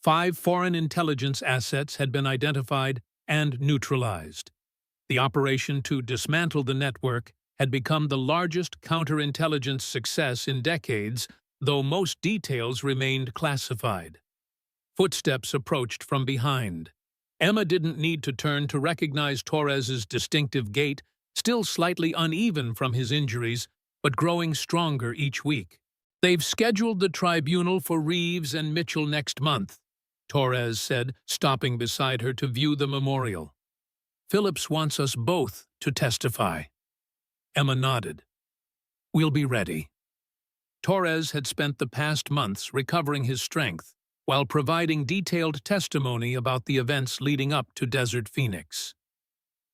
5 foreign intelligence assets had been identified and neutralized. The operation to dismantle the network had become the largest counterintelligence success in decades, though most details remained classified. Footsteps approached from behind. Emma didn't need to turn to recognize Torres's distinctive gait, still slightly uneven from his injuries, but growing stronger each week. "They've scheduled the tribunal for Reeves and Mitchell next month," Torres said, stopping beside her to view the memorial. "Phillips wants us both to testify." Emma nodded. "We'll be ready." Torres had spent the past months recovering his strength while providing detailed testimony about the events leading up to Desert Phoenix.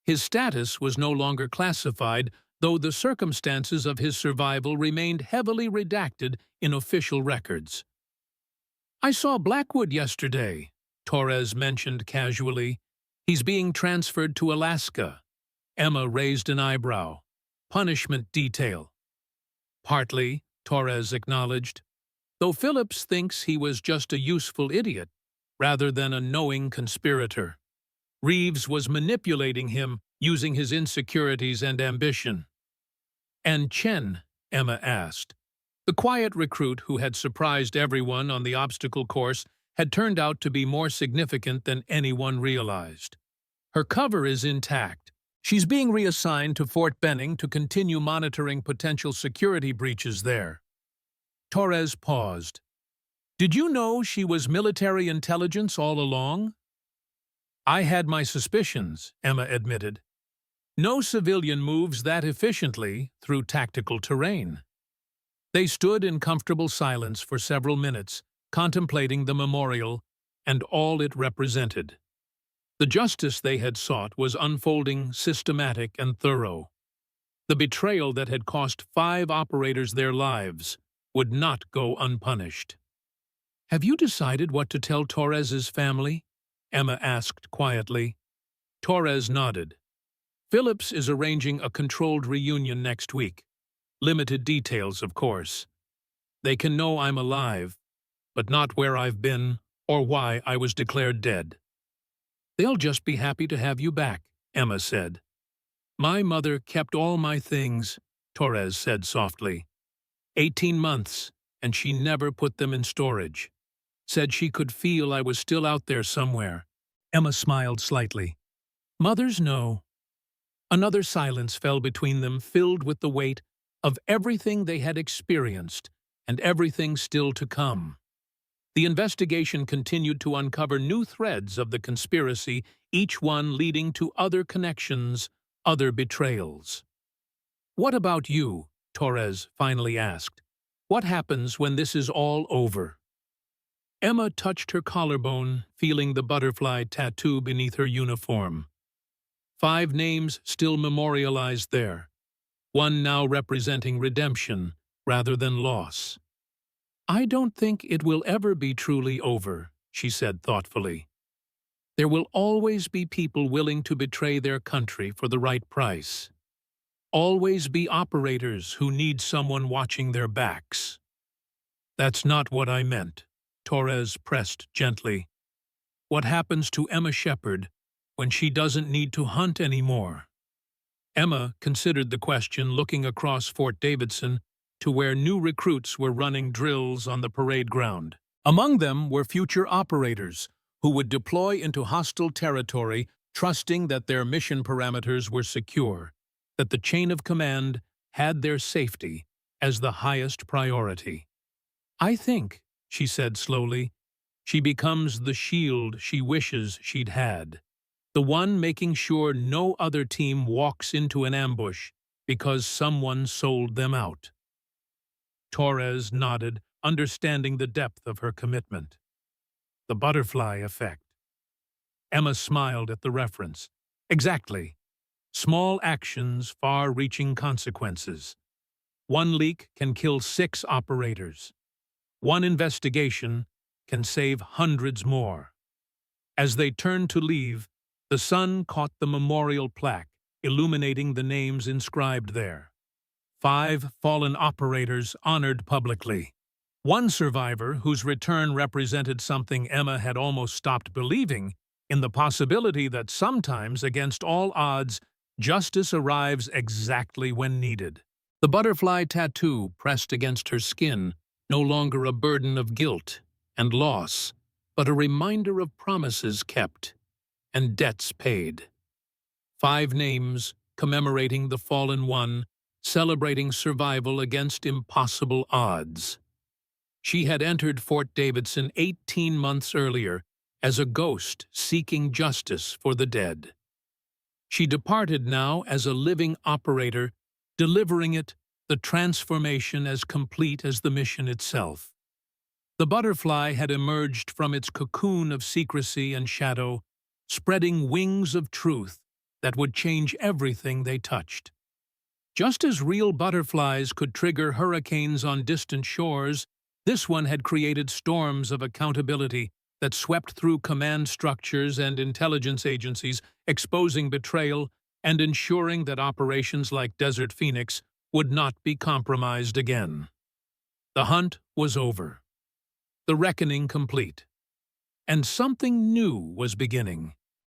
His status was no longer classified, though the circumstances of his survival remained heavily redacted in official records. "I saw Blackwood yesterday," Torres mentioned casually. "He's being transferred to Alaska." Emma raised an eyebrow. "Punishment detail." "Partly," Torres acknowledged, "though Phillips thinks he was just a useful idiot, rather than a knowing conspirator. Reeves was manipulating him, using his insecurities and ambition." "And Chen?" Emma asked. The quiet recruit who had surprised everyone on the obstacle course had turned out to be more significant than anyone realized. "Her cover is intact. She's being reassigned to Fort Benning to continue monitoring potential security breaches there." Torres paused. "Did you know she was military intelligence all along?" "I had my suspicions," Emma admitted. "No civilian moves that efficiently through tactical terrain." They stood in comfortable silence for several minutes, contemplating the memorial and all it represented. The justice they had sought was unfolding, systematic and thorough. The betrayal that had cost 5 operators their lives would not go unpunished. "Have you decided what to tell Torres's family?" Emma asked quietly. Torres nodded. "Phillips is arranging a controlled reunion next week. Limited details, of course. They can know I'm alive, but not where I've been or why I was declared dead." "They'll just be happy to have you back," Emma said. "My mother kept all my things," Torres said softly. 18 months, and she never put them in storage. Said she could feel I was still out there somewhere." Emma smiled slightly. "Mothers know." Another silence fell between them, filled with the weight of everything they had experienced and everything still to come. The investigation continued to uncover new threads of the conspiracy, each one leading to other connections, other betrayals. "What about you?" Torres finally asked. "What happens when this is all over?" Emma touched her collarbone, feeling the butterfly tattoo beneath her uniform. 5 names still memorialized there, one now representing redemption rather than loss. "I don't think it will ever be truly over," she said thoughtfully. "There will always be people willing to betray their country for the right price. Always be operators who need someone watching their backs." "That's not what I meant," Torres pressed gently. "What happens to Emma Shepard when she doesn't need to hunt anymore?" Emma considered the question, looking across Fort Davidson to where new recruits were running drills on the parade ground. Among them were future operators who would deploy into hostile territory, trusting that their mission parameters were secure, that the chain of command had their safety as the highest priority. "I think," she said slowly, "she becomes the shield she wishes she'd had, the one making sure no other team walks into an ambush because someone sold them out." Torres nodded, understanding the depth of her commitment. "The butterfly effect." Emma smiled at the reference. "Exactly. Small actions, far-reaching consequences. One leak can kill 6 operators. One investigation can save hundreds more. As they turned to leave, the sun caught the memorial plaque, illuminating the names inscribed there. 5 fallen operators honored publicly. One survivor, whose return represented something Emma had almost stopped believing, in the possibility that sometimes, against all odds, justice arrives exactly when needed. The butterfly tattoo pressed against her skin, no longer a burden of guilt and loss, but a reminder of promises kept and debts paid. 5 names commemorating the fallen one, celebrating survival against impossible odds. She had entered Fort Davidson 18 months earlier as a ghost seeking justice for the dead. She departed now as a living operator, delivering it, the transformation as complete as the mission itself. The butterfly had emerged from its cocoon of secrecy and shadow, spreading wings of truth that would change everything they touched. Just as real butterflies could trigger hurricanes on distant shores, this one had created storms of accountability that swept through command structures and intelligence agencies, exposing betrayal and ensuring that operations like Desert Phoenix would not be compromised again. The hunt was over, the reckoning complete, and something new was beginning.